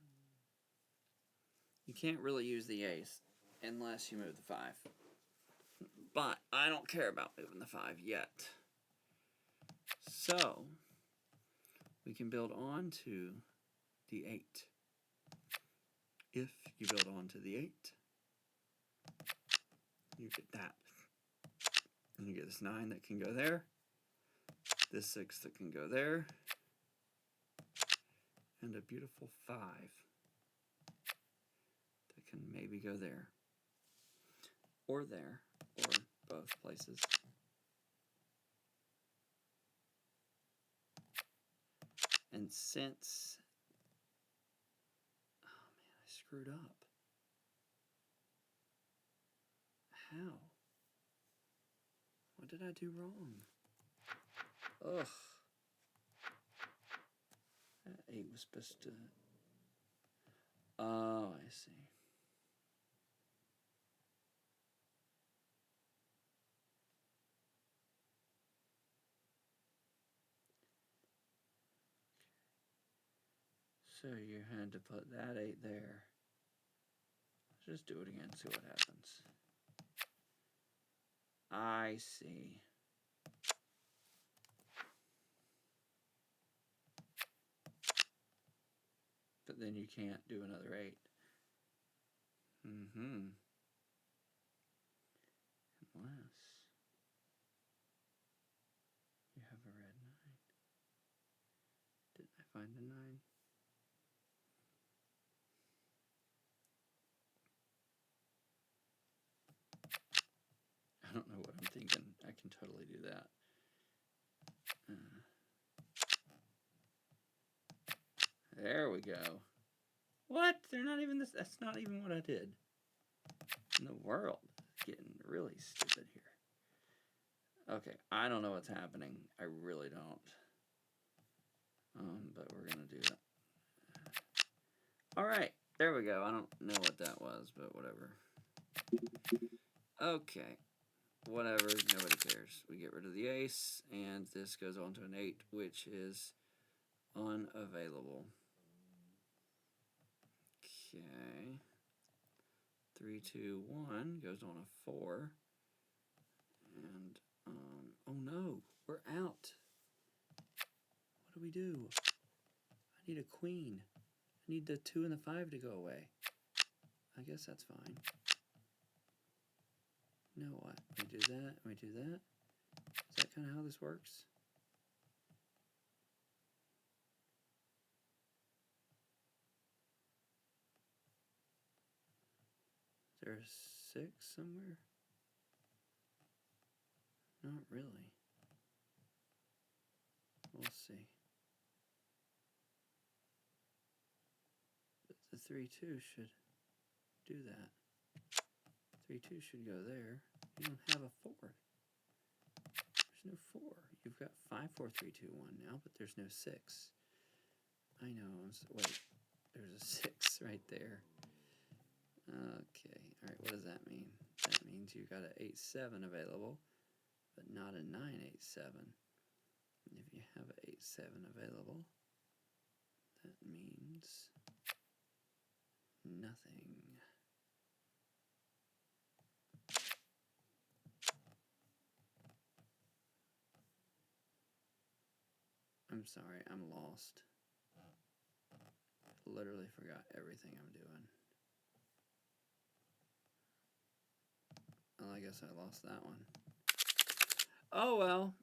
you can't really use the ace unless you move the 5. But I don't care about moving the 5 yet. So we can build on to the 8. If you build on to the 8, you get that. And you get this 9 that can go there, this 6 that can go there, and a beautiful 5 that can maybe go there, or there, or both places. And since, oh man, I screwed up. How? What did I do wrong? Ugh. That 8 was supposed to... Oh, I see. So you had to put that 8 there. Let's just do it again, see what happens. I see. But then you can't do another 8. Unless you have a red 9. Did I find the 9? I don't know what I'm thinking. I can totally do that. There we go. What? They're not even this. That's not even what I did. In the world. Getting really stupid here. Okay, I don't know what's happening. I really don't. But we're gonna do that. Alright, there we go. I don't know what that was, but whatever. Okay. Whatever, nobody cares. We get rid of the ace, and this goes on to an 8, which is unavailable. Okay. 3, 2, 1 goes on a 4. And, oh no, we're out. What do we do? I need a queen. I need the 2 and the 5 to go away. I guess that's fine. Now what? We do that, we do that. Is that kind of how this works? Is there a 6 somewhere? Not really. We'll see. But the 3, 2 should do that. 3, 2 should go there. You don't have a 4. There's no 4. You've got 5, 4, 3, 2, 1 now, but there's no 6. I know. Wait. There's a 6 right there. Okay. Alright, what does that mean? That means you've got an 8, 7 available, but not a 9, 8, 7. And if you have an 8, 7 available, that means nothing. I'm sorry, I'm lost. Literally forgot everything I'm doing. Well, I guess I lost that one. Oh well.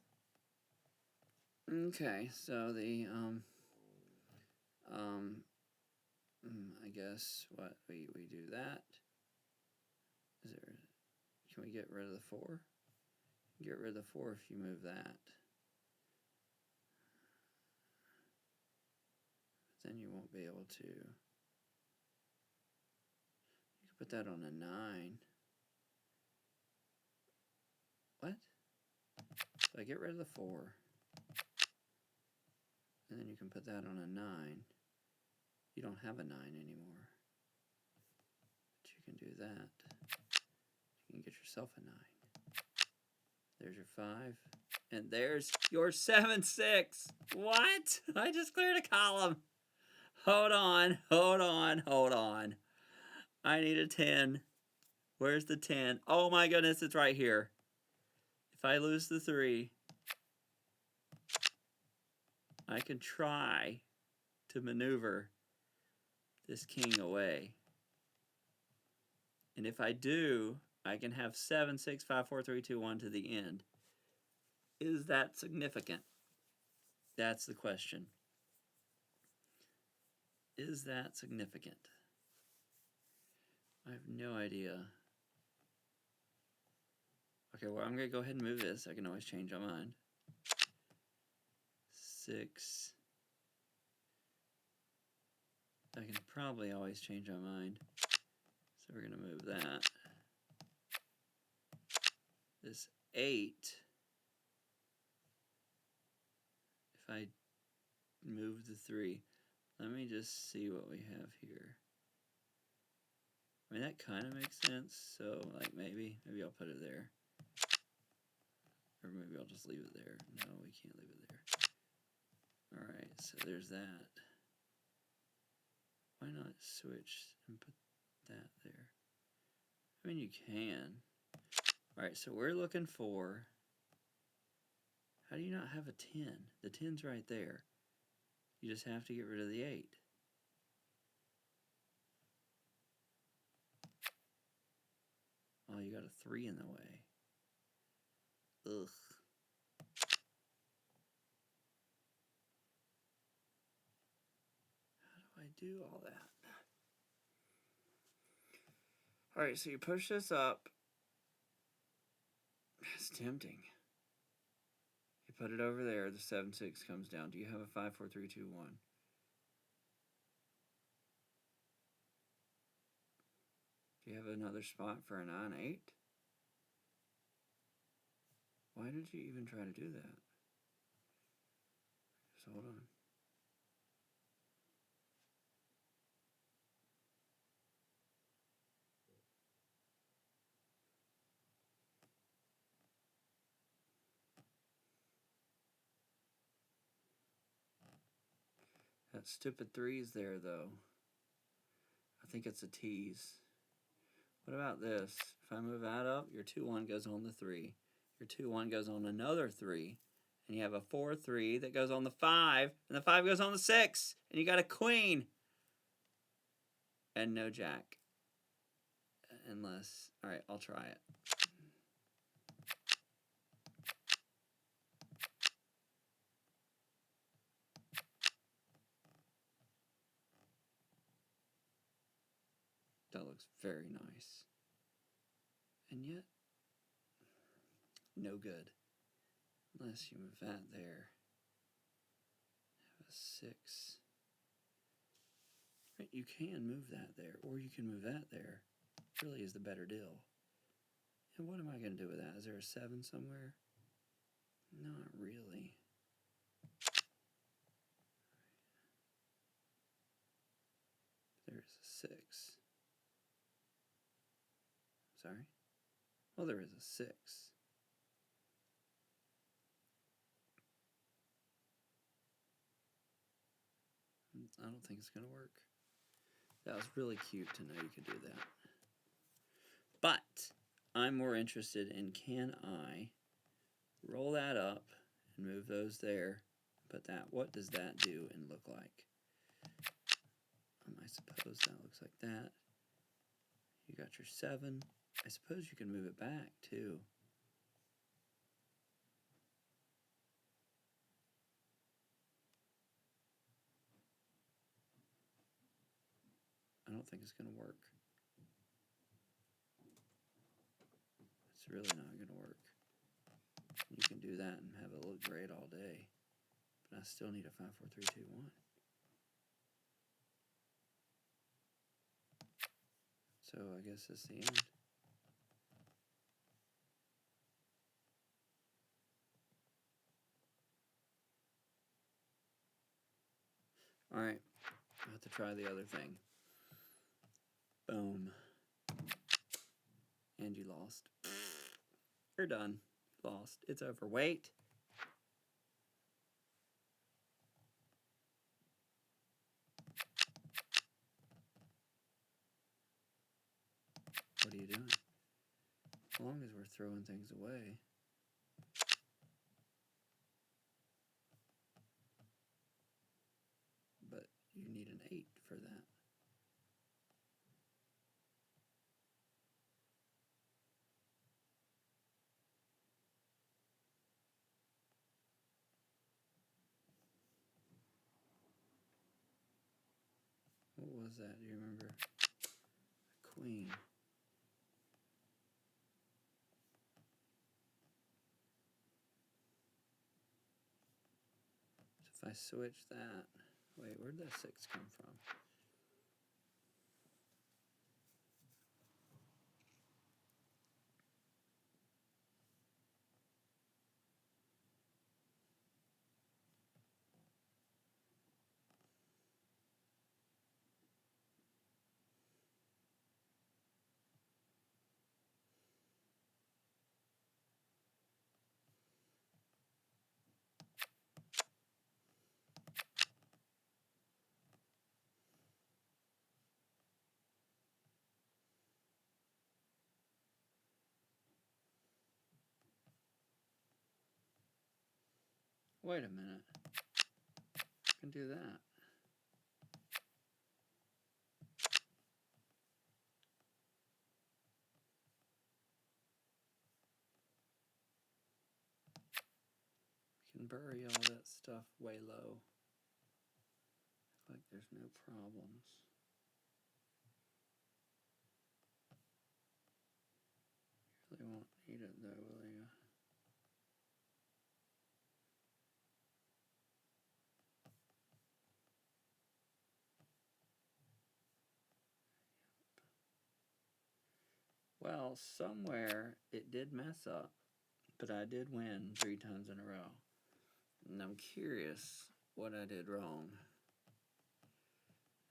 Okay, so the I guess what we do that. Is there? Can we get rid of the 4? Get rid of the 4 if you move that. But then you won't be able to. You can put that on a 9. What? So I get rid of the 4. And then you can put that on a 9. You don't have a 9 anymore. But you can do that. You can get yourself a 9. There's your 5. And there's your 7, 6. What? I just cleared a column. Hold on, hold on, hold on. I need a 10. Where's the 10? Oh my goodness, it's right here. If I lose the 3, I can try to maneuver this king away. And if I do, I can have 7, 6, 5, 4, 3, 2, 1 to the end. Is that significant? That's the question. Is that significant? I have no idea. Okay, well, I'm going to go ahead and move this. I can always change my mind. 6. I can probably always change my mind. So we're going to move that. This 8. If I move the 3. Let me just see what we have here. I mean, that kind of makes sense. So, like, maybe I'll put it there. Or maybe I'll just leave it there. No, we can't leave it there. Alright, so there's that. Why not switch and put that there? I mean, you can. Alright, so we're looking for... How do you not have a 10? The 10's right there. You just have to get rid of the 8. Oh, you got a 3 in the way. Ugh. How do I do all that? Alright, so you push this up. It's tempting. You put it over there, the 7, 6 comes down. Do you have a 5, 4, 3, 2, 1? you have another spot for a 9-8? Why did you even try to do that? Just hold on. That stupid 3's there, though. I think it's a tease. What about this? If I move that up, your 2-1 goes on the 3. Your 2-1 goes on another 3. And you have a 4-3 that goes on the 5. And the 5 goes on the 6. And you got a queen. And no jack. Unless... Alright, I'll try it. That looks very nice. And yet... no good. Unless you move that there. Have a 6. Right, you can move that there, or you can move that there. Really is the better deal. And what am I going to do with that? Is there a 7 somewhere? Not really. There's a 6. Sorry? Well, there is a 6. I don't think it's going to work. That was really cute to know you could do that. But I'm more interested in, can I roll that up and move those there, put that, what does that do and look like? I suppose that looks like that. You got your 7. I suppose you can move it back too. I don't think it's going to work. It's really not going to work. You can do that and have it look great all day. But I still need a 5, 4, 3, 2, 1. So I guess that's the end. Alright, I have to try the other thing. Boom. And you lost. You're done. Lost. It's over. Wait. What are you doing? As long as we're throwing things away. But you need an 8 for that. What was that? Do you remember? A queen. So if I switch that... Wait, where'd that 6 come from? Wait a minute. I can do that. We can bury all that stuff way low. Like there's no problems. You really won't need it though, will you? Well, somewhere it did mess up, but I did win 3 times in a row. And I'm curious what I did wrong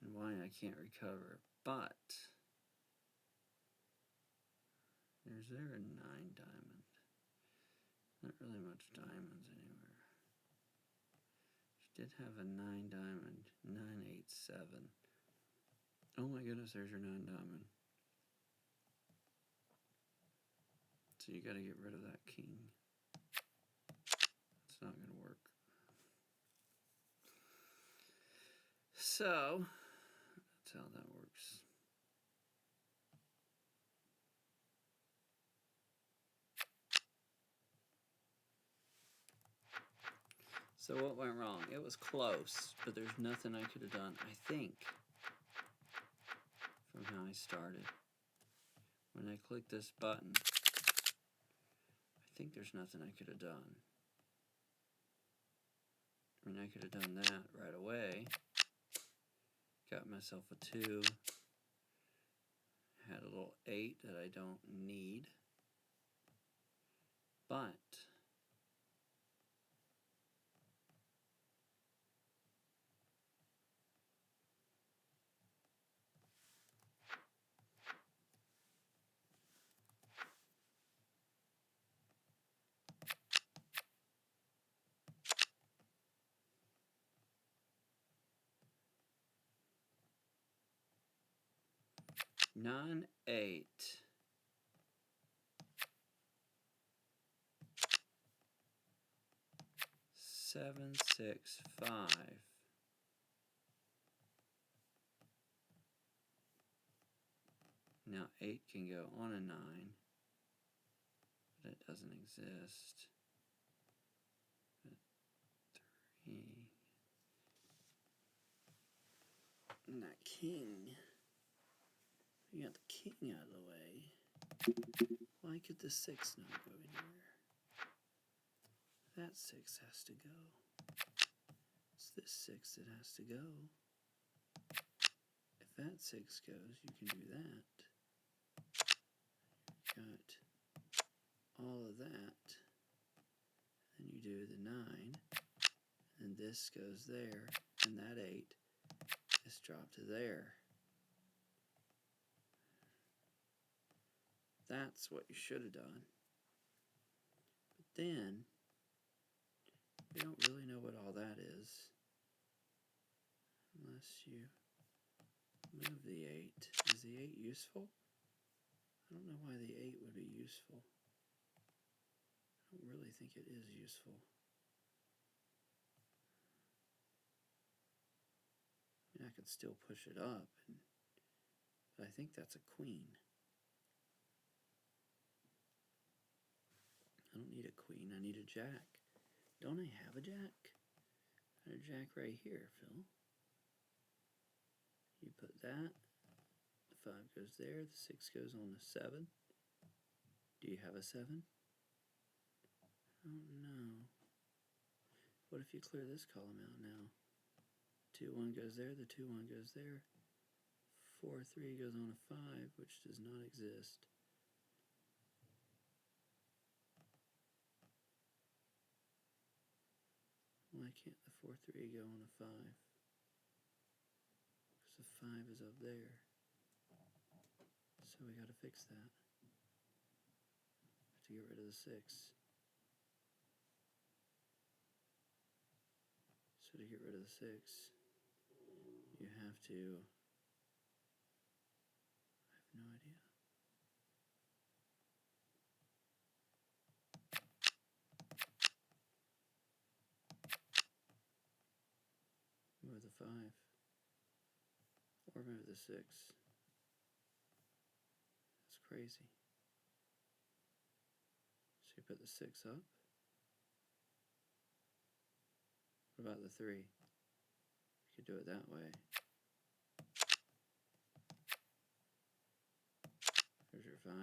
and why I can't recover. But is there a 9 diamond? Not really much diamonds anywhere. She did have a 9 diamond, 987. Oh my goodness, there's your 9 diamond. So you gotta get rid of that king. It's not gonna work. So, that's how that works. So what went wrong? It was close, but there's nothing I could have done, I think, from how I started. When I click this button, I think there's nothing I could have done. I mean, I could have done that right away. Got myself a 2. Had a little 8 that I don't need. But none 8. 7, 6, 5. Now 8 can go on a 9, but it doesn't exist. But 3. And that king. We got the king out of the way. Why could the 6 not go anywhere? That 6 has to go. It's this 6 that has to go. If that 6 goes, you can do that. Got all of that. Then you do the 9. And this goes there. And that 8 is dropped to there. That's what you should have done. But then, we don't really know what all that is. Unless you move the 8. Is the 8 useful? I don't know why the 8 would be useful. I don't really think it is useful. I mean, I could still push it up, but I think that's a queen. I don't need a queen, I need a jack. Don't I have a jack? I have a jack right here, Phil. You put that, the 5 goes there, the 6 goes on the 7. Do you have a 7? Oh no. What if you clear this column out now? 2, 1 goes there, the 2, 1 goes there. 4, 3 goes on a 5, which does not exist. Why can't the 4, 3 go on a 5? Because the 5 is up there. So we gotta fix that. Have to get rid of the 6. So to get rid of the 6, you have to, I have no idea. Move the 5. Or move the 6. That's crazy. So you put the 6 up. What about the 3? You could do it that way. There's your 5.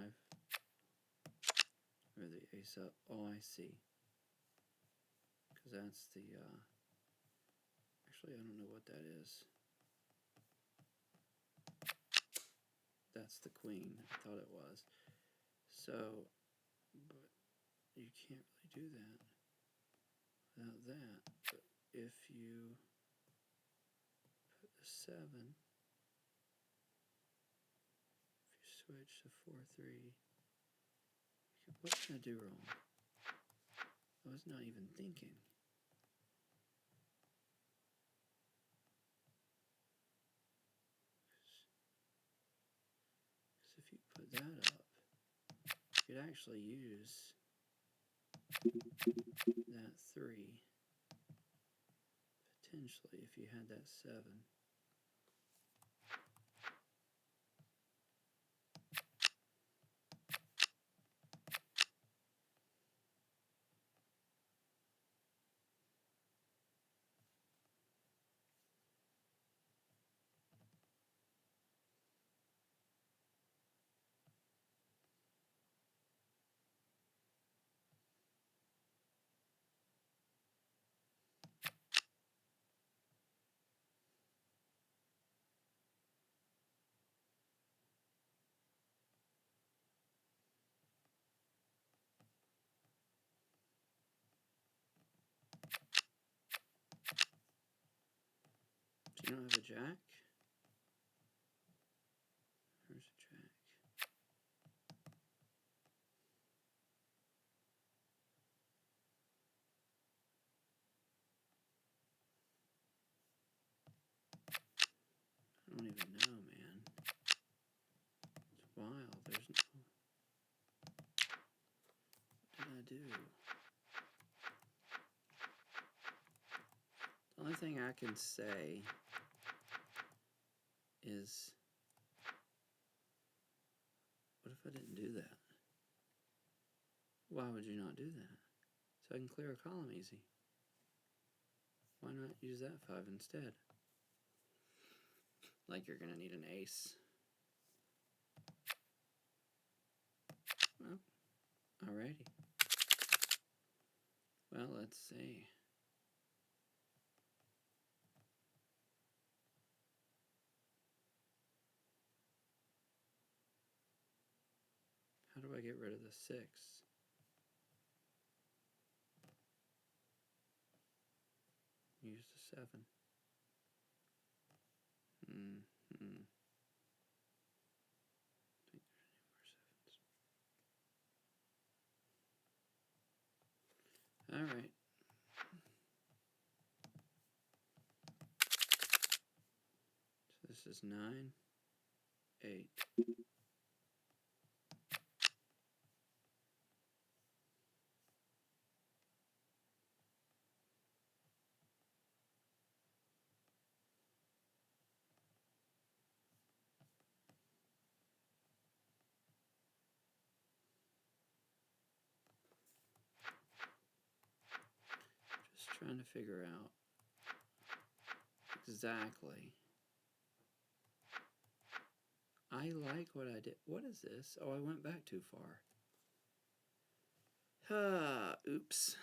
Move the ace up. Oh, I see. Because that's the, actually I don't know what that is. That's the queen. I thought it was. So, but you can't really do that without that. But if you put the 7, if you switch to 4, 3, what did I do wrong? I was not even thinking. Because if you put that up, you could actually use that 3 potentially if you had that 7. Do you not have a jack? Where's a jack? I don't even know, man. It's wild. There's no... What did I do? The only thing I can say is, what if I didn't do that? Why would you not do that? So I can clear a column easy. Why not use that 5 instead? Like you're going to need an ace. Well, alrighty. Well, let's see. How do I get rid of the 6? Use the 7. I think there's any more 7s. Alright. So this is 9, 8. Just trying to figure out exactly. I like what I did. What is this? Oh, I went back too far. Oops.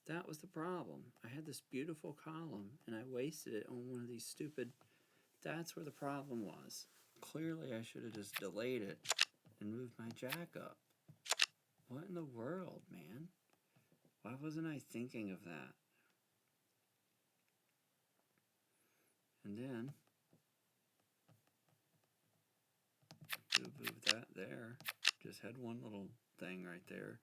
That was the problem. I had this beautiful column, and I wasted it on one of these stupid... That's where the problem was. Clearly, I should have just delayed it and moved my jack up. What in the world, man? Why wasn't I thinking of that? And then... move that there. Just had one little thing right there.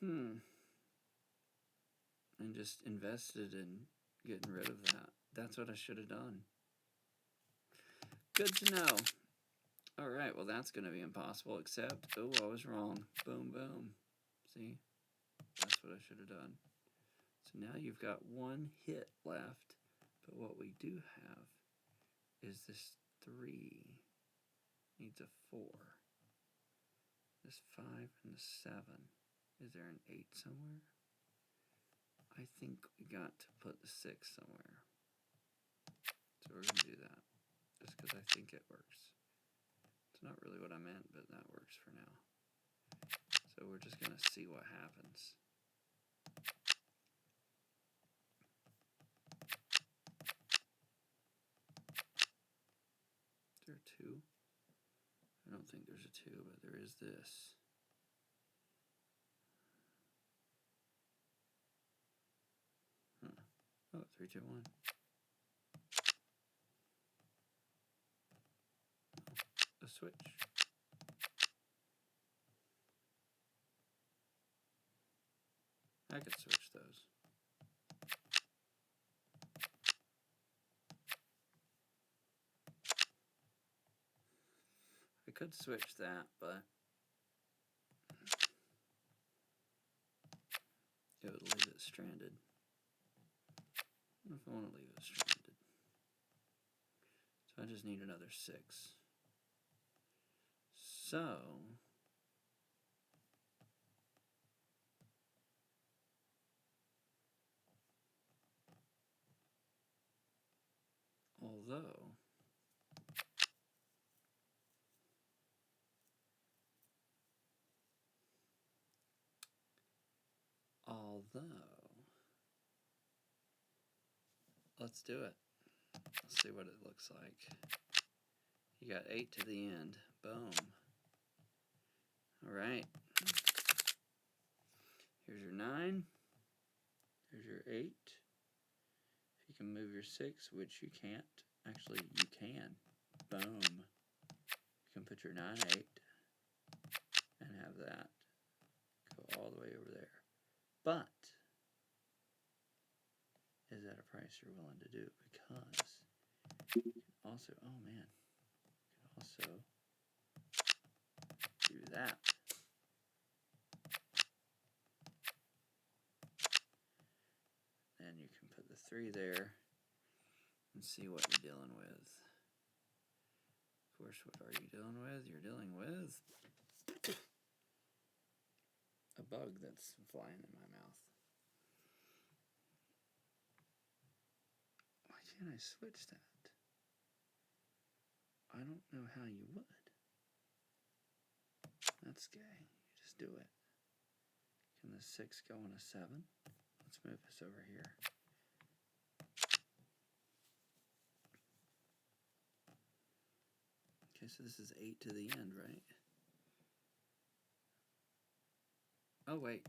And just invested in getting rid of that. That's what I should have done. Good to know. Alright, well that's going to be impossible, except, oh, I was wrong. Boom, boom. See? That's what I should have done. So now you've got one hit left, but what we do have is this 3 needs a 4. This 5 and the 7. Is there an 8 somewhere? I think we got to put the 6 somewhere. So we're going to do that, just because I think it works. It's not really what I meant, but that works for now. So So we're just going to see what happens. Is there a 2? I don't think there's a 2, but there is this. Huh. Oh, 3, 2, 1. Oh, a switch. I could switch those. I could switch that, but it would leave it stranded. I don't know if I want to leave it stranded. So I just need another 6. So although let's do it. Let's see what it looks like. You got 8 to the end. Boom. All right. Here's your 9. Here's your 8. If you can move your 6, which you can't. Actually, you can. Boom. You can put your 9, 8 and have that go all the way over there. But is that a price you're willing to do? Because you can also, oh man, you can also do that. Then you can put the 3 there and see what you're dealing with. Of course, what are you dealing with? You're dealing with a bug that's flying in my mouth. Why can't I switch that? I don't know how you would. That's gay. You just do it. Can the 6 go on a 7? Let's move this over here. Okay, so this is 8 to the end, right? Oh, wait.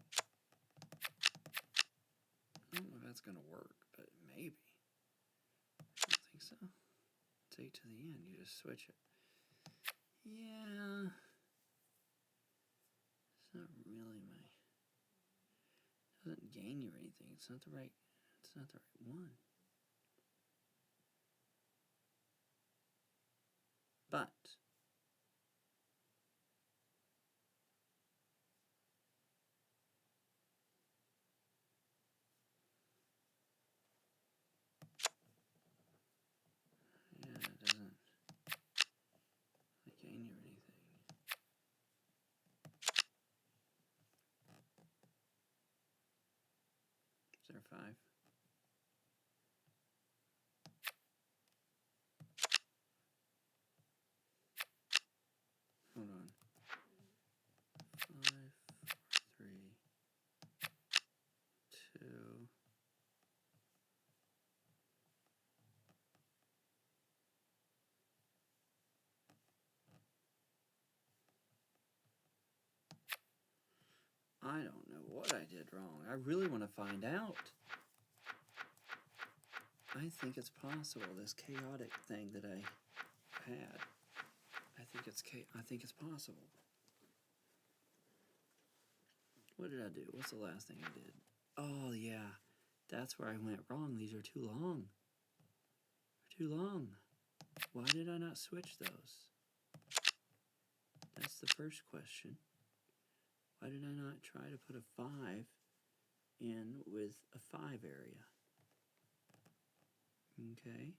I don't know if that's going to work, but maybe. I don't think so. It's 8 to the end. You just switch it. Yeah. It's not really my... It doesn't gain you anything. It's not the right one. But yeah, it doesn't gain you anything. Is there a 5? Hold on. 5, 4, 3, 2. I don't know what I did wrong. I really want to find out. I think it's possible, this chaotic thing that I had. I think it's possible. What did I do? What's the last thing I did? Oh, yeah. That's where I went wrong. These are too long. They're too long. Why did I not switch those? That's the first question. Why did I not try to put a 5 in with a 5 area? Okay.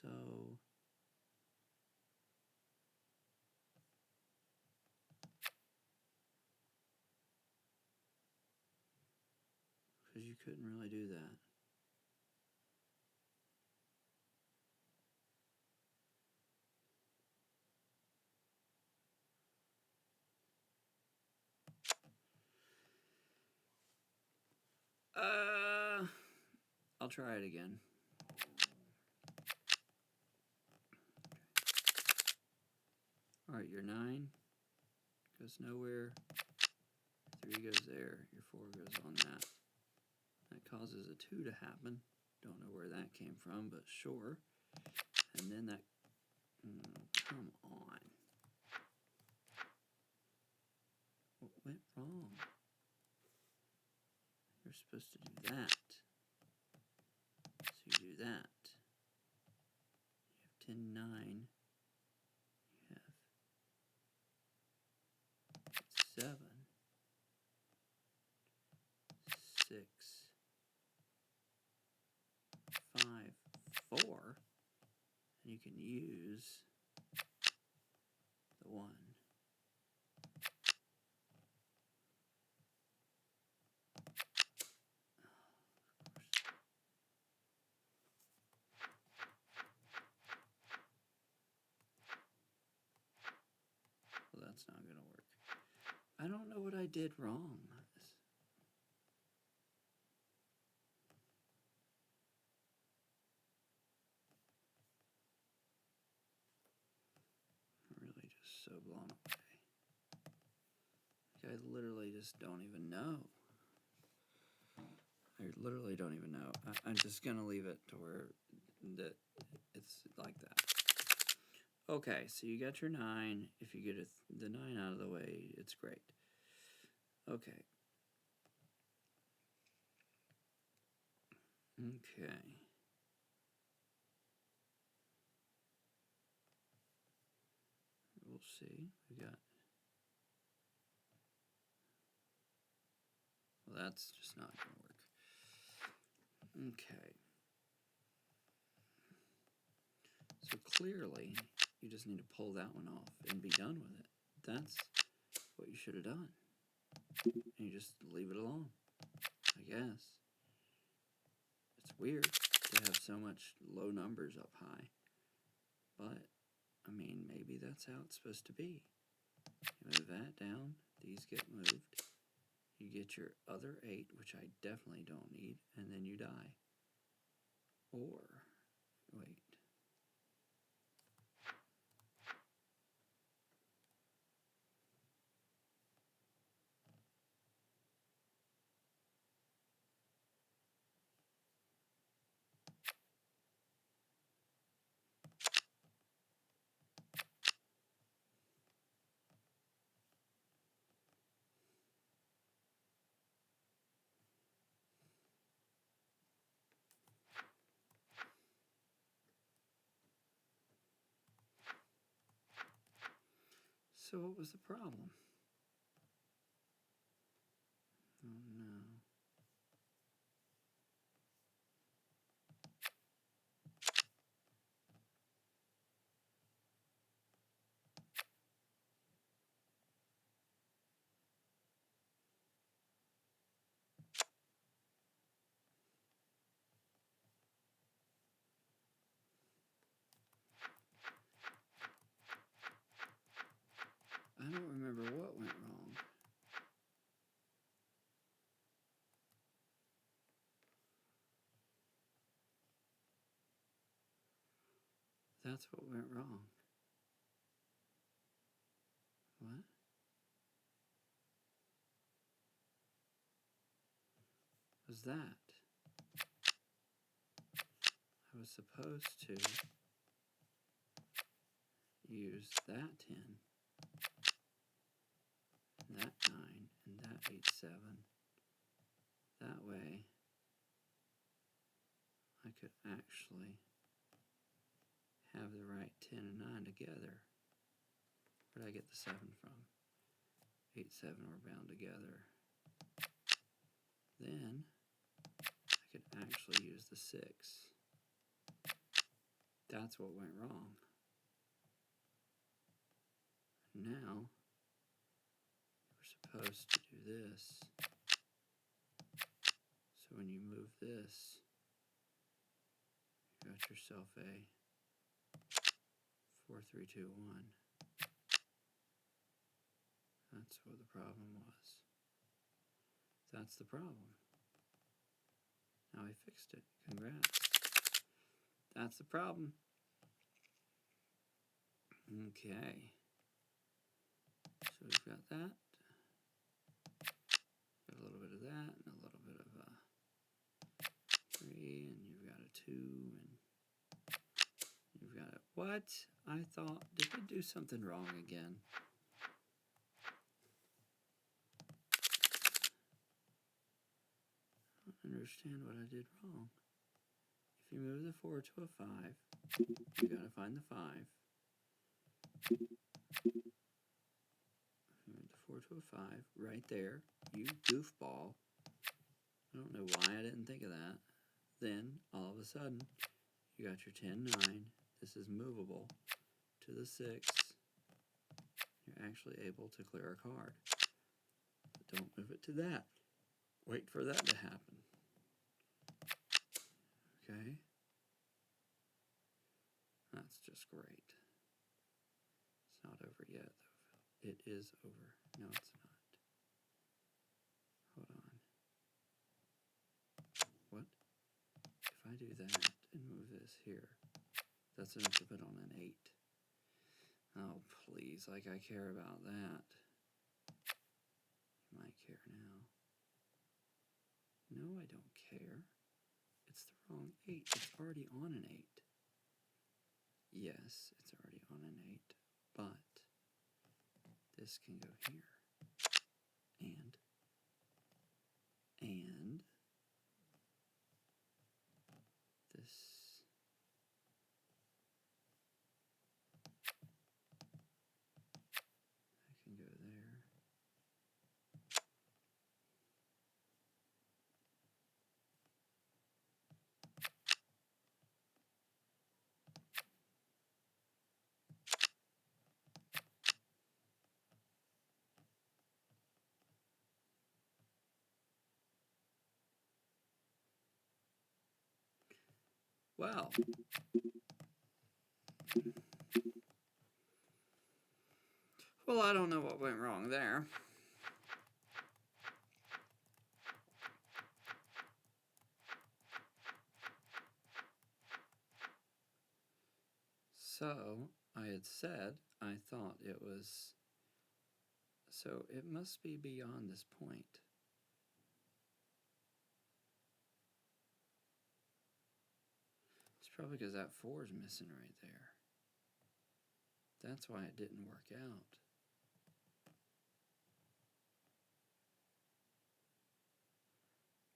So because you couldn't really do that. I'll try it again. Alright, your 9 goes nowhere. 3 goes there. Your 4 goes on that. That causes a 2 to happen. Don't know where that came from, but sure. And then that... come on. What went wrong? You're supposed to do that. So you do that. You have 10, 9. You have 7, 6, 5, 4. And you can use the 1. Well, that's not going to work. I don't know what I did wrong. I'm really just so blown away. Like, I literally just don't even know. I literally don't even know. I'm just going to leave it to where that it's like that. Okay, so you got your 9. If you get the 9 out of the way, it's great. Okay. Okay. We'll see. We got... Well, that's just not going to work. Okay. So clearly, you just need to pull that one off and be done with it. That's what you should have done. And you just leave it alone, I guess. It's weird to have so much low numbers up high. But, I mean, maybe that's how it's supposed to be. You move that down, these get moved. You get your other 8, which I definitely don't need, and then you die. Or, wait. So what was the problem? Oh no. I don't remember what went wrong. That's what went wrong. What? Was that? I was supposed to use that 10, and that 9, and that 8, 7. That way, I could actually have the right 10 and 9 together. Where did I get the 7 from? 8, 7 were bound together. Then, I could actually use the 6. That's what went wrong. Now, we're supposed to do this. So when you move this, you got yourself a 4, 3, 2, 1. That's what the problem was. That's the problem. Now I fixed it. Congrats. That's the problem. Okay. So we've got that. Got a little bit of that and a little bit of 3, and you've got a 2, and you've got a what? I thought, did I do something wrong again? I don't understand what I did wrong. If you move the 4 to a 5, you got to find the 5. If you move the 4 to a 5, right there, you goofball. I don't know why I didn't think of that. Then, all of a sudden, you got your 10, 9. This is movable to the 6. You're actually able to clear a card. But don't move it to that. Wait for that to happen. Okay? That's just great. It's not over yet, though. It is over. No, it's not. Hold on. What? If I do that and move this here, that's enough to put on an 8. Oh, please, like I care about that. You might care now. No, I don't care. It's the wrong 8. It's already on an 8. Yes, it's already on an 8, but this can go here. And this. I can go there. Well, I don't know what went wrong there. So, I had said I thought it was, so it must be beyond this point. It's probably because that 4 is missing right there. That's why it didn't work out.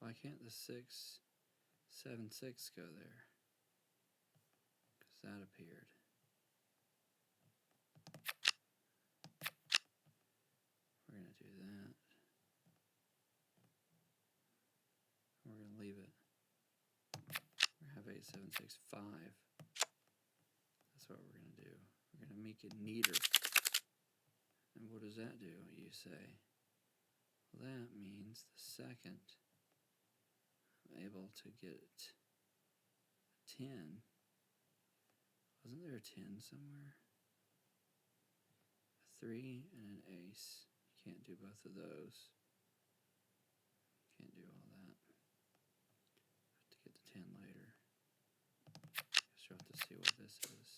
Why can't the 6, 7, 6 go there? Because that appeared. We're going to do that. We're going to leave it. We're going to have 8, 7, 6, 5. That's what we're going to do. We're going to make it neater. And what does that do, you say? Well, that means the second I'm able to get 10. Wasn't there a 10 somewhere? A 3 and an ace. You can't do both of those. Can't do all that. Have to get the 10 later. Guess you'll have to see what this is.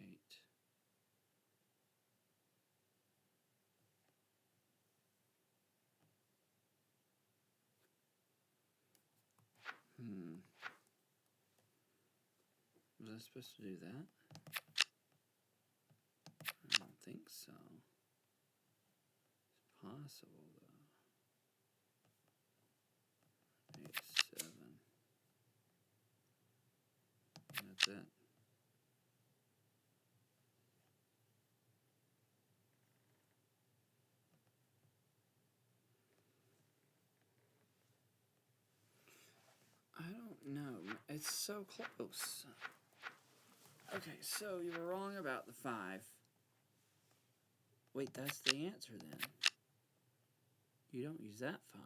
8. Was I supposed to do that? I don't think so. It's possible, though. 8, 7. And that's it. I don't know. It's so close. Okay, so you were wrong about the 5. Wait, that's the answer then. You don't use that 5.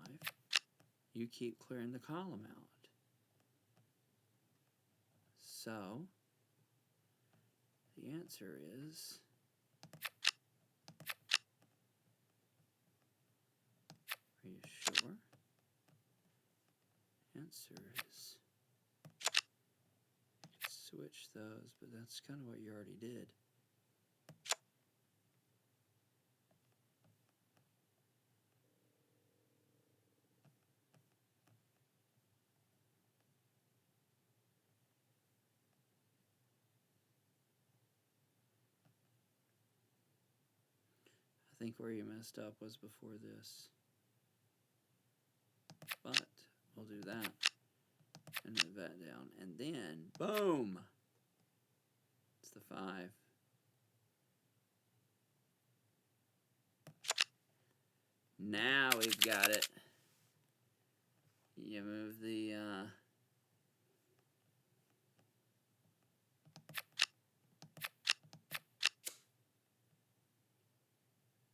You keep clearing the column out. So, the answer is... Are you sure? answer is switch those, but that's kind of what you already did. I think where you messed up was before this. But we'll do that and move that down. And then, boom! It's the 5. Now we've got it. You move the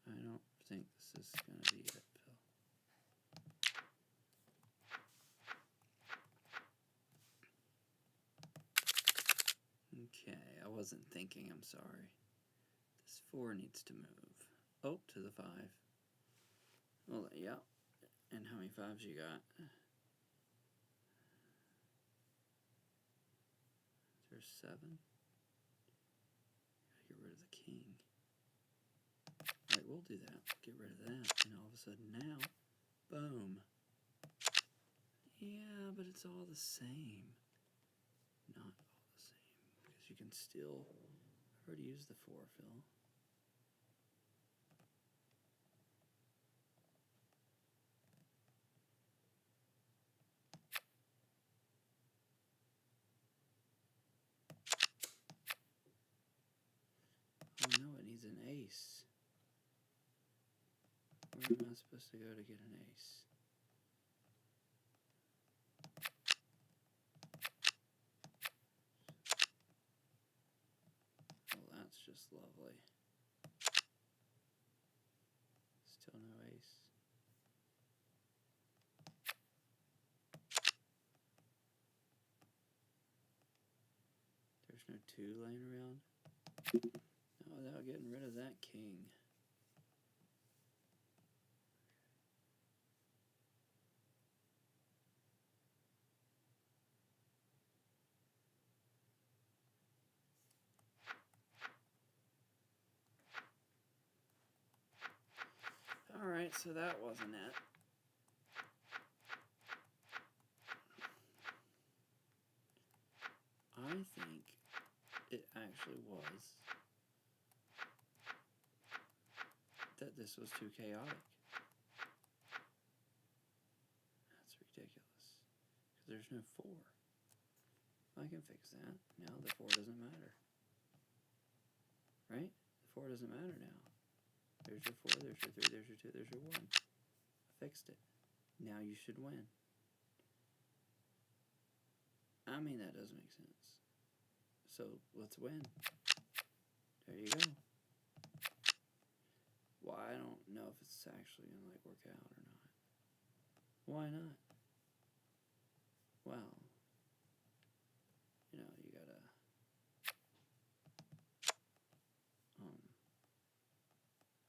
I don't think this is going to be it, Phil. Okay, I wasn't thinking, I'm sorry. This 4 needs to move. Oh, to the 5. Well, yeah. And how many 5s you got? There's 7. Gotta get rid of the king. Alright, we'll do that. Get rid of that. And all of a sudden now, boom. Yeah, but it's all the same. Not all the same. Because you can still... I already used the 4, Phil. Oh no, it needs an ace. Where am I supposed to go to get an ace? Well, that's just lovely. Still no ace. There's no 2 laying around. Not without getting rid of that king. Alright, so that wasn't it. I think it actually was that this was too chaotic. That's ridiculous. Because there's no 4. I can fix that. Now the 4 doesn't matter. Right? The 4 doesn't matter now. There's your 4, there's your 3, there's your 2, there's your 1. I fixed it. Now you should win. I mean, that doesn't make sense. So, let's win. There you go. Well, I don't know if it's actually going to, like, work out or not. Why not? Well, you know, you gotta,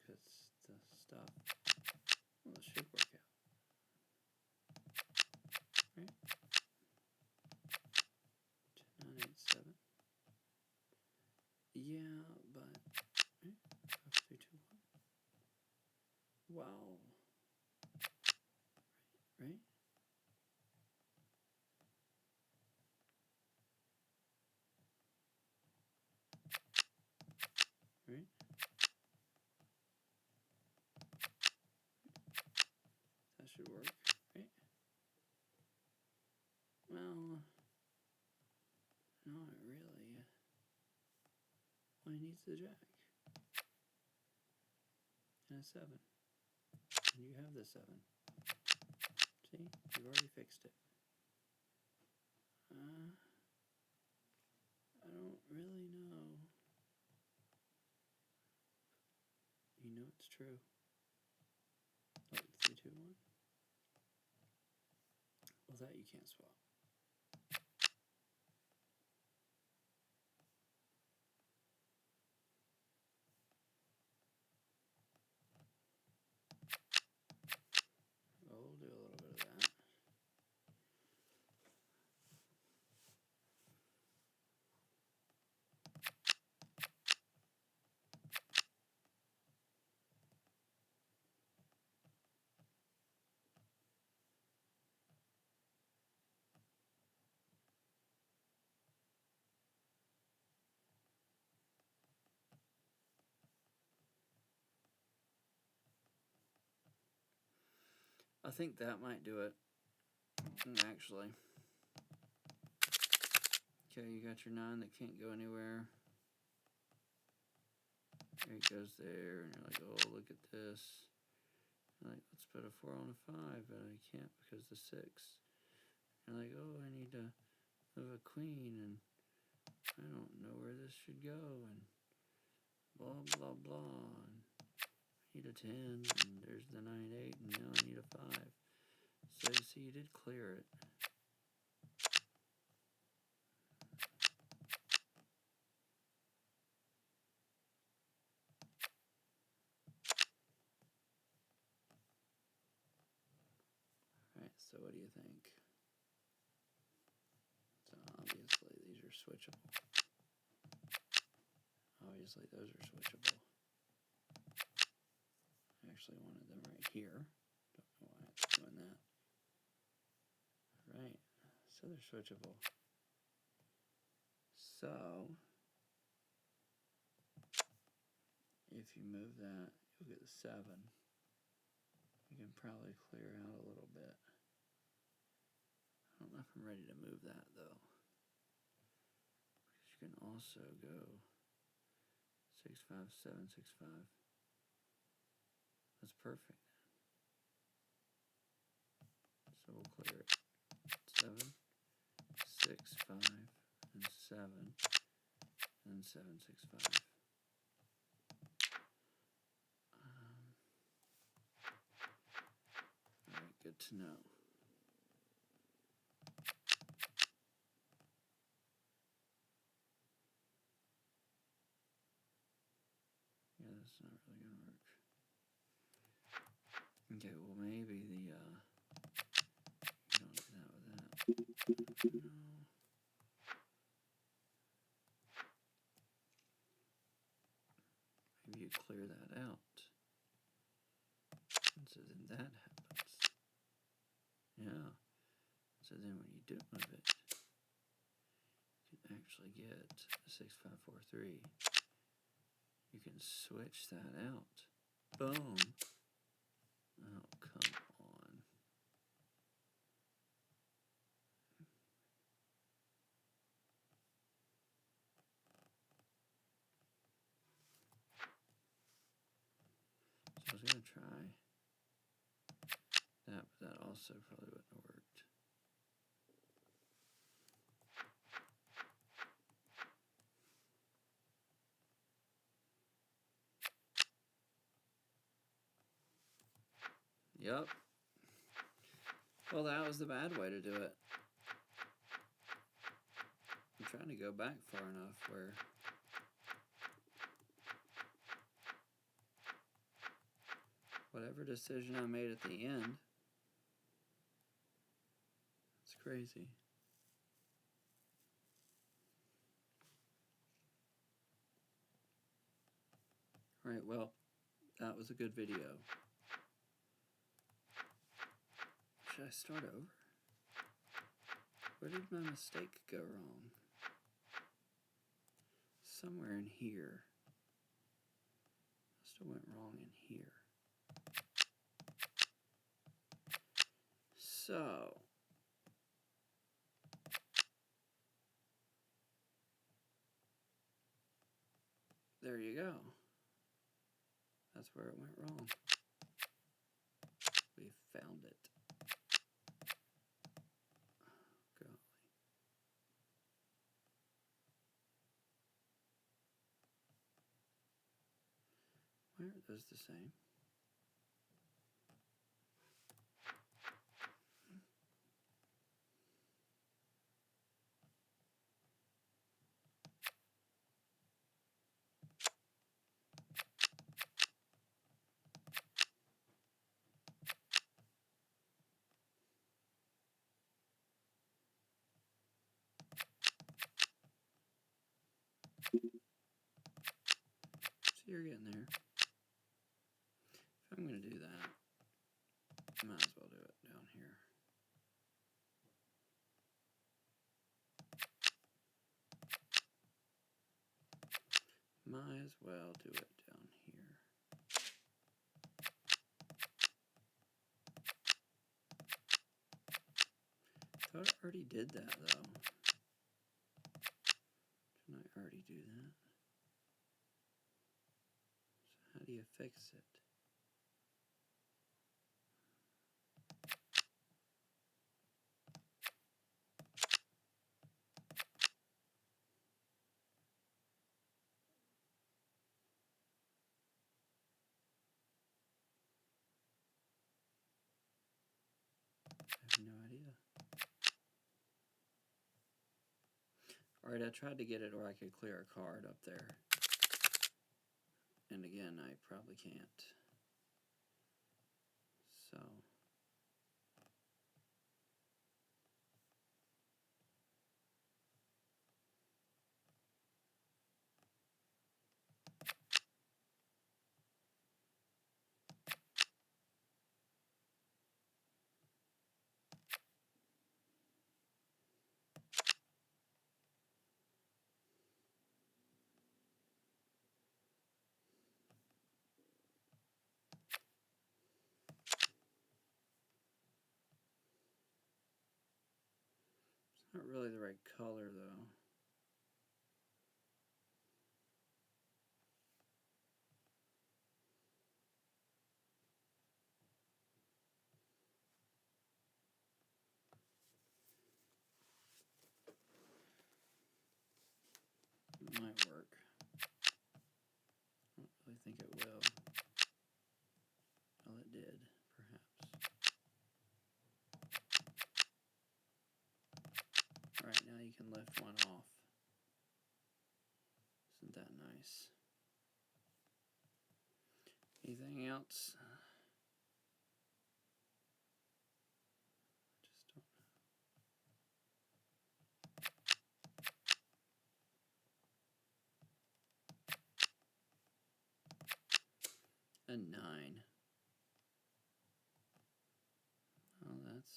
because the stuff, well, it should work out. Right? 10, 9, 8, 7. Yeah, but, right? 5, 3, 2, 1. Wow. Right? Right? That should work, right? Well, not really. Well, he needs the jack. And a 7. And you have the 7. See? You've already fixed it. I don't really know. You know it's true. Oh, 3, 2, 1. Well, that you can't swap. Well, we'll do a little bit of that. I think that might do it, actually. Okay, you got your 9 that can't go anywhere. There it goes there, and you're like, oh, look at this. You're like, let's put a 4 on a 5, but I can't because the 6. You're like, oh, I need to move a queen, and I don't know where this should go, and blah, blah, blah. And I need a 10, and there's the 9, 8, and now I need a 5. So you see, you did clear it. Alright, so what do you think? So obviously these are switchable. Obviously those are switchable. I actually wanted them right here. Don't know why it's doing that. Right, so they're switchable. So if you move that, you'll get the 7. You can probably clear out a little bit. I don't know if I'm ready to move that though. Because you can also go 6, 5, 7, 6, 5. That's perfect. So we'll clear it. 7, 6, 5, and 7, and 7, 6, 5. Alright, good to know. Yeah, that's not really gonna work. Okay, well maybe the you don't do that with that. No. Maybe you clear that out. And so then that happens. Yeah. So then when you do move it, you can actually get a 6, 5, 4, 3. You can switch that out. Boom. Oh, come on. So I was going to try that, but that also probably wouldn't have worked. Yep. Well, that was the bad way to do it. I'm trying to go back far enough where whatever decision I made at the end, it's crazy. Alright, well, that was a good video. Should I start over? Where did my mistake go wrong? Somewhere in here. Must have went wrong in here. So there you go. That's where it went wrong. We found it. Golly. Why are those the same? So you're getting there. If I'm going to do that, might as well do it down here. Might as well do it down here. already did that, though. Didn't I already do that? So how do you fix it? I have no idea. Alright, I tried to get it where I could clear a card up there. And again, I probably can't. So. Not really the right color, though. It might work. I don't really think it will. Well, it did, perhaps. Alright, now you can lift one off. Isn't that nice? Anything else? Just don't know. A 9. Oh, that's...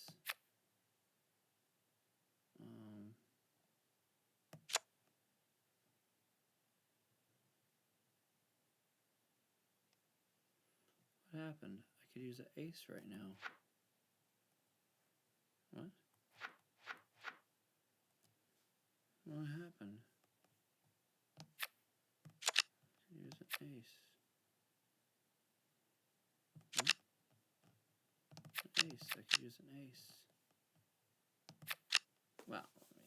What happened? I could use an ace right now. What? What happened? I could use an ace. Huh? An ace. I could use an ace. Well, I mean...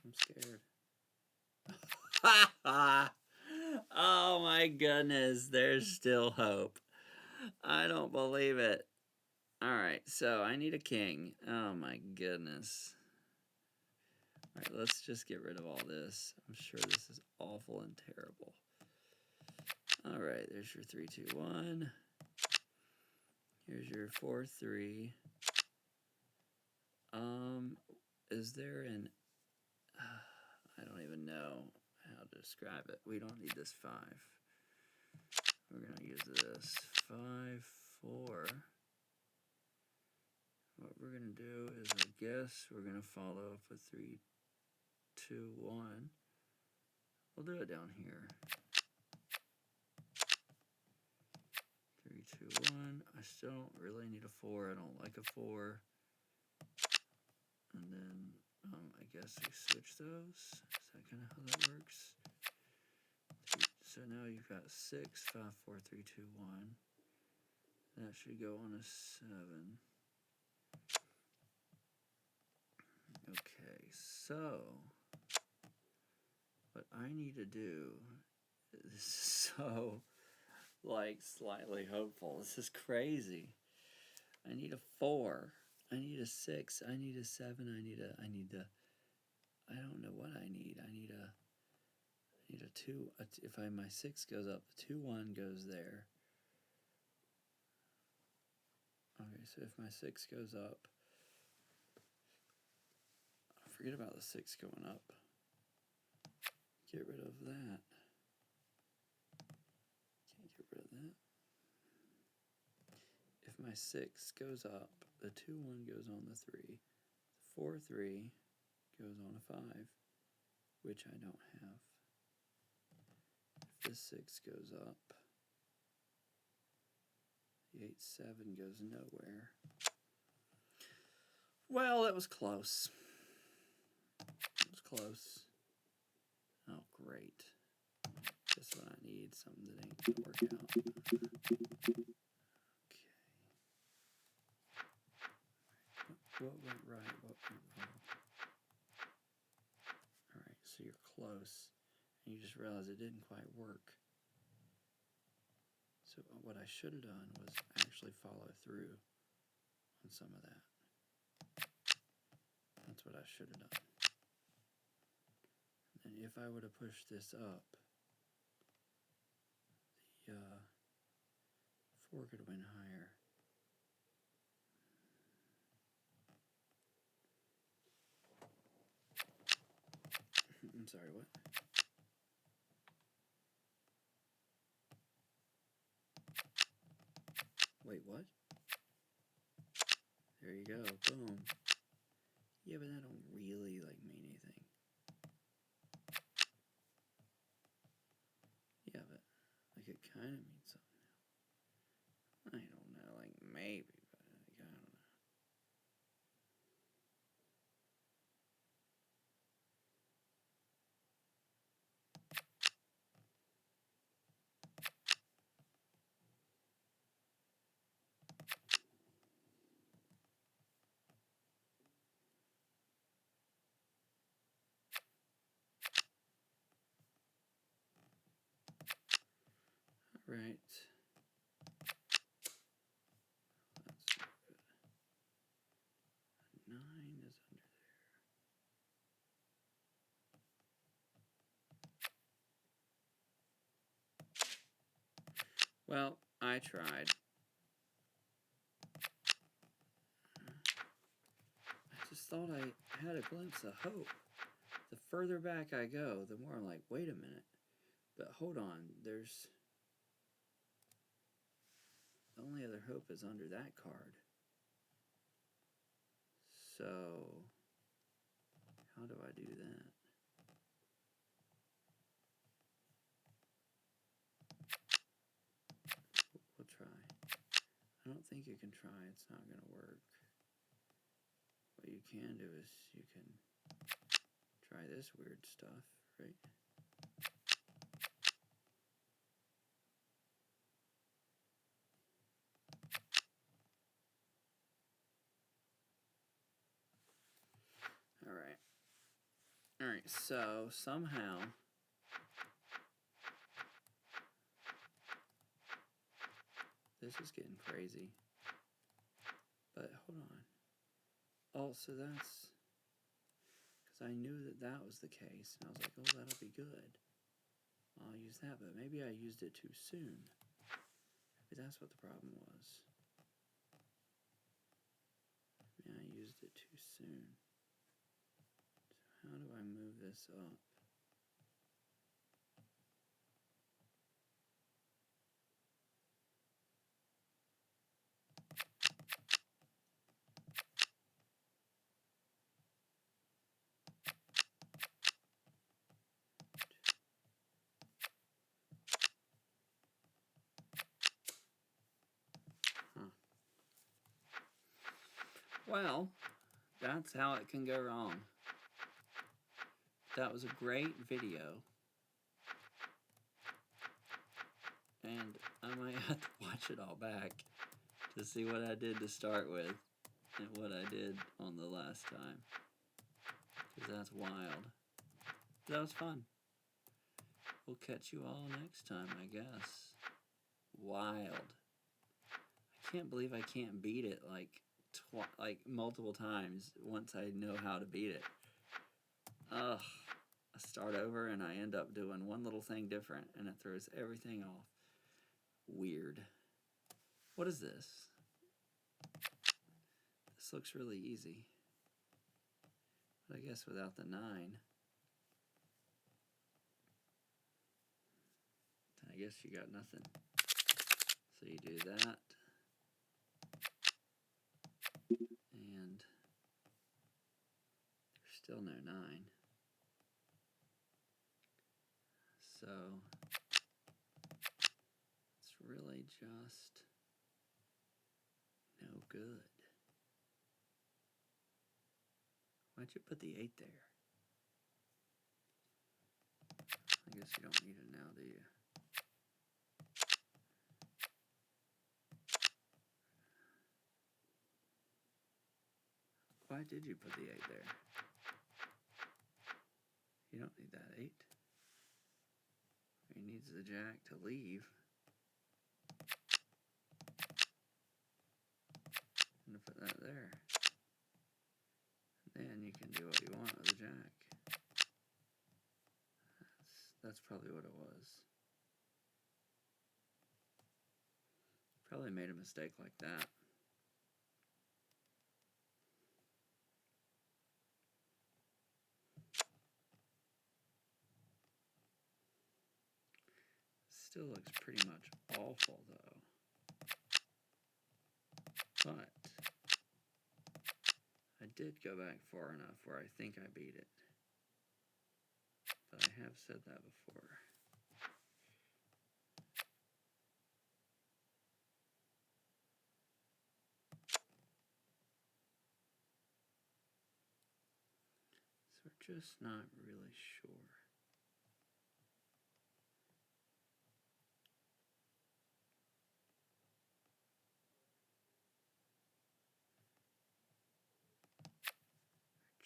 I'm scared. Oh my goodness, there's still hope. I don't believe it. Alright, so I need a king. Oh my goodness. Alright, let's just get rid of all this. I'm sure this is awful and terrible. Alright, there's your 3, 2, 1. Here's your 4, 3. Is there an... I don't even know how to describe it. We don't need this 5. We're going to use this 5, 4. What we're going to do is, I guess, we're going to follow up with 3, 2, 1. We'll do it down here. 3, 2, 1. I still don't really need a 4. I don't like a 4. And then, I guess we switch those. Is that kind of how that works? So now you've got 6, 5, 4, 3, 2, 1. That should go on a 7. Okay, so what I need to do is so, like, slightly hopeful. This is crazy. I need a 4. I need a 6. I need a 7. I don't know what I need. I need a 2. If my 6 goes up, the 2, 1 goes there. Okay, so if my 6 goes up, forget about the 6 going up. Get rid of that. Can't get rid of that. If my 6 goes up, the 2-1 goes on the 3. The 4-3 goes on a 5, which I don't have. If this 6 goes up, the 8-7 goes nowhere. Well, it was close. It was close. Oh, great. Just what I need. Something that ain't gonna work out. Okay. What went right? What went wrong? Alright, so you're close. And you just realize it didn't quite work. So what I should have done was actually follow through on some of that. That's what I should have done. And if I would have pushed this up, the 4 could have went higher. I'm sorry, what? Wait, what? There you go, boom. Yeah, but that don't really, like, mean anything. Yeah, but, like, it kind of means something now. I don't know, like, maybe, but, like, I don't know. Right. That's not good. 9 is under there. Well, I tried. I just thought I had a glimpse of hope. The further back I go, the more I'm like, wait a minute. But hold on, there's... The only other hope is under that card. So, how do I do that? We'll try. I don't think you can try. It's not going to work. What you can do is you can try this weird stuff, right? Alright. Alright, so somehow this is getting crazy. But hold on. Oh, so that's because I knew that that was the case. And I was like, oh, that'll be good. I'll use that. But maybe I used it too soon. Maybe that's what the problem was. Maybe I used it too soon. So how do I move this up? Well, that's how it can go wrong. That was a great video. And I might have to watch it all back to see what I did to start with and what I did on the last time. Because that's wild. That was fun. We'll catch you all next time, I guess. Wild. I can't believe I can't beat it like multiple times once I know how to beat it. Ugh. I start over and I end up doing one little thing different and it throws everything off. Weird. What is this? This looks really easy. But I guess without the 9, then I guess you got nothing. So you do that. And there's still no 9. So it's really just no good. Why'd you put the 8 there? I guess you don't need it now, do you? Why did you put the 8 there? You don't need that 8. He needs the jack to leave. And to put that there. Then you can do what you want with the jack. That's probably what it was. Probably made a mistake like that. Still looks pretty much awful though. But I did go back far enough where I think I beat it. But I have said that before. So we're just not really sure.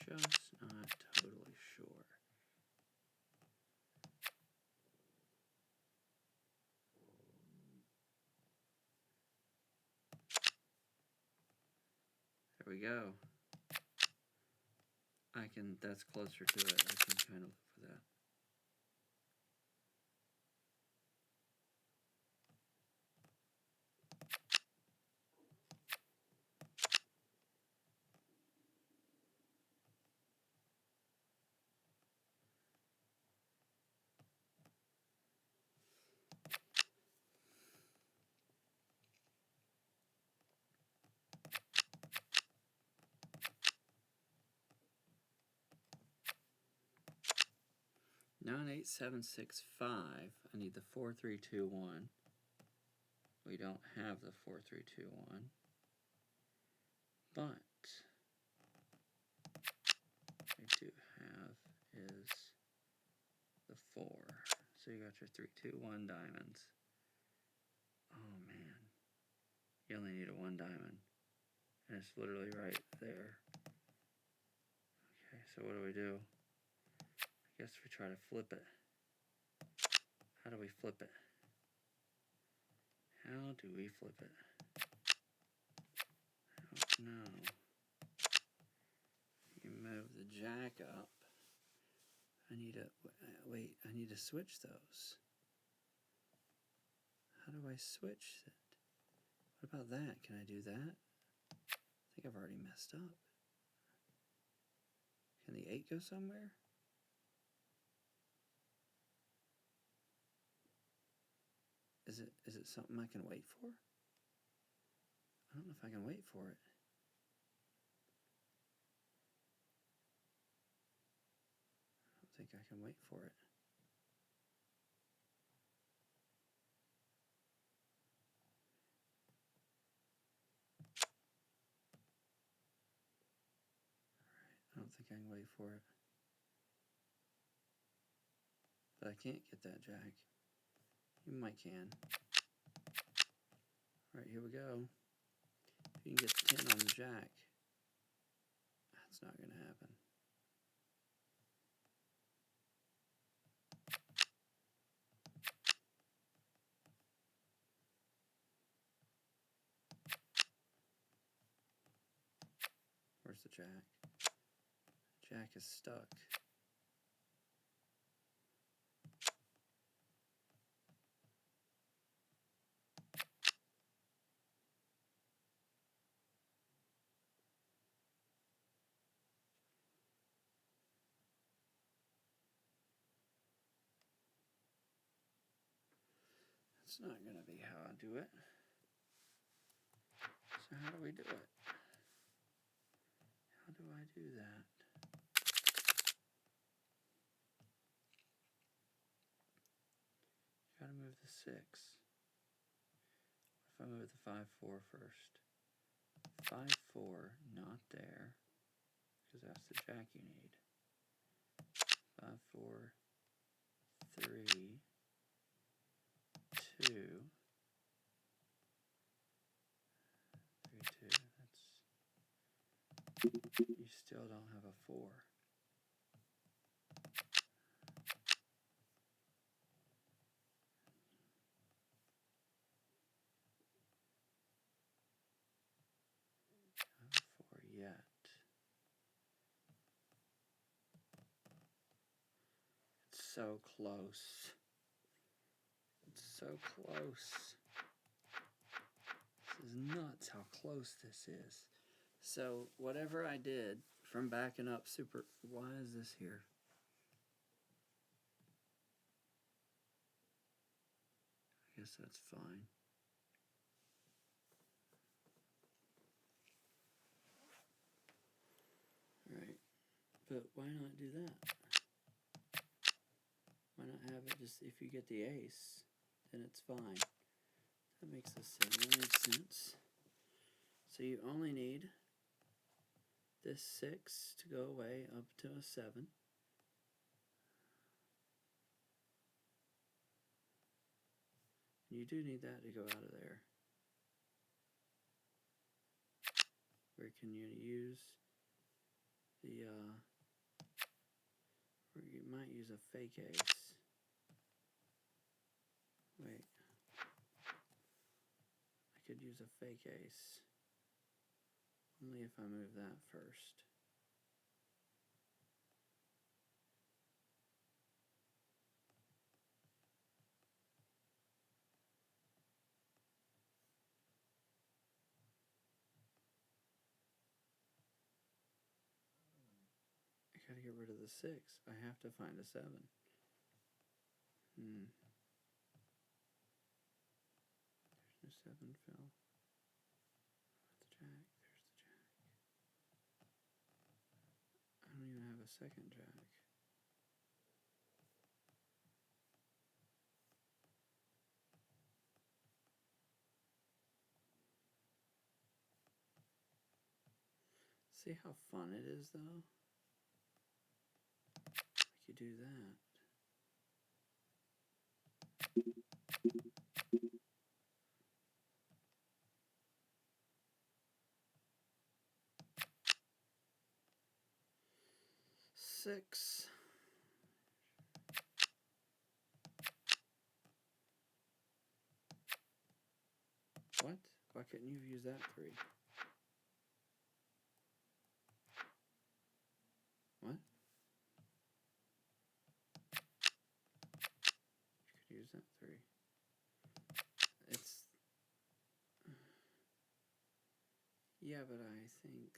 Just not totally sure. There we go. That's closer to it. I can kind of live with that. Nine, 8, 7, 6, 5. I need the 4, 3, 2, 1. We don't have the 4, 3, 2, 1. But I do have is the 4. So you got your 3, 2, 1 diamonds. Oh man. You only need a 1 diamond. And it's literally right there. Okay, so what do? I guess we try to flip it. How do we flip it? How do we flip it? I don't know. You move the jack up. I need to, wait, I need to switch those. How do I switch it? What about that? Can I do that? I think I've already messed up. Can the 8 go somewhere? Is it something I can wait for? I don't know if I can wait for it. I don't think I can wait for it. Alright, I don't think I can wait for it. But I can't get that jack. You might can. Alright, here we go. If you can get the 10 on the jack, that's not going to happen. Where's the jack? Jack is stuck. That's not going to be how I do it. So how do we do it? How do I do that? Gotta move the 6. What if I move the 5, 4 first? 5, 4, not there, because that's the jack you need. 5, 4, 3, 2, 3, 2, that's, you still don't have a 4. Not a 4 yet. It's so close. It's so close. This is nuts how close this is. So whatever I did from backing up super, why is this here? I guess that's fine. Right, but why not do that? Why not have it just, if you get the ace, then it's fine. That makes sense. That makes sense. So you only need this 6 to go away up to a 7. You do need that to go out of there. Where can you use the, or you might use a fake ace. Wait. I could use a fake ace. Only if I move that first. I gotta get rid of the 6. I have to find a 7. There's no 7, Phil. That's Jack. There's the Jack. I don't even have a second Jack. See how fun it is, though? Like you do that. Six. What? Why couldn't you have used that 3? What? You could use that 3. It's... Yeah, but I think...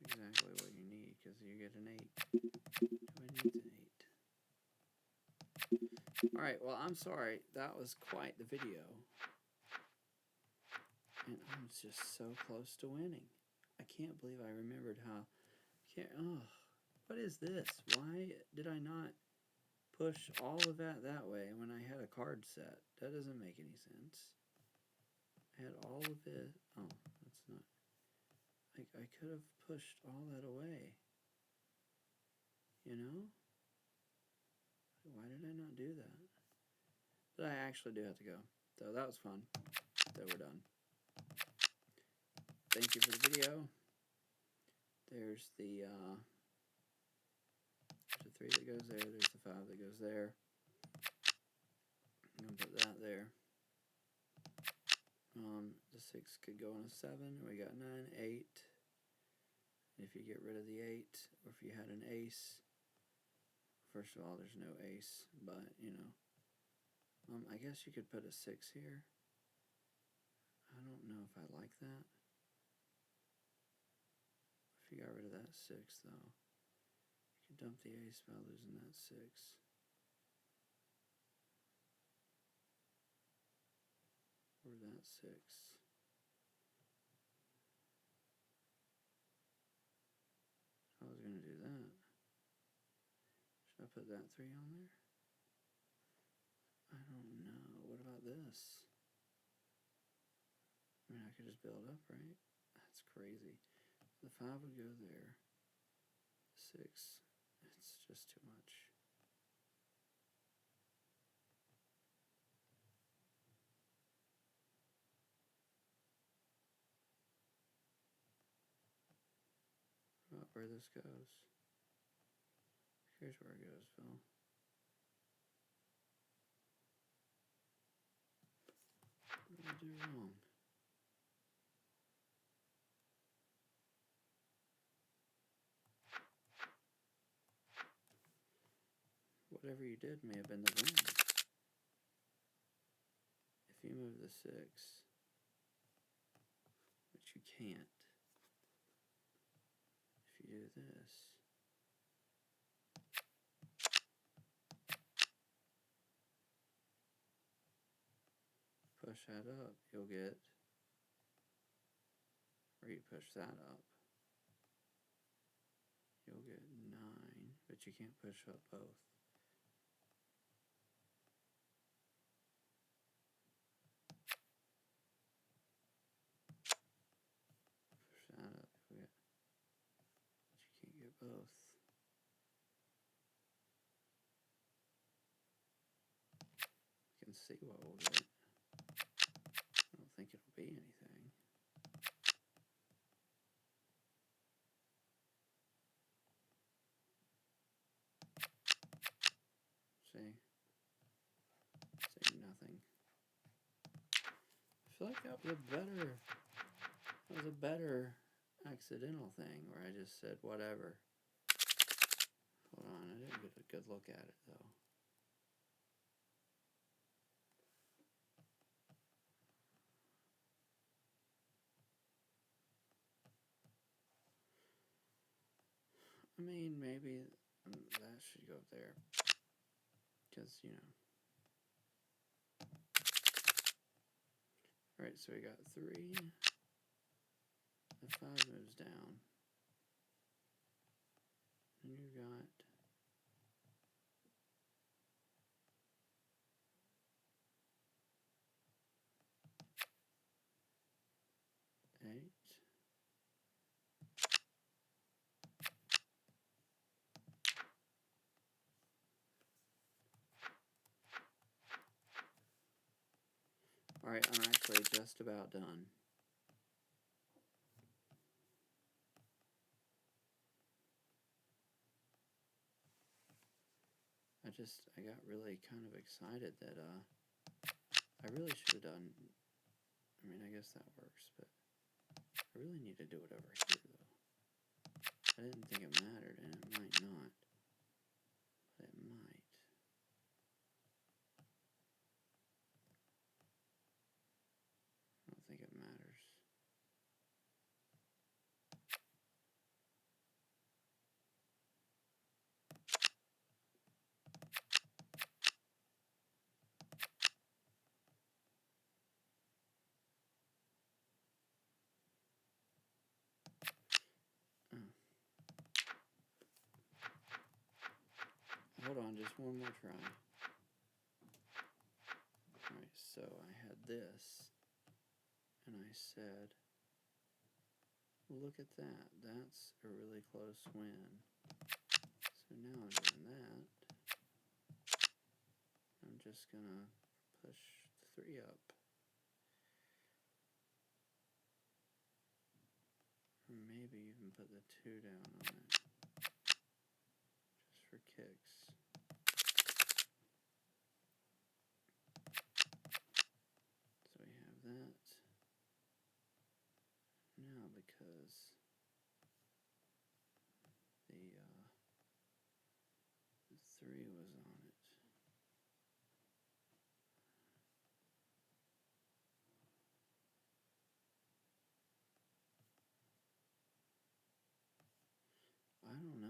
it's not exactly what you need, because you get an 8. Nobody needs an 8. Alright, well, I'm sorry. That was quite the video. And I'm just so close to winning. I can't believe I remembered how... Oh, what is this? Why did I not push all of that way when I had a card set? That doesn't make any sense. I had all of it. Oh, that's not... I could have pushed all that away. You know? Why did I not do that? But I actually do have to go. So that was fun. So we're done. Thank you for the video. There's the 3 that goes there. There's the 5 that goes there. I'm going to put that there. The 6 could go on a 7. We got 9, 8. If you get rid of the 8, or if you had an ace, first of all, there's no ace, but, you know, I guess you could put a 6 here. I don't know if I like that. If you got rid of that 6, though, you could dump the ace by losing that 6. or that 6. I was going to do that. Should I put that 3 on there? I don't know. What about this? I mean, I could just build up, right? That's crazy. The 5 would go there. 6. It's just too much. What about where this goes? Here's where it goes, Phil. What did I do wrong? Whatever you did may have been the wrong. If you move the 6, which you can't, if you do this, push that up, you'll get, or you push that up, you'll get 9, but you can't push up both. Push that up, you'll get, but you can't get both. You can see what we'll get. I don't think it'll be anything. See? See nothing. I feel like that was a better accidental thing where I just said whatever. Hold on, I didn't get a good look at it though. I mean, maybe that should go up there. Because, you know. Alright, so we got 3. The 5 moves down. And you got 8. Alright, I'm actually just about done. I got really kind of excited that, I really should have done, I mean, I guess that works, but I really need to do it over here, though. I didn't think it mattered, and it might not, but it might. I don't think it matters. Hold on, just one more try. Alright, so I had this, and I said, look at that, that's a really close win. So now I'm doing that. I'm just gonna push the 3 up. Or maybe even put the 2 down on it. Just for kicks. So we have that. Now because the 3 was on it. I don't know.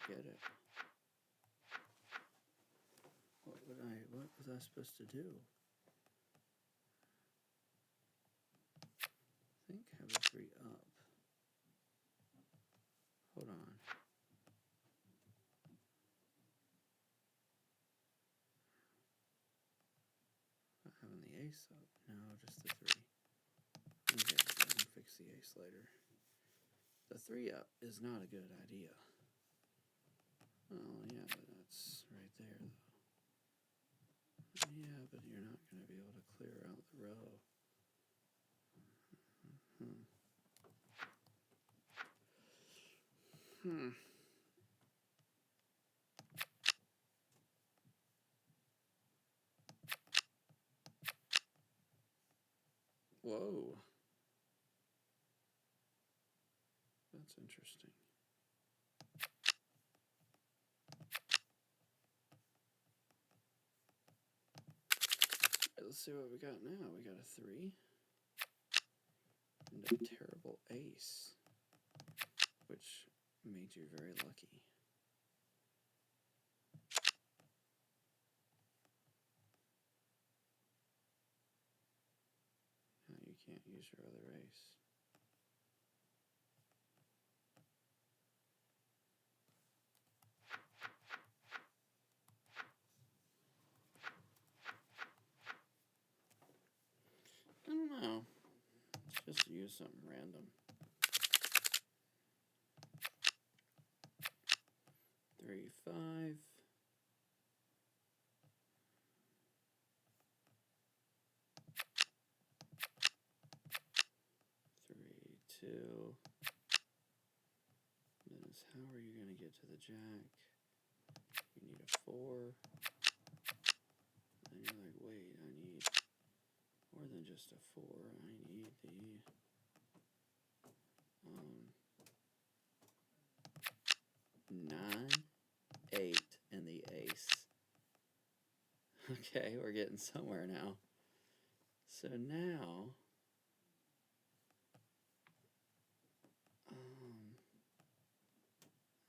get it. What was I supposed to do? I think have a 3 up. Hold on. Not having the ace up. No, just the 3. Okay, I can fix the ace later. The 3 up is not a good idea. Oh, yeah, but that's right there, though. Yeah, but you're not going to be able to clear out the row. Whoa. That's interesting. Let's see what we got now. We got a 3 and a terrible ace, which made you very lucky. Now you can't use your other ace. I don't know. Let's just use something random. 3, 5. 3, 2. Then how are you going to get to the jack? You need a 4. Then you're like, wait, I need more than just a 4. I need the 9, 8, and the ace. Okay, we're getting somewhere now. So now,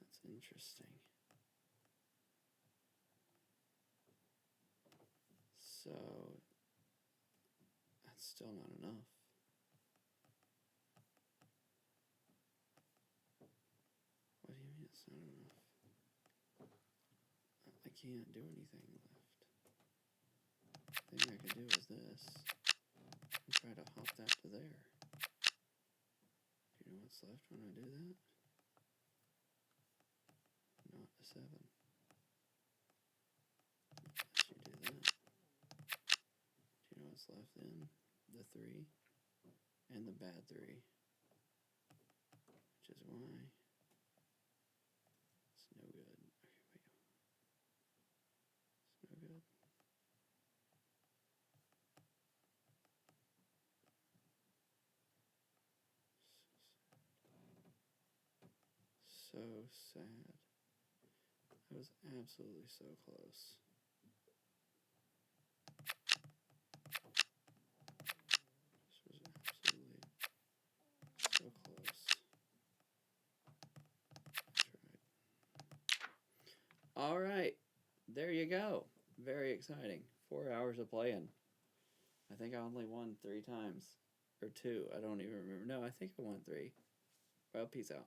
that's interesting. So, that's still not enough. What do you mean it's not enough? I can't do anything left. The thing I can do is this. And try to hop that to there. Do you know what's left when I do that? Not a 7. Unless you do that. Do you know what's left then? The 3 and the bad 3. Which is why it's no good. Okay, wait. It's no good. So sad. I was absolutely so close. This was absolutely so close. I tried. All right. There you go. Very exciting. 4 hours of playing. I think I only won 3 times. Or 2. I don't even remember. No, I think I won 3. Well, peace out.